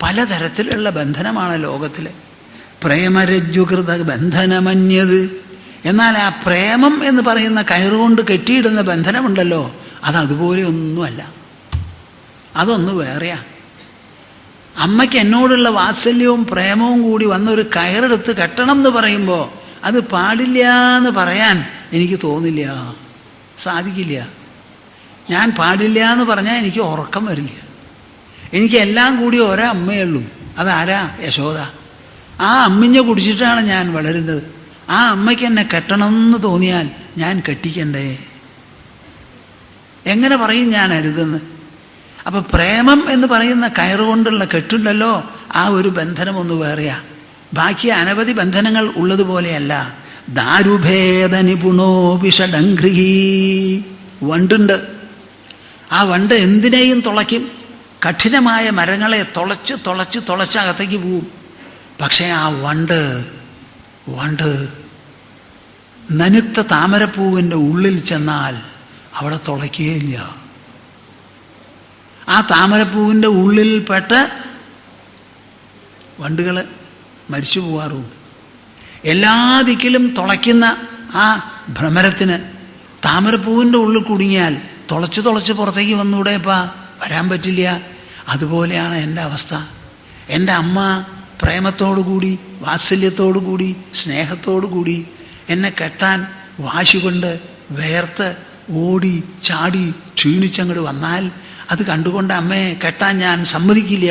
പലതരത്തിലുള്ള ബന്ധനമാണ് ലോകത്തിൽ. പ്രേമരജ്ജുകൃത ബന്ധനമന്യത്. എന്നാൽ ആ പ്രേമം എന്ന് പറയുന്ന കയറുകൊണ്ട് കെട്ടിയിടുന്ന ബന്ധനമുണ്ടല്ലോ, അതതുപോലെ ഒന്നുമല്ല. അതൊന്ന് വേറെയാ. അമ്മയ്ക്ക് എന്നോടുള്ള വാത്സല്യവും പ്രേമവും കൂടി വന്നൊരു കയറെടുത്ത് കെട്ടണം എന്ന് പറയുമ്പോൾ അത് പാടില്ല എന്ന് പറയാൻ എനിക്ക് തോന്നില്ല, സാധിക്കില്ല. ഞാൻ പാടില്ല എന്ന് പറഞ്ഞാൽ എനിക്ക് ഉറക്കം വരില്ല. എനിക്ക് എല്ലാം കൂടി ഒരമ്മയേ ഉള്ളൂ. അതാരാ? യശോദ. ആ അമ്മിഞ്ഞ കുടിച്ചിട്ടാണ് ഞാൻ വളരുന്നത്. ആ അമ്മയ്ക്ക് എന്നെ കെട്ടണം എന്ന് തോന്നിയാൽ ഞാൻ കെട്ടിക്കണ്ടേ? എങ്ങനെ പറയും ഞാൻ അരുതെന്ന്? അപ്പം പ്രേമം എന്ന് പറയുന്ന കയറുകൊണ്ടുള്ള കെട്ടുണ്ടല്ലോ, ആ ഒരു ബന്ധനം ഒന്ന് വേറെയാ. ബാക്കി അനവധി ബന്ധനങ്ങൾ ഉള്ളതുപോലെയല്ല. ദാരുഭേദ നിപുണോ വിഷഡംഘ്രിഹി. വണ്ടുണ്ട്. ആ വണ്ട് എന്തിനേയും തുളയ്ക്കും. കഠിനമായ മരങ്ങളെ തുളച്ച് തുളച്ച് തുളച്ച് അകത്തേക്ക് പോവും. പക്ഷേ ആ വണ്ട് നനുത്ത താമരപ്പൂവിൻ്റെ ഉള്ളിൽ ചെന്നാൽ അവിടെ തുളയ്ക്കുകയില്ല. ആ താമരപ്പൂവിൻ്റെ ഉള്ളിൽപ്പെട്ട് വണ്ടുകൾ മരിച്ചു പോകാറുണ്ട്. എല്ലാ ദിക്കിലും തുളയ്ക്കുന്ന ആ ഭ്രമരത്തിന് താമരപ്പൂവിൻ്റെ ഉള്ളിൽ കുടുങ്ങിയാൽ തുളച്ച് തുളച്ച് പുറത്തേക്ക് വന്നൂടെപ്പാ? വരാൻ പറ്റില്ല. അതുപോലെയാണ് എൻ്റെ അവസ്ഥ. എൻ്റെ അമ്മ പ്രേമത്തോടു കൂടി, വാത്സല്യത്തോടു കൂടി, സ്നേഹത്തോടു കൂടി എന്നെ കെട്ടാൻ വാശി കൊണ്ട് വേർത്ത് ഓടി ചാടി ക്ഷീണിച്ചങ്ങോട്ട് വന്നാൽ അത് കണ്ടുകൊണ്ട് അമ്മയെ കെട്ടാൻ ഞാൻ സമ്മതിക്കില്ല,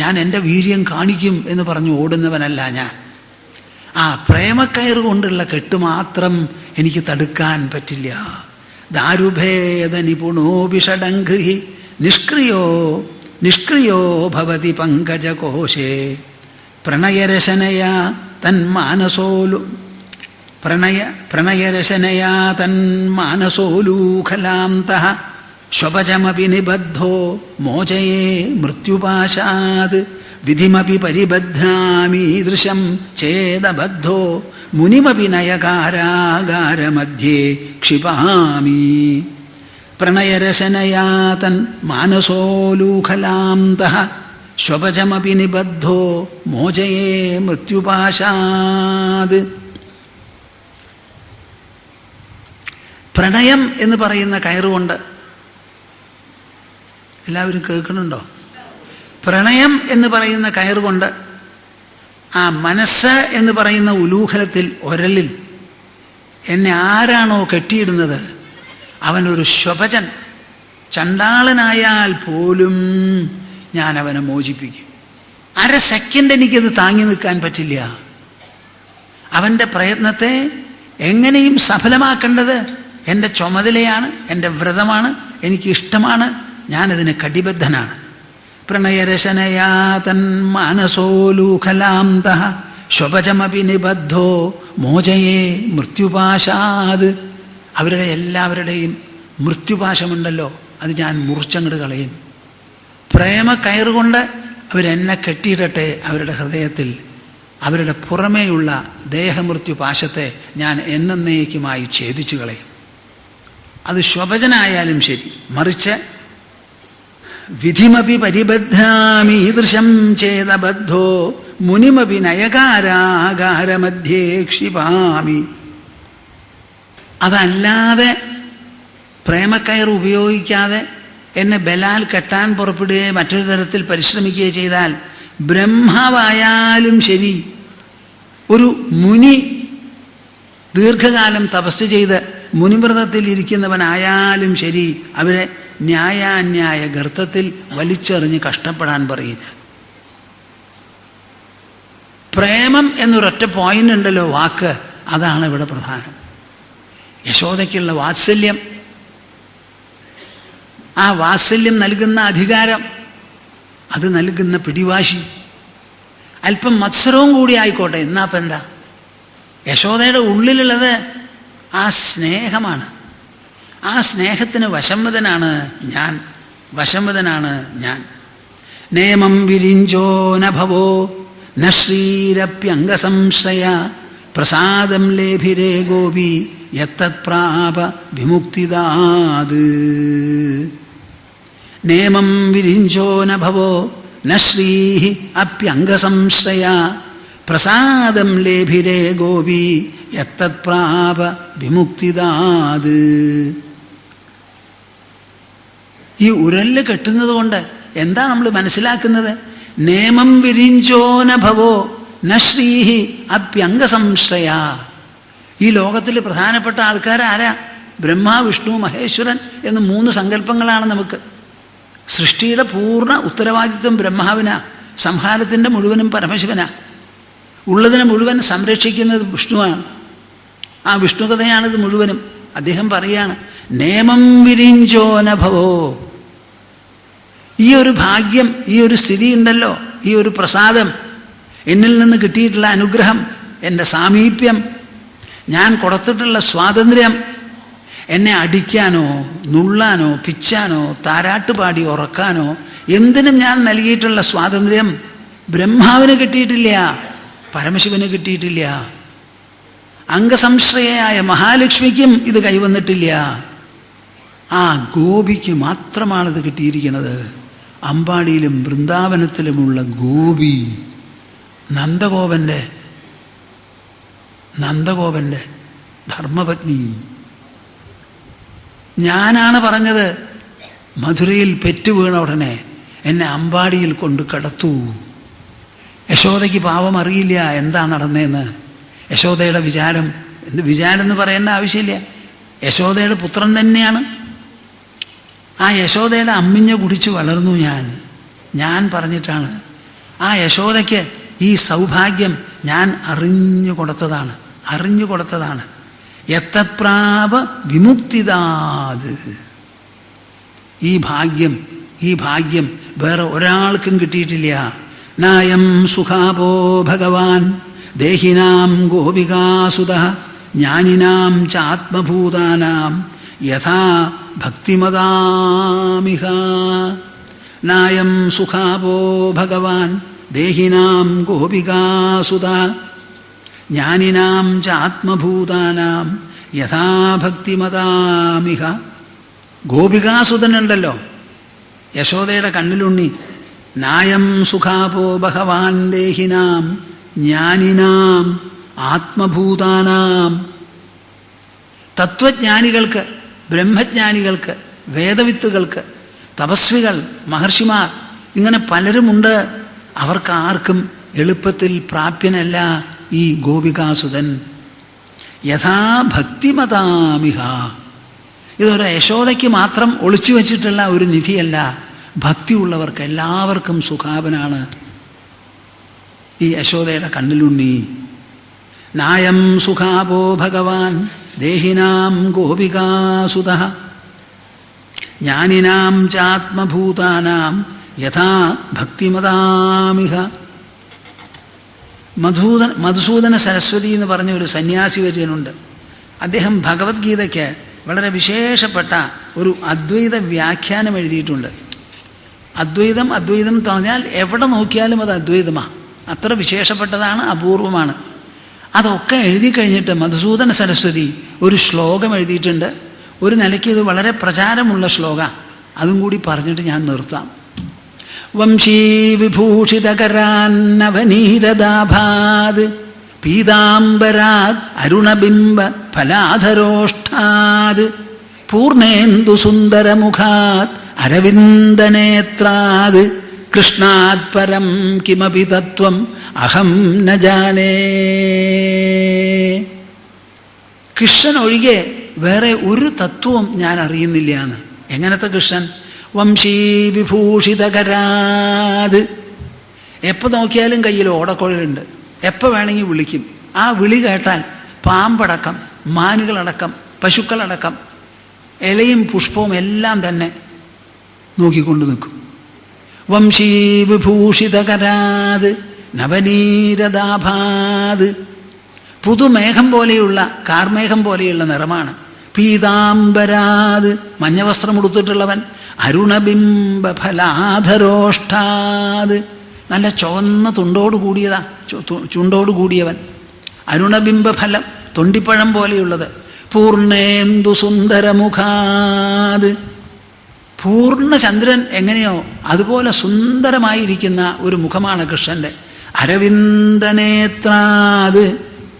ഞാൻ എൻ്റെ വീര്യം കാണിക്കും എന്ന് പറഞ്ഞ് ഓടുന്നവനല്ല ഞാൻ. ആ പ്രേമക്കയറ് കൊണ്ടുള്ള കെട്ട് മാത്രം എനിക്ക് തടുക്കാൻ പറ്റില്ല. ദാരുഭേദ നിപുണോപിഷഡംഘ്രിഹി നിഷ്ക്രിയോ ഭവതി പങ്കജകോശേ. പ്രണയരശനയാ തന്മാനസോലൂഖലാന്തഃ സ്വപചമപി നിബദ്ധോ മോചയേ മൃത്യുപാശാത് വിധിമപി പരിബധ്നാമീദൃശം ചേദബദ്ധോ മുനിമപി നയകാരാഗാരമധ്യേ ക്ഷിപാമി. പ്രണയരശനയാ തന്മാനസോലൂഖലാന്തഃ സ്വപചമപി നിബദ്ധോ മോചയേ മൃത്യുപാശാത്. പ്രണയം എന്ന് പറയുന്ന കയറുകൊണ്ട് എല്ലാവരും കേൾക്കുന്നുണ്ടോ? പ്രണയം എന്ന് പറയുന്ന കയറുകൊണ്ട് ആ മനസ്സ് എന്ന് പറയുന്ന ഉലൂഖലത്തിൽ ഒരലിൽ എന്നെ ആരാണോ കെട്ടിയിടുന്നത് അവനൊരു ശപചൻ, ചണ്ടാളനായാൽ പോലും ഞാൻ അവനെ മോചിപ്പിക്കും. അര സെക്കൻഡ് എനിക്കത് താങ്ങി നിൽക്കാൻ പറ്റില്ല. അവൻ്റെ പ്രയത്നത്തെ എങ്ങനെയും സഫലമാക്കേണ്ടത് എൻ്റെ ചുമതലയാണ്, എൻ്റെ വ്രതമാണ്, എനിക്കിഷ്ടമാണ്, ഞാനതിന് കടിബദ്ധനാണ്. പ്രണയരശനയാ തൻ മാനസോലൂഖലാന്തഃ ശ്വപചമപി നിബദ്ധോ മോചയേ മൃത്യുപാശാത്. അവരുടെ എല്ലാവരുടെയും മൃത്യുപാശമുണ്ടല്ലോ, അത് ഞാൻ മുറിച്ചങ്ങട് കളയും. പ്രേമ കയറുകൊണ്ട് അവരെന്നെ കെട്ടിയിടട്ടെ അവരുടെ ഹൃദയത്തിൽ. അവരുടെ പുറമേയുള്ള ദേഹമൃത്യുപാശത്തെ ഞാൻ എന്നേക്കുമായി ഛേദിച്ചു കളയും. അത് ശ്വപചനായാലും ശരി, മറിച്ച് വിധിമപി പരിബദ്ധാമി ഈദൃശം ചേതബദ്ധോ മുനിമപി നയകാരാകാരമധ്യേ ക്ഷിപാമി. അതല്ലാതെ പ്രേമക്കയർ ഉപയോഗിക്കാതെ എന്നെ ബലാൽ കെട്ടാൻ പുറപ്പെടുകയോ മറ്റൊരു തരത്തിൽ പരിശ്രമിക്കുകയോ ചെയ്താൽ ബ്രഹ്മാവായാലും ശരി, ഒരു മുനി ദീർഘകാലം തപസ് ചെയ്ത് മുനിവ്രതത്തിൽ ഇരിക്കുന്നവനായാലും ശരി, അവരെ ന്യായാന്യായ ഗർത്തത്തിൽ വലിച്ചെറിഞ്ഞ് കഷ്ടപ്പെടാൻ പറയുക. പ്രേമം എന്നൊരൊറ്റ പോയിന്റ് ഉണ്ടല്ലോ, വാക്ക്, അതാണ് ഇവിടെ പ്രധാനം. യശോദയ്ക്കുള്ള വാത്സല്യം, ആ വാത്സല്യം നൽകുന്ന അധികാരം, അത് നൽകുന്ന പിടിവാശി, അല്പം മത്സരവും കൂടി ആയിക്കോട്ടെ, എന്നാപ്പം എന്താ? യശോദയുടെ ഉള്ളിലുള്ളത് ആ സ്നേഹമാണ്. ആ സ്നേഹത്തിന് വശംവദനാണ് ഞാൻ. നേമം വിരിഞ്ചോ നഭവോ ന ശ്രീരപ്യംഗസംശ്രയ പ്രസാദം ലേഭിരേ ഗോപി യത്തത് പ്രാപ വിമുക്തിദാത്. നേമം വിരിഞ്ചോ നഭവോ ന ശ്രീ അപ്യംഗസംശ്രയ പ്രസാദം ലേഭിരേ ഗോപി യത്തത് പ്രാപ വിമുക്തിദാത്. ഈ ഉരല് കെട്ടുന്നത് കൊണ്ട് എന്താ നമ്മൾ മനസ്സിലാക്കുന്നത്? നേമം വിരിഞ്ചോ നഭവോ ന ശ്രീഹി അപ്യംഗസംശ്രയ. ഈ ലോകത്തിൽ പ്രധാനപ്പെട്ട ആൾക്കാരാരാ? ബ്രഹ്മ, വിഷ്ണു, മഹേശ്വരൻ എന്ന് 3 സങ്കല്പങ്ങളാണ് നമുക്ക്. സൃഷ്ടിയുടെ പൂർണ്ണ ഉത്തരവാദിത്വം ബ്രഹ്മാവിനാ, സംഹാരത്തിൻ്റെ മുഴുവനും പരമശിവനാ, ഉള്ളതിനെ മുഴുവൻ സംരക്ഷിക്കുന്നത് വിഷ്ണുവാണ്. ആ വിഷ്ണുകഥയാണിത് മുഴുവനും. അദ്ദേഹം പറയാണ്, നേമം വിരിഞ്ചോ നഭവോ. ഈ ഒരു ഭാഗ്യം, ഈ ഒരു സ്ഥിതി ഉണ്ടല്ലോ, ഈ ഒരു പ്രസാദം, എന്നിൽ നിന്ന് കിട്ടിയിട്ടുള്ള അനുഗ്രഹം, എൻ്റെ സാമീപ്യം, ഞാൻ കൊടുത്തിട്ടുള്ള സ്വാതന്ത്ര്യം, എന്നെ അടിക്കാനോ നുള്ളാനോ പിച്ചാനോ താരാട്ടുപാടി ഉറക്കാനോ എന്തിനും ഞാൻ നൽകിയിട്ടുള്ള സ്വാതന്ത്ര്യം ബ്രഹ്മാവിന് കിട്ടിയിട്ടില്ല, പരമശിവന് കിട്ടിയിട്ടില്ല. അംഗസംശ്രയയായ മഹാലക്ഷ്മിക്കും ഇത് കൈവന്നിട്ടില്ല. ആ ഗോപിക്ക് മാത്രമാണിത് കിട്ടിയിരിക്കുന്നത്. അമ്പാടിയിലും വൃന്ദാവനത്തിലുമുള്ള ഗോപി, നന്ദഗോപൻ്റെ ധർമ്മപത്നി. ഞാനാണ് പറഞ്ഞത്, മധുരയിൽ പെറ്റുവീണ ഉടനെ എന്നെ അമ്പാടിയിൽ കൊണ്ട് കടത്തു. യശോദയ്ക്ക് പാവം അറിയില്ല എന്താ നടന്നതെന്ന്. യശോദയുടെ വിചാരം എന്ന് പറയേണ്ട ആവശ്യമില്ല, യശോദയുടെ പുത്രൻ തന്നെയാണ്. ആ യശോദയുടെ അമ്മിഞ്ഞ കുടിച്ചു വളർന്നു ഞാൻ പറഞ്ഞിട്ടാണ്. ആ യശോദയ്ക്ക് ഈ സൗഭാഗ്യം ഞാൻ അറിഞ്ഞു കൊടുത്തതാണ്. യത്തത് പ്രാപ വിമുക്തിദാത്. ഈ ഭാഗ്യം വേറെ ഒരാൾക്കും കിട്ടിയിട്ടില്ല. നായം സുഖാപോ ഭഗവാൻ ദേഹിനാം ഗോപികാസുതഃ ജ്ഞാനിനാം ചാത്മഭൂതാനാം യഥാ ഭക്തിമതാമിഹ. നായം സുഖാപോ ഭഗവാൻ ദേഹിനാം ഗോപികാസുതഃ ജ്ഞാനിനാം ചാത്മഭൂതാനാം യഥാ ഭക്തിമതാമിഹ. ഗോപികാസുതനുണ്ടല്ലോ, യശോദയുടെ കണ്ണിലുണ്ണി. നായം സുഖാപോ ഭഗവാൻ ദേഹിനാം ജ്ഞാനിനാം ആത്മഭൂതാനാം. തത്വജ്ഞാനികൾക്ക്, ബ്രഹ്മജ്ഞാനികൾക്ക്, വേദവിത്തുകൾക്ക്, തപസ്വികൾ, മഹർഷിമാർ, ഇങ്ങനെ പലരുമുണ്ട്. അവർക്കാർക്കും എളുപ്പത്തിൽ പ്രാപ്യനല്ല ഈ ഗോപികാസുതൻ. യഥാ ഭക്തിമതാമിഹ. ഇതൊരു യശോദയ്ക്ക് മാത്രം ഒളിച്ചു വച്ചിട്ടുള്ള ഒരു നിധിയല്ല, ഭക്തിയുള്ളവർക്ക് എല്ലാവർക്കും സുഖാപനാണ് ഈ യശോദയുടെ കണ്ണിലുണ്ണി. നായം സുഖാപോ ഭഗവാൻ ദേഹിനാം ഗോപികാസുതഃ ജ്ഞാനിനാം ചാത്മഭൂതാനാം യഥാ ഭക്തിമതാമിഹ. മധുസൂദന സരസ്വതി എന്ന് പറഞ്ഞ ഒരു സന്യാസി വര്യനുണ്ട്. അദ്ദേഹം ഭഗവത്ഗീതയ്ക്ക് വളരെ വിശേഷപ്പെട്ട ഒരു അദ്വൈത വ്യാഖ്യാനം എഴുതിയിട്ടുണ്ട്. അദ്വൈതം എന്ന് പറഞ്ഞാൽ എവിടെ നോക്കിയാലും അത് അദ്വൈതമാണ്. അത്ര വിശേഷപ്പെട്ടതാണ്, അപൂർവമാണ്. അതൊക്കെ എഴുതി കഴിഞ്ഞിട്ട് മധുസൂദന സരസ്വതി ഒരു ശ്ലോകം എഴുതിയിട്ടുണ്ട്. ഒരു നിലയ്ക്ക് ഇത് വളരെ പ്രചാരമുള്ള ശ്ലോക. അതും കൂടി പറഞ്ഞിട്ട് ഞാൻ നിർത്താം. വംശീ വിഭൂഷിതകരാന്നവനീരദാഭാത് പീതാംബരാത് അരുണബിംബ ഫലാധരോഷ്ഠാത് പൂർണേന്ദു സുന്ദരമുഖാത് അരവിന്ദനേത്രാത് കൃഷ്ണാത് പരം കിമപി തത്വം അഹം ന ജാനേ. കൃഷ്ണൻ ഒഴികെ വേറെ ഒരു തത്വവും ഞാൻ അറിയുന്നില്ല എന്ന്. എങ്ങനത്തെ കൃഷ്ണൻ? വംശീ വിഭൂഷിതകരാത്. എപ്പോൾ നോക്കിയാലും കയ്യിൽ ഓടക്കുഴലുണ്ട്, എപ്പോൾ വേണമെങ്കിൽ വിളിക്കും. ആ വിളി കേട്ടാൽ പാമ്പടക്കം, മാനുകളടക്കം, പശുക്കളടക്കം ഇലയും പുഷ്പവും എല്ലാം തന്നെ നോക്കിക്കൊണ്ട് നിൽക്കും. വംശീ വിഭൂഷിതകരാത് നവനീരദാഭാത്. പുതുമേഘം പോലെയുള്ള, കാർമേഘം പോലെയുള്ള നിറമാണ്. പീതാംബരാത് മഞ്ഞവസ്ത്രം ഉടുത്തിട്ടുള്ളവൻ. അരുണബിംബ ഫലാധരോഷ്ഠാത് നല്ല ചുവന്ന തുണ്ടോട് കൂടിയതാ, ചുണ്ടോട് കൂടിയവൻ. അരുണബിംബ ഫലം തൊണ്ടിപ്പഴം പോലെയുള്ളത്. പൂർണേന്ദു സുന്ദരമുഖാത്. പൂർണ്ണചന്ദ്രൻ എങ്ങനെയോ അതുപോലെ സുന്ദരമായിരിക്കുന്ന ഒരു മുഖമാണ് കൃഷ്ണൻ്റെ. അരവിന്ദനേത്രാത്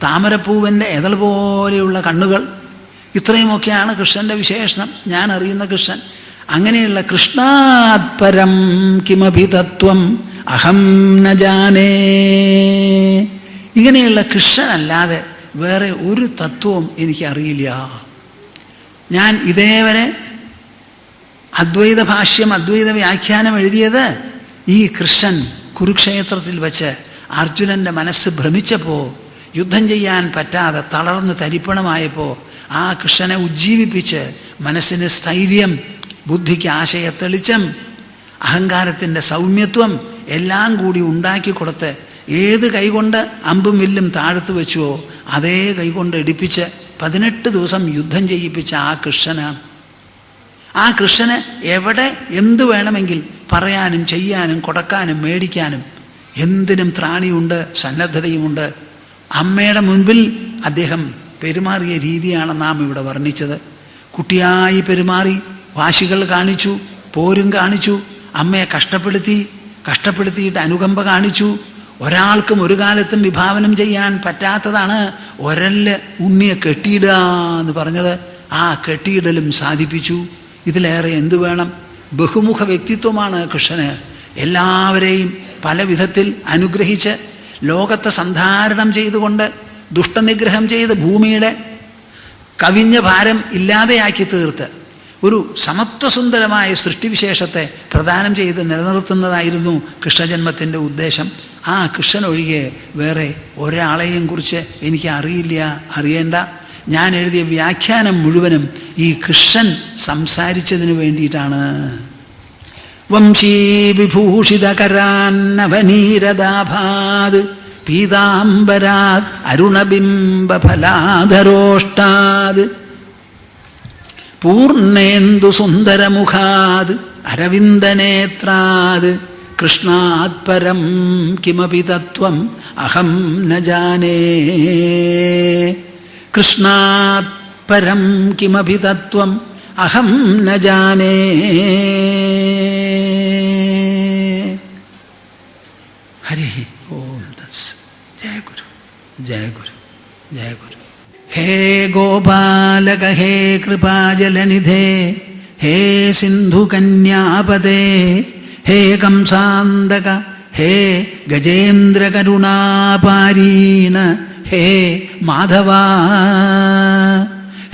താമരപ്പൂവിൻ്റെ എതൾ പോലെയുള്ള കണ്ണുകൾ. ഇത്രയുമൊക്കെയാണ് കൃഷ്ണൻ്റെ വിശേഷണം, ഞാൻ അറിയുന്ന കൃഷ്ണൻ. അങ്ങനെയുള്ള കൃഷ്ണാത് പരം കിമപി തത്വം അഹം ന ജാനേ. ഇങ്ങനെയുള്ള കൃഷ്ണനല്ലാതെ വേറെ ഒരു തത്വവും എനിക്കറിയില്ല. ഞാൻ ഇതേവരെ അദ്വൈത ഭാഷ്യം, അദ്വൈത വ്യാഖ്യാനം എഴുതിയത് ഈ കൃഷ്ണൻ കുരുക്ഷേത്രത്തിൽ വച്ച് അർജുനൻ്റെ മനസ്സ് ഭ്രമിച്ചപ്പോൾ, യുദ്ധം ചെയ്യാൻ പറ്റാതെ തളർന്ന് തരിപ്പണമായപ്പോൾ ആ കൃഷ്ണനെ ഉജ്ജീവിപ്പിച്ച് മനസ്സിന് സ്ഥൈര്യം, ബുദ്ധിക്ക് ആശയ തെളിച്ചം, അഹങ്കാരത്തിൻ്റെ സൗമ്യത്വം എല്ലാം കൂടി ഉണ്ടാക്കി കൊടുത്ത് ഏത് കൈകൊണ്ട് അമ്പും വില്ലും താഴ്ത്തു വെച്ചുവോ അതേ കൈകൊണ്ട് എടുപ്പിച്ച് 18 ദിവസം യുദ്ധം ചെയ്യിപ്പിച്ച ആ കൃഷ്ണനാണ്. ആ കൃഷ്ണന് എവിടെ എന്തു വേണമെങ്കിൽ പറയാനും ചെയ്യാനും കൊടുക്കാനും മേടിക്കാനും എന്തിനും ത്രാണിയുണ്ട്, സന്നദ്ധതയുമുണ്ട്. അമ്മയുടെ മുൻപിൽ അദ്ദേഹം പെരുമാറിയ രീതിയാണ് നാം ഇവിടെ വർണ്ണിച്ചത്. കുട്ടിയായി പെരുമാറി, വാശികൾ കാണിച്ചു, പോരും കാണിച്ചു, അമ്മയെ കഷ്ടപ്പെടുത്തിയിട്ട് അനുകമ്പ കാണിച്ചു. ഒരാൾക്കും ഒരു കാലത്തും വിഭാവനം ചെയ്യാൻ പറ്റാത്തതാണ് ഒരല്ല് ഉണ്ണിയെ കെട്ടിയിടുക എന്ന് പറഞ്ഞത്. ആ കെട്ടിയിടലും സാധിപ്പിച്ചു. ഇതിലേറെ എന്തു വേണം? ബഹുമുഖ വ്യക്തിത്വമാണ് കൃഷ്ണന്. എല്ലാവരെയും പല വിധത്തിൽ അനുഗ്രഹിച്ച് ലോകത്തെ സന്ധാരണം ചെയ്തുകൊണ്ട് ദുഷ്ടനിഗ്രഹം ചെയ്ത് ഭൂമിയുടെ കവിഞ്ഞ ഭാരം ഇല്ലാതെയാക്കി തീർത്ത് ഒരു സമത്വസുന്ദരമായ സൃഷ്ടിവിശേഷത്തെ പ്രദാനം ചെയ്ത് നിലനിർത്തുന്നതായിരുന്നു കൃഷ്ണജന്മത്തിൻ്റെ ഉദ്ദേശം. ആ കൃഷ്ണനൊഴികെ വേറെ ഒരാളെയും കുറിച്ച് എനിക്ക് അറിയേണ്ട. ഞാൻ എഴുതിയ വ്യാഖ്യാനം മുഴുവനും ഈ കൃഷ്ണൻ സംസാരിച്ചതിന് വേണ്ടിയിട്ടാണ്. വംശീ വിഭൂഷിതകരാന്നവനീരദാഭാത് പീതാംബരാത് അരുണബിംബ ഫലാധരോഷ്ടാത് പൂർണേന്ദു സുന്ദരമുഖാത് അരവിന്ദനേത്രാത് കൃഷ്ണാത് പരം കിമപി തത്വം അഹം ന ജാനേ. കൃഷ്ണാത് പരം കിമപി തത്വം അഹം ന ജാനേ. ഹരി ഓം തത്സ. ജയ ഗുരു, ജയ ഗുരു, ജയ ഗുരു. ഹേ ഗോപാലക ഹേ കൃപാജലനിധേ ഹേ സിന്ധുകന്യാപദേ ഹേ കംസാന്തക ഹേ ഗജേന്ദ്രകരുണാപാരീണ ഹേ മാധവ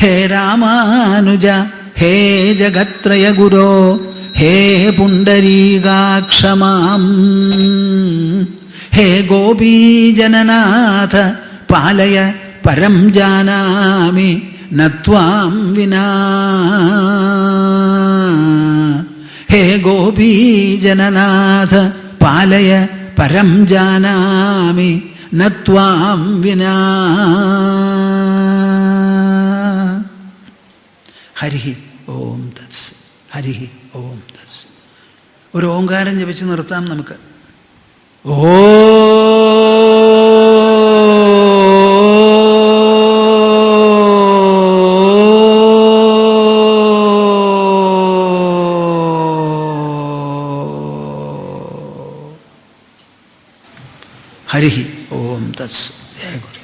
ഹേ രാമാനുജ ഹേ ജഗത്രയ ഗുരോ ഹേ പുണ്ടരീകാക്ഷമാം ഹേ ഗോപീജനനാഥ പാലയ പരം ജാനാമി നത്വാം വിനാ. ഹേ ഗോപീജനനാഥ പാലയ പരം ജാനാമി നത്വാം വിനാ. ഹരിഹി ഓം തത്സ്. ഹരിഹി ഓം തത്സ്. ഒരു ഓംകാരം ജപിച്ച് നിർത്താം നമുക്ക്. ഓ ഹരിഹി ഓം തത്സ്. ജയ ഗുരു.